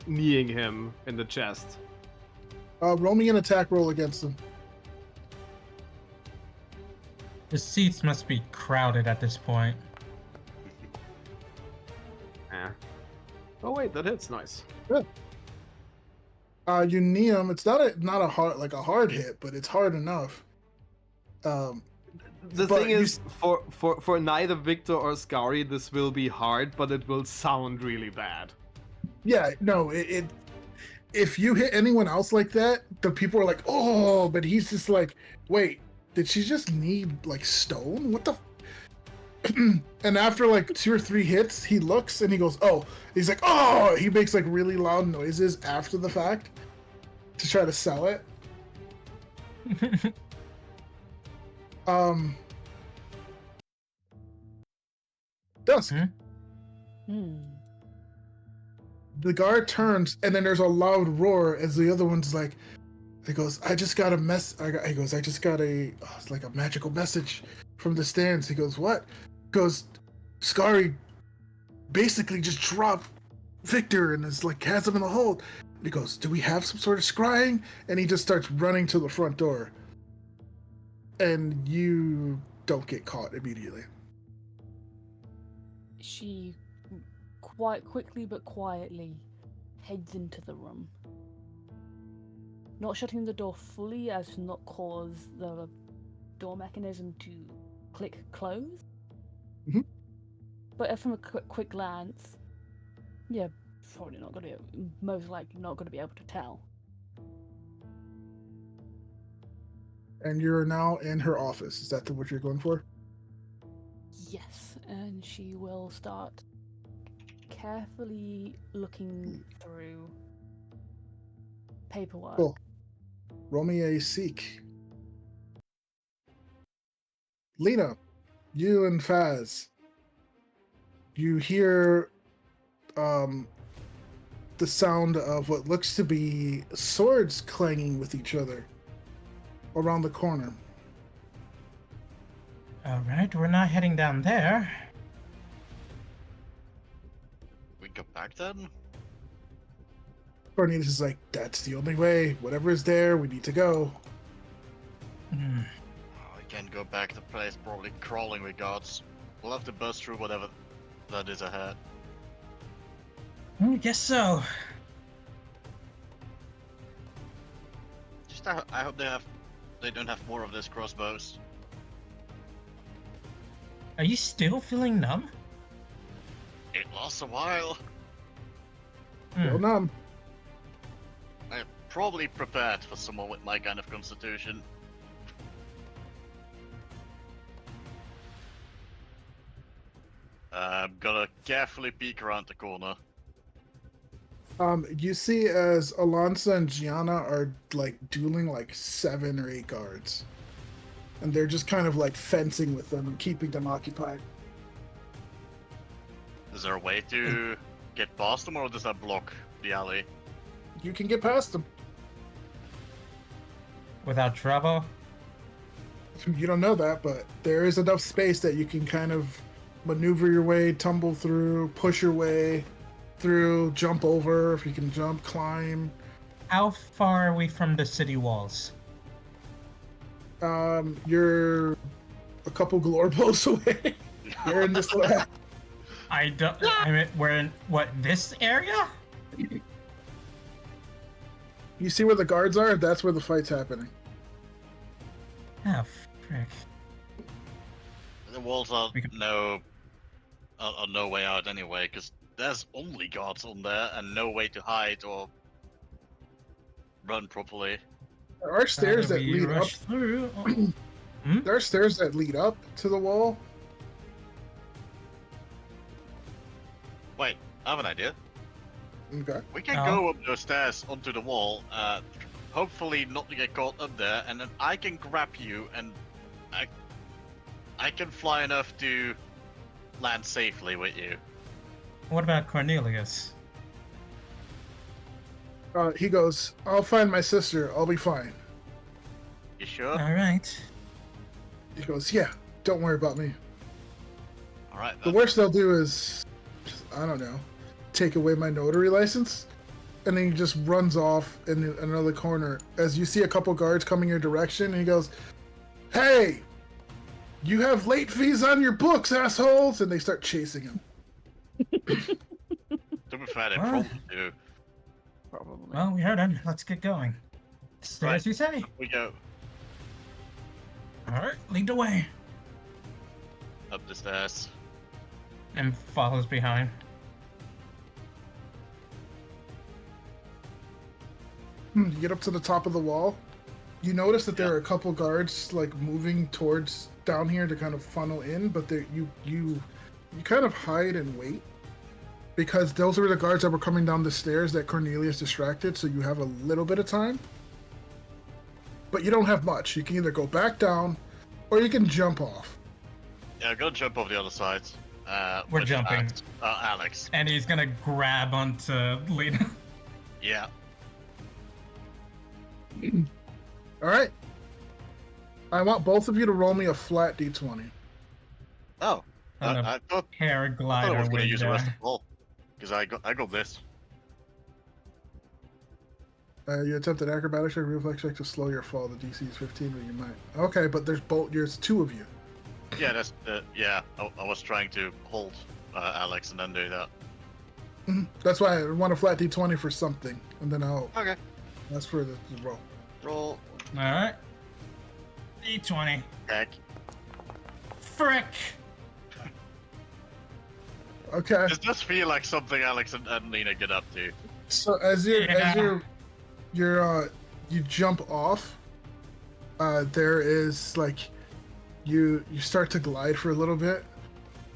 kneeing him in the chest. Roll me an attack roll against them. The seats must be crowded at this point. Oh wait, that hits nice. Good. You knee him. It's not a hard hit, but it's hard enough. The But thing you is, for neither Victor or Scary, this will be hard, but it will sound really bad. Yeah, no, it if you hit anyone else like that, the people are like, oh, but he's just like, wait, did she just need like stone? What the? And after like 2 or 3 hits, he looks and he goes, oh, he's like, oh, he makes like really loud noises after the fact to try to sell it. Dusk. The guard turns and then there's a loud roar as the other one's like, he goes, I just got a it's like a magical message from the stands. He goes, what? Goes, Scary basically just dropped Victor and is like has him in the hold. And he goes, do we have some sort of scrying? And he just starts running to the front door. And you don't get caught immediately. She quite quickly but quietly heads into the room. Not shutting the door fully as to not cause the door mechanism to click close. Mhm. But from a quick glance, yeah, probably not going to be, most likely not going to be able to tell. And you're now in her office. Is that what you're going for? Yes, and she will start carefully looking through paperwork. Cool. Roll me a seek. Lena, you and Faz, you hear the sound of what looks to be swords clanging with each other around the corner. Alright, we're not heading down there. We go back then? Cornelius is like, that's the only way. Whatever is there, we need to go. Hmm. Oh, we can't go back to the place, probably crawling with guards. We'll have to bust through whatever that is ahead. I guess so. Just I hope they don't have more of this crossbows. Are you still feeling numb? It lasts a while. Well, numb. I'm probably prepared for someone with my kind of constitution. I'm gonna carefully peek around the corner. You see as Alonso and Gianna are like dueling like 7 or 8 guards. And they're just kind of like fencing with them and keeping them occupied. Is there a way to get past them, or does that block the alley? You can get past them. Without trouble? You don't know that, but there is enough space that you can kind of maneuver your way, tumble through, push your way through, jump over if you can jump, climb. How far are we from the city walls? You're a couple glory blows away. You're in this lab. I mean, we're in, what, this area? You see where the guards are? That's where the fight's happening. Oh, frick. The walls are no way out anyway, because there's only guards on there and no way to hide or run properly. There are stairs that lead up. Through? There are stairs that lead up to the wall. Wait, I have an idea. Okay. We can go up those stairs onto the wall, hopefully not to get caught up there, and then I can grab you and I can fly enough to land safely with you. What about Cornelius? He goes, I'll find my sister. I'll be fine. You sure? All right. He goes, yeah, don't worry about me. All right. The Then. worst they'll do is, I don't know, take away my notary license. And then he just runs off in another corner as you see a couple guards coming your direction. And he goes, hey, you have late fees on your books, assholes. And they start chasing him. To be fair, they Well. probably do. Probably. Well, we heard him. Let's get going. Stay Right. as you say. We go All right, lead the way. up the stairs. And follows behind. You get up to the top of the wall. You notice that there are a couple guards like moving towards down here to kind of funnel in, but you kind of hide and wait because those were the guards that were coming down the stairs that Cornelius distracted. So you have a little bit of time, but you don't have much. You can either go back down, or you can jump off. Yeah, go jump over the other side. We're with jumping. Alex. And he's gonna grab onto Lena. Yeah. All right. I want both of you to roll me a flat d20. Oh. On a I thought I paraglider was going to use the rest with, of the roll. Because I got this. You attempted acrobatics or reflex check to slow your fall. The DC is 15, but you might. Okay, but there's two of you. Yeah, that's yeah. I was trying to hold Alex and then do that. That's why I want a flat d20 for something, and then I'll. Okay. That's for the roll. Roll. Alright. D20. Heck. Frick! Okay. This does feel like something Alex and Lena get up to. So as you jump off, there is like you start to glide for a little bit,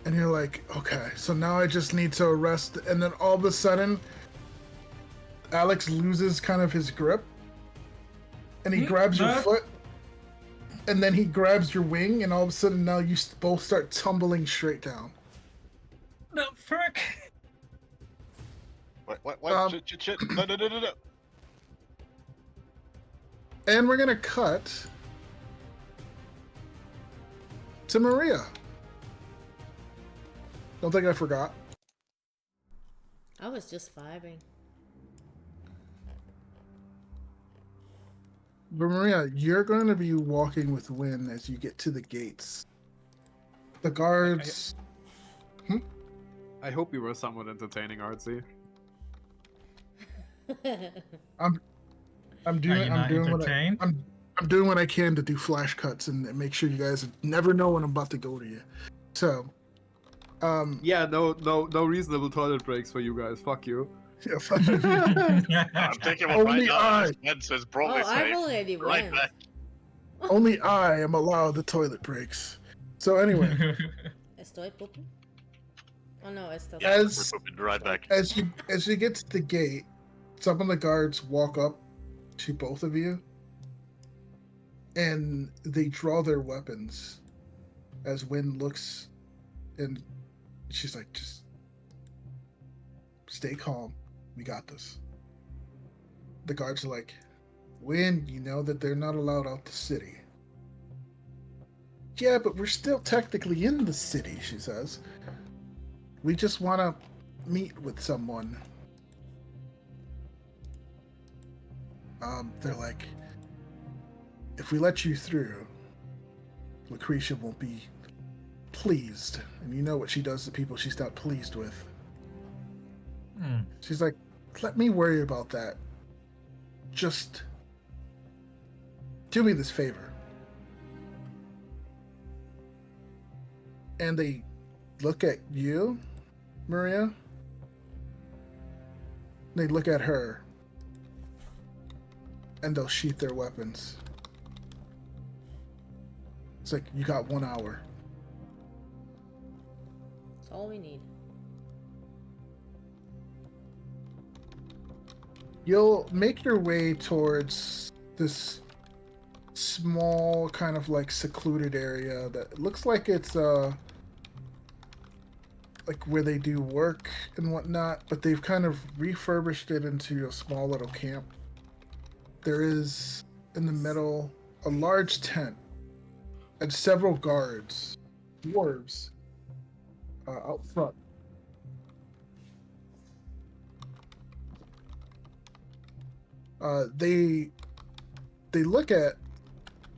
and you're like, okay, so now I just need to arrest, and then all of a sudden, Alex loses kind of his grip, and he grabs your foot, and then he grabs your wing, and all of a sudden now you both start tumbling straight down. No, frick! Wait. Shit. No. And we're gonna cut to Maria. Don't think I forgot. I was just vibing. But Maria, you're going to be walking with Wynn as you get to the gates. The guards. I hope you were somewhat entertaining, Artsy. I'm doing what I can to do flash cuts and make sure you guys never know when I'm about to go to you. So, Yeah, no reasonable toilet breaks for you guys. Fuck you. yeah, I'm thinking about right Only now. I. Ed says probably Oh, I've safe. already Right went. back. only I am allowed the toilet breaks. So anyway, Estoy pooping? Oh no, estoy. Yeah, As- we're moving right back. as you get to the gate, some of the guards walk up to both of you, and they draw their weapons. As Wynn looks, and she's like, "Just stay calm. We got this." The guards are like, "Wynn, you know that they're not allowed out the city." "Yeah, but we're still technically in the city," she says. "We just want to meet with someone." They're like, "If we let you through, Lucretia won't be pleased. And you know what she does to people she's not pleased with." She's like, "Let me worry about that. Just do me this favor." And they look at you, Maria. They look at her. And they'll sheath their weapons. It's like, you got 1 hour. That's all we need. You'll make your way towards this small, kind of like secluded area that looks like it's like where they do work and whatnot, but they've kind of refurbished it into a small little camp. There is in the middle a large tent and several guards, dwarves, out front. They look at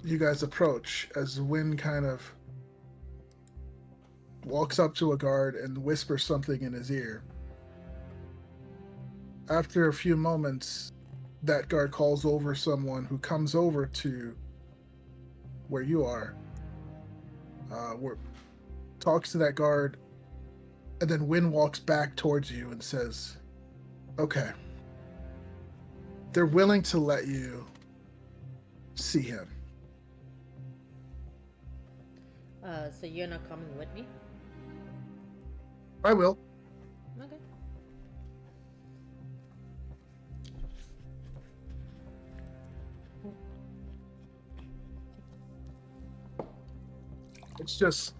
you guys approach as Wynn kind of walks up to a guard and whispers something in his ear. After a few moments, that guard calls over someone who comes over to where you are, talks to that guard, and then Wynn walks back towards you and says, okay, they're willing to let you see him. So you're not coming with me? I will. Okay. It's just,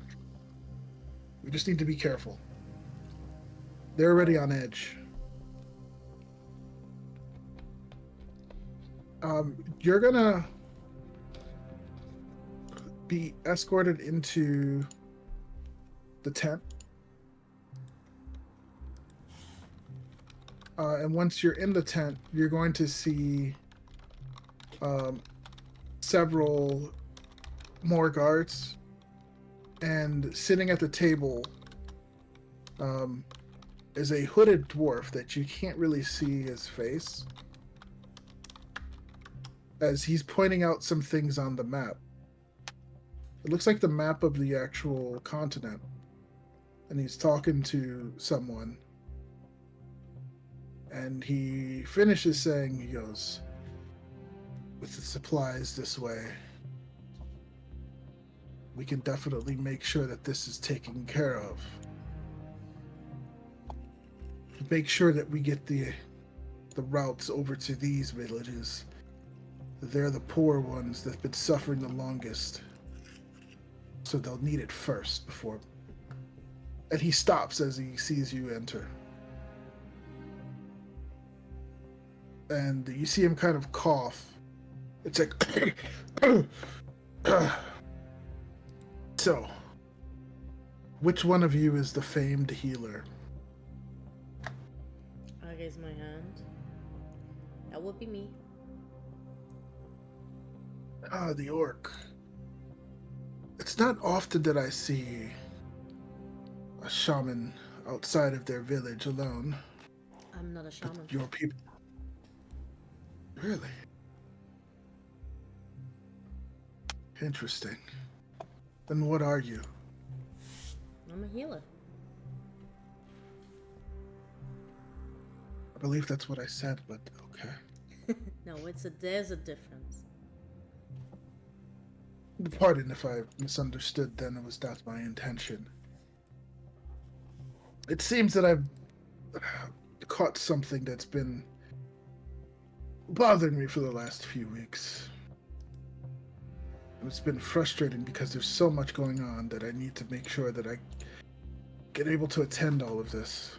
we just need to be careful. They're already on edge. You're gonna be escorted into the tent. And once you're in the tent, you're going to see several more guards. And sitting at the table is a hooded dwarf that you can't really see his face, as he's pointing out some things on the map. It looks like the map of the actual continent, and he's talking to someone. And he finishes saying, he goes, with the supplies this way, we can definitely make sure that this is taken care of. Make sure that we get the routes over to these villages. They're the poor ones that've been suffering the longest. So they'll need it first before... And he stops as he sees you enter. And you see him kind of cough. It's like... So, which one of you is the famed healer? I raise my hand. That would be me. Ah, the orc. It's not often that I see a shaman outside of their village alone. I'm not a shaman. But your people... Really? Interesting. Then what are you? I'm a healer. I believe that's what I said, but okay. No, there's a difference. Pardon if I misunderstood then, it was not my intention. It seems that I've caught something that's been bothering me for the last few weeks. And it's been frustrating because there's so much going on that I need to make sure that I get able to attend all of this.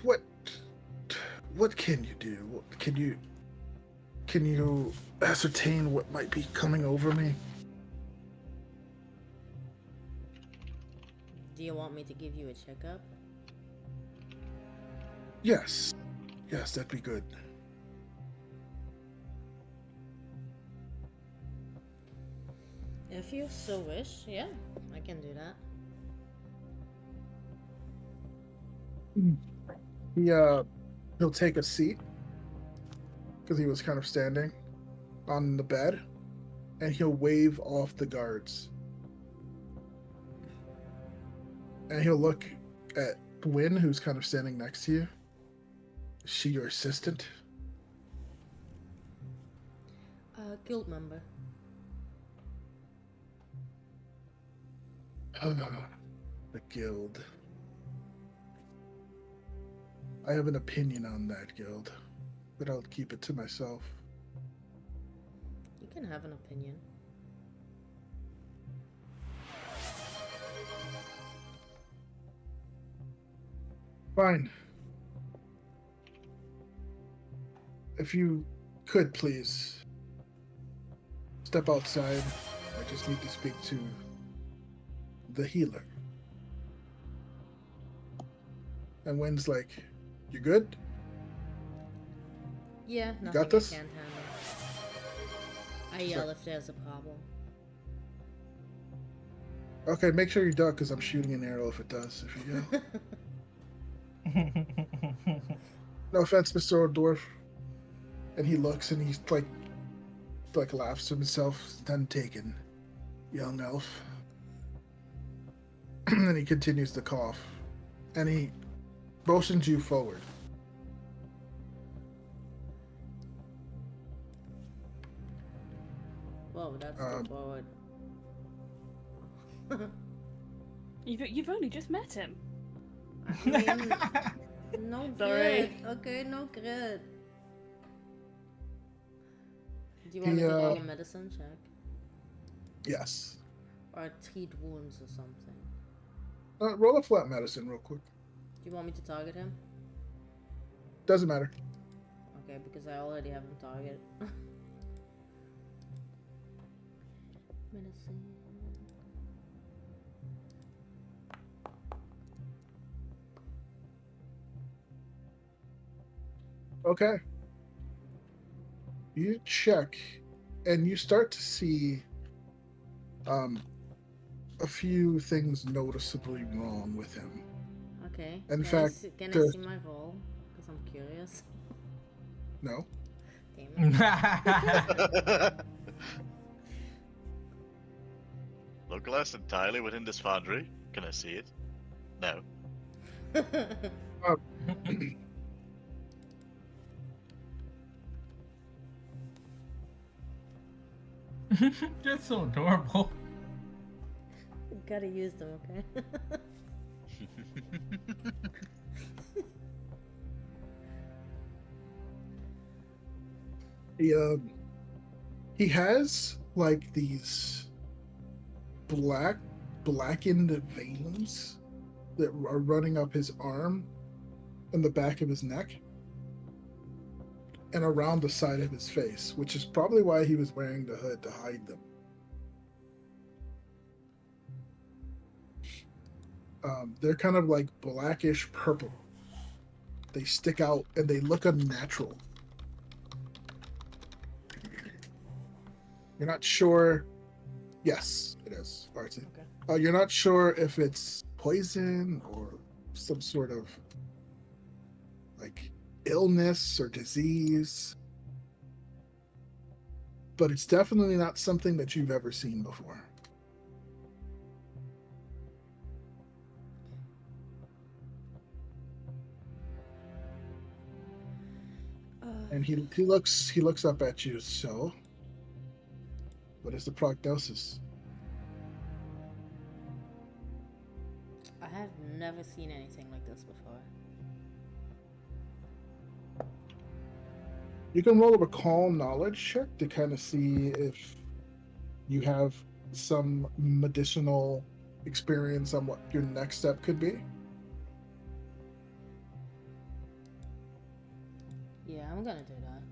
What can you do? Can you ascertain what might be coming over me? Do you want me to give you a checkup? Yes. Yes, that'd be good. If you so wish, yeah, I can do that. He'll take a seat because he was kind of standing on the bed, and he'll wave off the guards. And he'll look at Wynn, who's kind of standing next to you. Is she your assistant? Guild member. The guild. I have an opinion on that guild, but I'll keep it to myself. You can have an opinion. Fine. If you could please step outside. I just need to speak to the healer. And Wynn's like, you good? Yeah, You nothing got this? I can't handle. I yell if there's a problem. Okay, make sure you duck because I'm shooting an arrow if it does. If you yell. No offense, Mr. Old Dwarf. And he looks and he's like laughs to himself. Done taken, young elf. And he continues to cough. And he motions you forward. Whoa, that's too forward. You've only just met him. I mean, no Sorry. good. Okay, no good. Do you want me to roll a medicine check? Yes. Or treat wounds or something? Roll a flat medicine real quick. Do you want me to target him? Doesn't matter. Okay, because I already have him targeted. Medicine. Okay. You check, and you start to see a few things noticeably wrong with him. Okay. In fact, can I see my roll? Because I'm curious. No. Damn it. Localized entirely within this foundry. Can I see it? No. That's so adorable. Gotta use them, okay? He has like these blackened veins that are running up his arm and the back of his neck and around the side of his face, which is probably why he was wearing the hood, to hide them. They're kind of like blackish purple. They stick out and they look unnatural. You're not sure. Yes, it is, Artie. Okay. You're not sure if it's poison or some sort of like illness or disease, but it's definitely not something that you've ever seen before. And he looks up at you. So, what is the prognosis? I have never seen anything like this before. You can roll a recall knowledge check to kind of see if you have some medicinal experience on what your next step could be. Yeah, I'm gonna do that.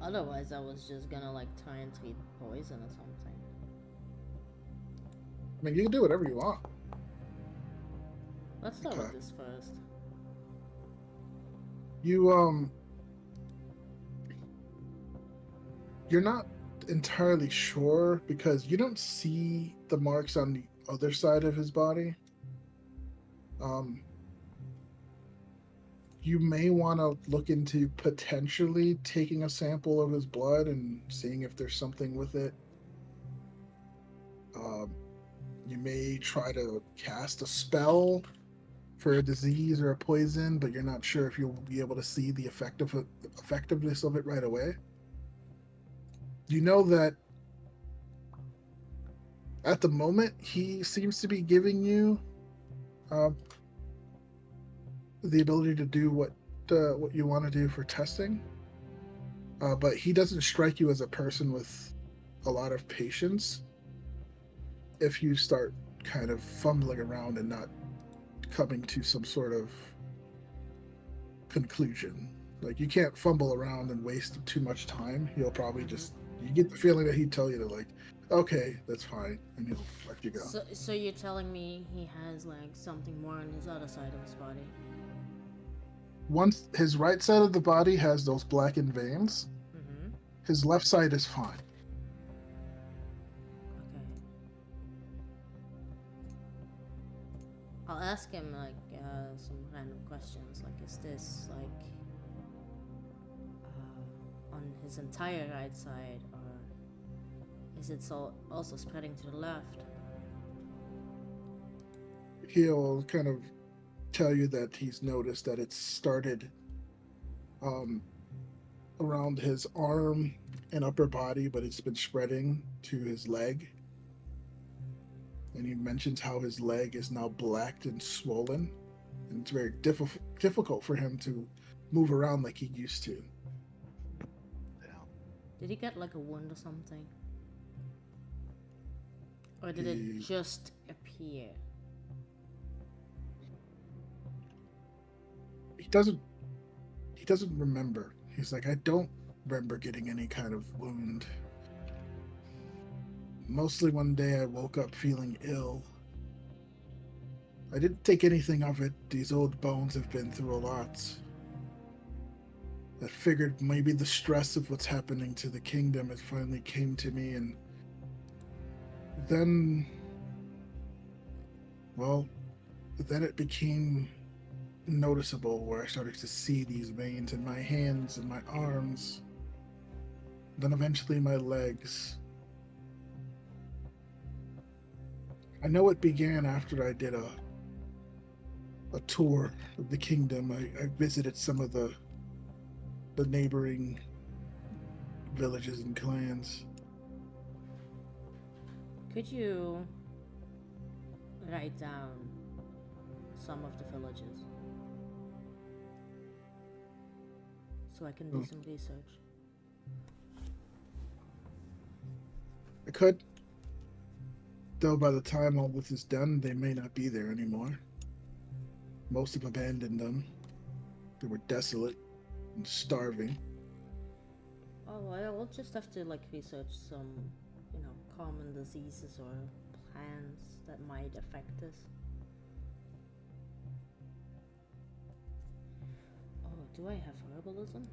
Otherwise, I was just gonna like try and treat poison or something. I mean, you can do whatever you want. Let's start with this first. You're not entirely sure because you don't see the marks on the other side of his body. You may want to look into potentially taking a sample of his blood and seeing if there's something with it. You may try to cast a spell for a disease or a poison, but you're not sure if you'll be able to see the effectiveness of it right away. You know that at the moment he seems to be giving you the ability to do what you want to do for testing, but he doesn't strike you as a person with a lot of patience if you start kind of fumbling around and not coming to some sort of conclusion. Like, you can't fumble around and waste too much time. He'll probably just, you get the feeling that he'd tell you to, like, okay, that's fine, and he'll let you go. So you're telling me he has like something more on his other side of his body? Once his right side of the body has those blackened veins, his left side is fine. Okay. I'll ask him like some random questions. Like, is this like on his entire right side, or is it also spreading to the left? He'll kind of tell you that he's noticed that it started around his arm and upper body, but it's been spreading to his leg. And he mentions how his leg is now blacked and swollen, and it's very difficult for him to move around like he used to. Did he get like a wound or something? Or did it just appear? He doesn't remember. He's like, I don't remember getting any kind of wound. Mostly one day I woke up feeling ill. I didn't think anything of it. These old bones have been through a lot. I figured maybe the stress of what's happening to the kingdom, it finally came to me, and then, well, then it became noticeable where I started to see these veins in my hands and my arms, then eventually my legs. I know it began after I did a tour of the kingdom. I visited some of the neighboring villages and clans. Could you write down some of the villages so I can do some research? I could. Though by the time all this is done, they may not be there anymore. Most have abandoned them. They were desolate and starving. Oh, well, we'll just have to like research some, common diseases or plants that might affect us. Oh, do I have herbalism?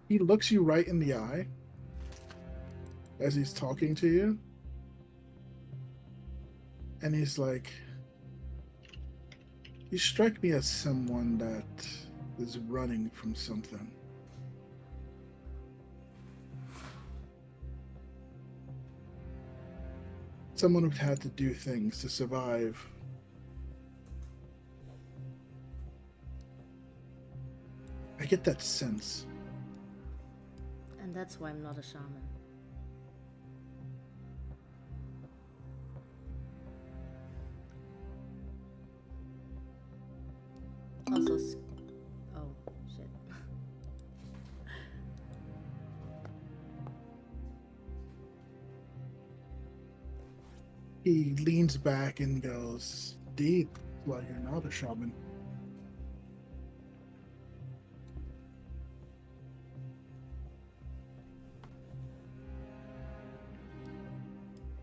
He looks you right in the eye as he's talking to you. And he's like, you strike me as someone that is running from something. Someone who had to do things to survive. I get that sense. And that's why I'm not a shaman. Also, oh shit. He leans back and goes, "Indeed, well, you're not a shaman."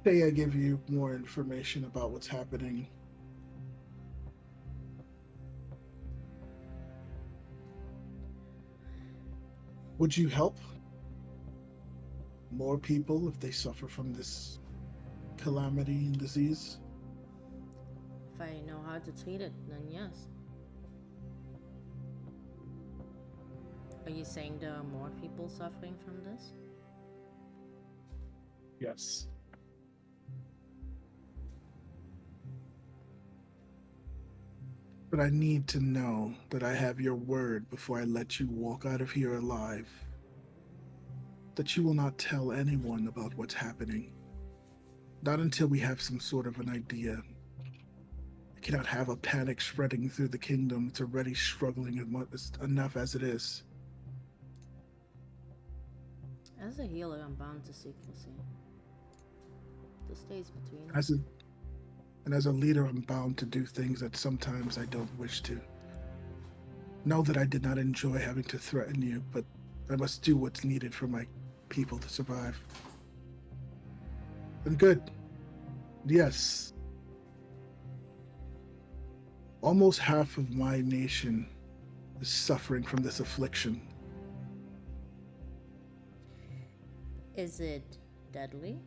Say I give you more information about what's happening. Would you help more people if they suffer from this calamity and disease? If I know how to treat it, then yes. Are you saying there are more people suffering from this? Yes. But I need to know that I have your word before I let you walk out of here alive. That you will not tell anyone about what's happening. Not until we have some sort of an idea. I cannot have a panic spreading through the kingdom. It's already struggling enough as it is. As a healer, I'm bound to secrecy. the states between. As a leader, I'm bound to do things that sometimes I don't wish to. Know that I did not enjoy having to threaten you, but I must do what's needed for my people to survive. And good. Yes. Almost half of my nation is suffering from this affliction. Is it deadly?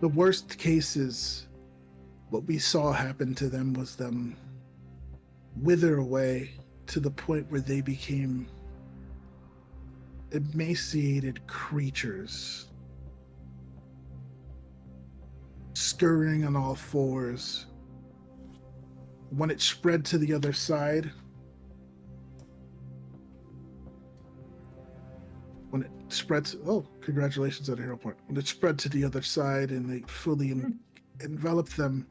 The worst cases, what we saw happen to them was them wither away to the point where they became emaciated creatures, scurrying on all fours. When it spread to the other side, oh, congratulations on a hero point. When it spread to the other side and they fully enveloped them,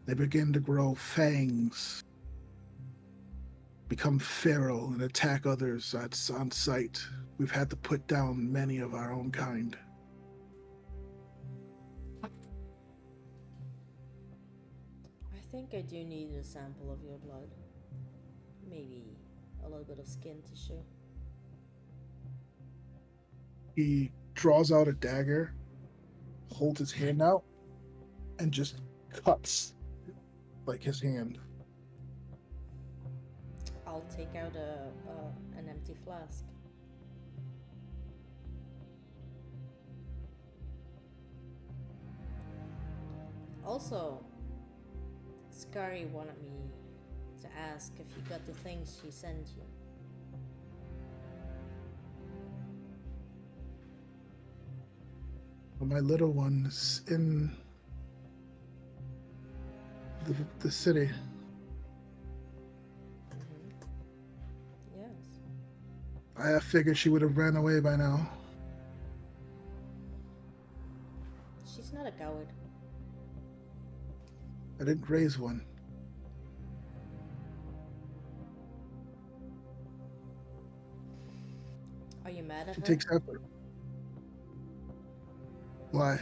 they began to grow fangs, become feral, and attack others on sight. We've had to put down many of our own kind. I think I do need a sample of your blood. Maybe a little bit of skin tissue. He draws out a dagger, holds his hand out, and just cuts like his hand. I'll take out an empty flask. Also, Skari wanted me to ask if you got the things she sent you. My little one is in the city. Yes. I figured she would have ran away by now. She's not a coward. I didn't raise one. Are you mad at She her? takes effort. Why?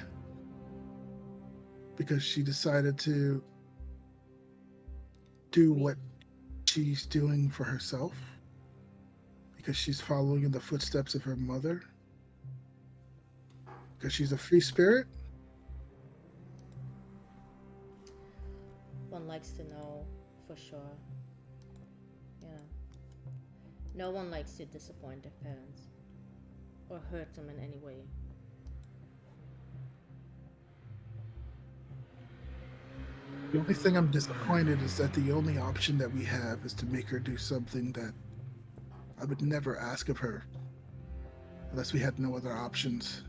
Because she decided to do what she's doing for herself? Because she's following in the footsteps of her mother? Because she's a free spirit? One likes to know for sure. You know. No one likes to disappoint their parents or hurt them in any way. The only thing I'm disappointed is that the only option that we have is to make her do something that I would never ask of her unless we had no other options.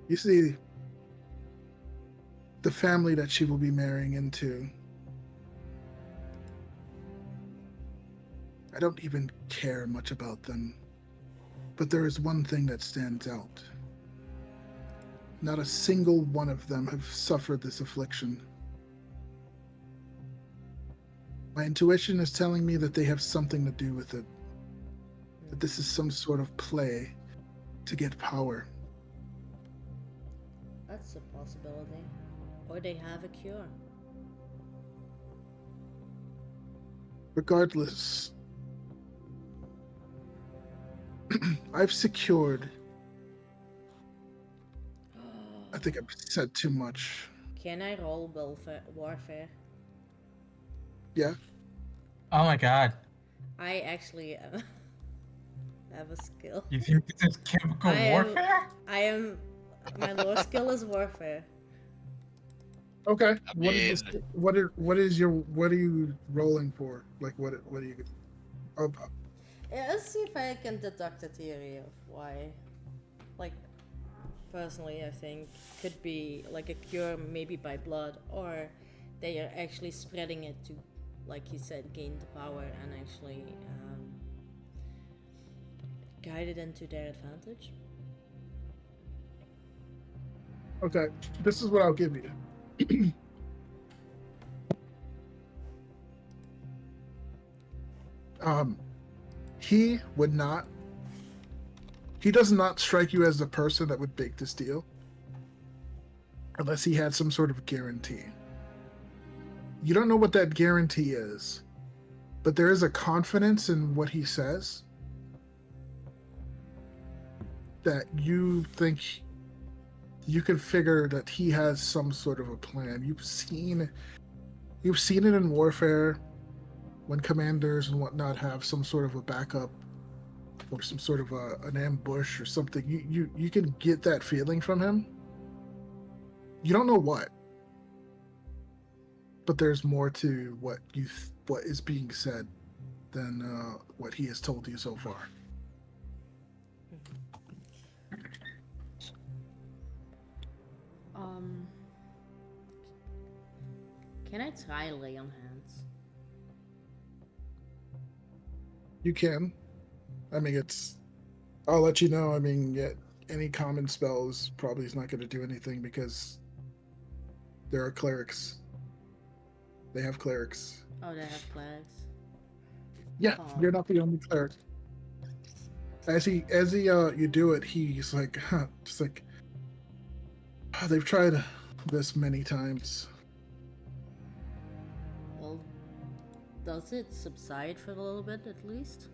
You see, the family that she will be marrying into, I don't even care much about them. But there is one thing that stands out. Not a single one of them have suffered this affliction. My intuition is telling me that they have something to do with it. That this is some sort of play to get power. That's a possibility. Or they have a cure. Regardless, I've secured. I think I've said too much. Can I roll warfare? Yeah. Oh my god. I actually have a skill. You think this is chemical warfare? My lore skill is warfare. Okay. I What are you rolling for? Like what are you? Yeah, let's see if I can deduct a theory of why. Like, personally, I think could be like a cure, maybe by blood, or they are actually spreading it to, like you said, gain the power and actually guide it into their advantage. Okay. This is what I'll give you. He would not. He does not strike you as the person that would bake this deal, unless he had some sort of guarantee. You don't know what that guarantee is, but there is a confidence in what he says that you think you can figure that he has some sort of a plan. You've seen it in warfare when commanders and whatnot have some sort of a backup or some sort of an ambush or something. You can get that feeling from him. You don't know what, but there's more to what is being said than what he has told you so far. Can I try lay on hands? You can. I mean, I'll let you know. I mean, any common spells probably is not going to do anything because there are clerics. They have clerics. Oh, they have clerics. Yeah, Oh. you're not the only cleric. As you do it, he's like, just like, they've tried this many times. Well, does it subside for a little bit at least?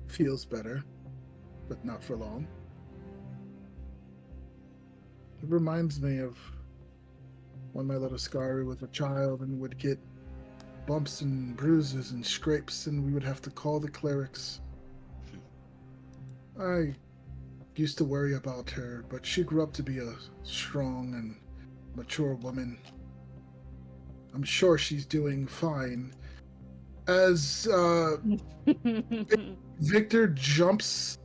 Feels better, but not for long. It reminds me of when my little Scary was a child and would get bumps and bruises and scrapes, and we would have to call the clerics. I used to worry about her, but she grew up to be a strong and mature woman. I'm sure she's doing fine. As Victor jumps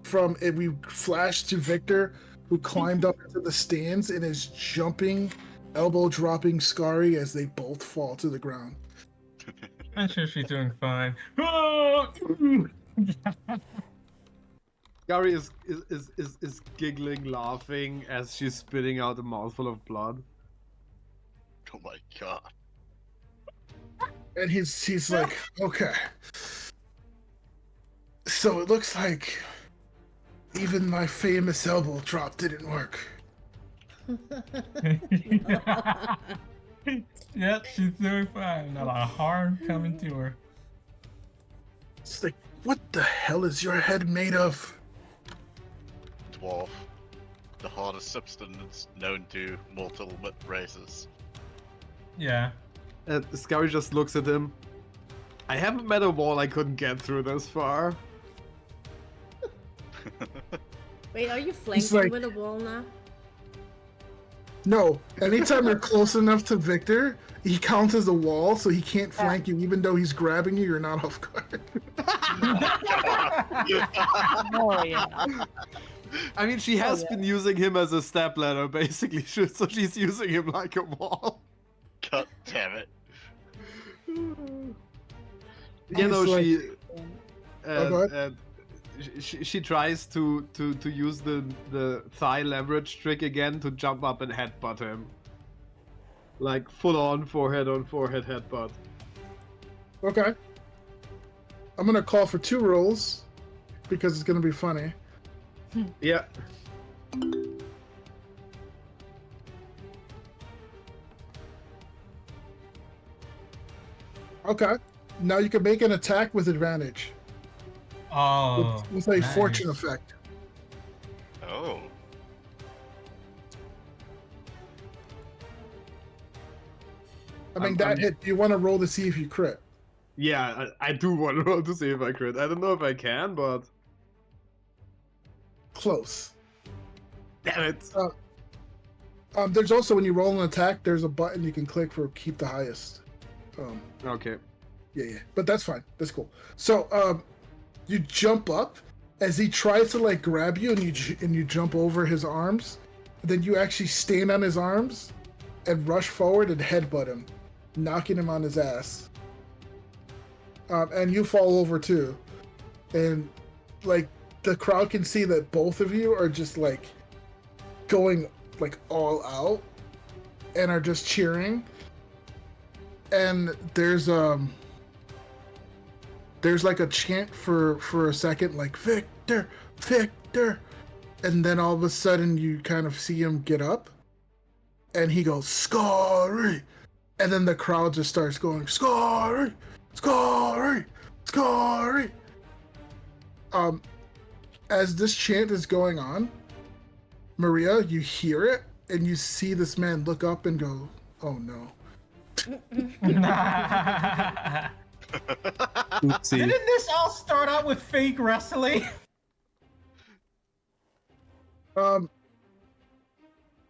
from it, we flash to Victor, who climbed up into the stands and is jumping, elbow dropping Scary as they both fall to the ground. I'm sure she's doing fine. Gary is giggling, laughing as she's spitting out a mouthful of blood. Oh my god. And he's like, okay. So it looks like even my famous elbow drop didn't work. Yep, she's doing fine. Not a harm coming to her. It's like, what the hell is your head made of? Dwarf. The hardest substance known to mortal races. Yeah. Scary just looks at him. I haven't met a wall I couldn't get through this far. Wait, are you flanking like- with a wall now? No, anytime you're close enough to Victor, he counts as a wall, so he can't flank you. Even though he's grabbing you, you're not off guard. Oh yeah. I mean, she has yeah. been using him as a step ladder, basically, so she's using him like a wall. God damn it. You know, He's like- she... go ahead. She tries to use the thigh leverage trick again to jump up and headbutt him. Like full on forehead headbutt. Okay. I'm gonna call for 2 rolls because it's gonna be funny. Yeah. Okay. Now you can make an attack with advantage. Oh. With a nice. fortune effect. Oh. I mean, I'm- that I'm- hit. Do you want to roll to see if you crit? Yeah, I do want to roll to see if I crit. I don't know if I can, but... Close. Damn it. There's also, when you roll an attack, there's a button you can click for keep the highest. Okay. Yeah. But that's fine. That's cool. So, you jump up as he tries to like grab you, and you jump over his arms. Then you actually stand on his arms and rush forward and headbutt him, knocking him on his ass. And you fall over too, and like the crowd can see that both of you are just like going like all out and are just cheering. And there's there's like a chant for a second, like Victor, Victor, and then all of a sudden you kind of see him get up, and he goes Scary, and then the crowd just starts going Scary, Scary, Scary. As this chant is going on, Maria, you hear it, and you see this man look up and go, "Oh no." Oopsie. Didn't this all start out with fake wrestling?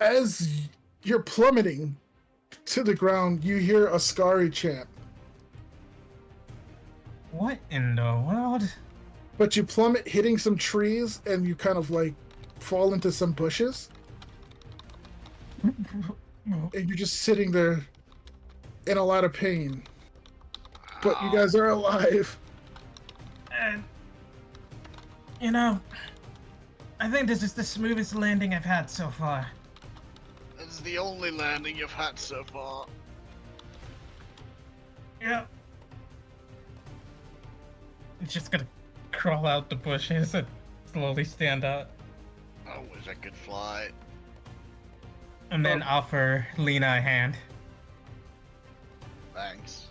As you're plummeting to the ground, you hear a Scary chant. What in the world? But you plummet, hitting some trees, and you kind of like fall into some bushes. And you're just sitting there in a lot of pain. But you guys are alive. And, you know, I think this is the smoothest landing I've had so far. It's the only landing you've had so far. Yep. It's just gonna crawl out the bushes and slowly stand up. I wish I could fly. And then offer Lena a hand. Thanks.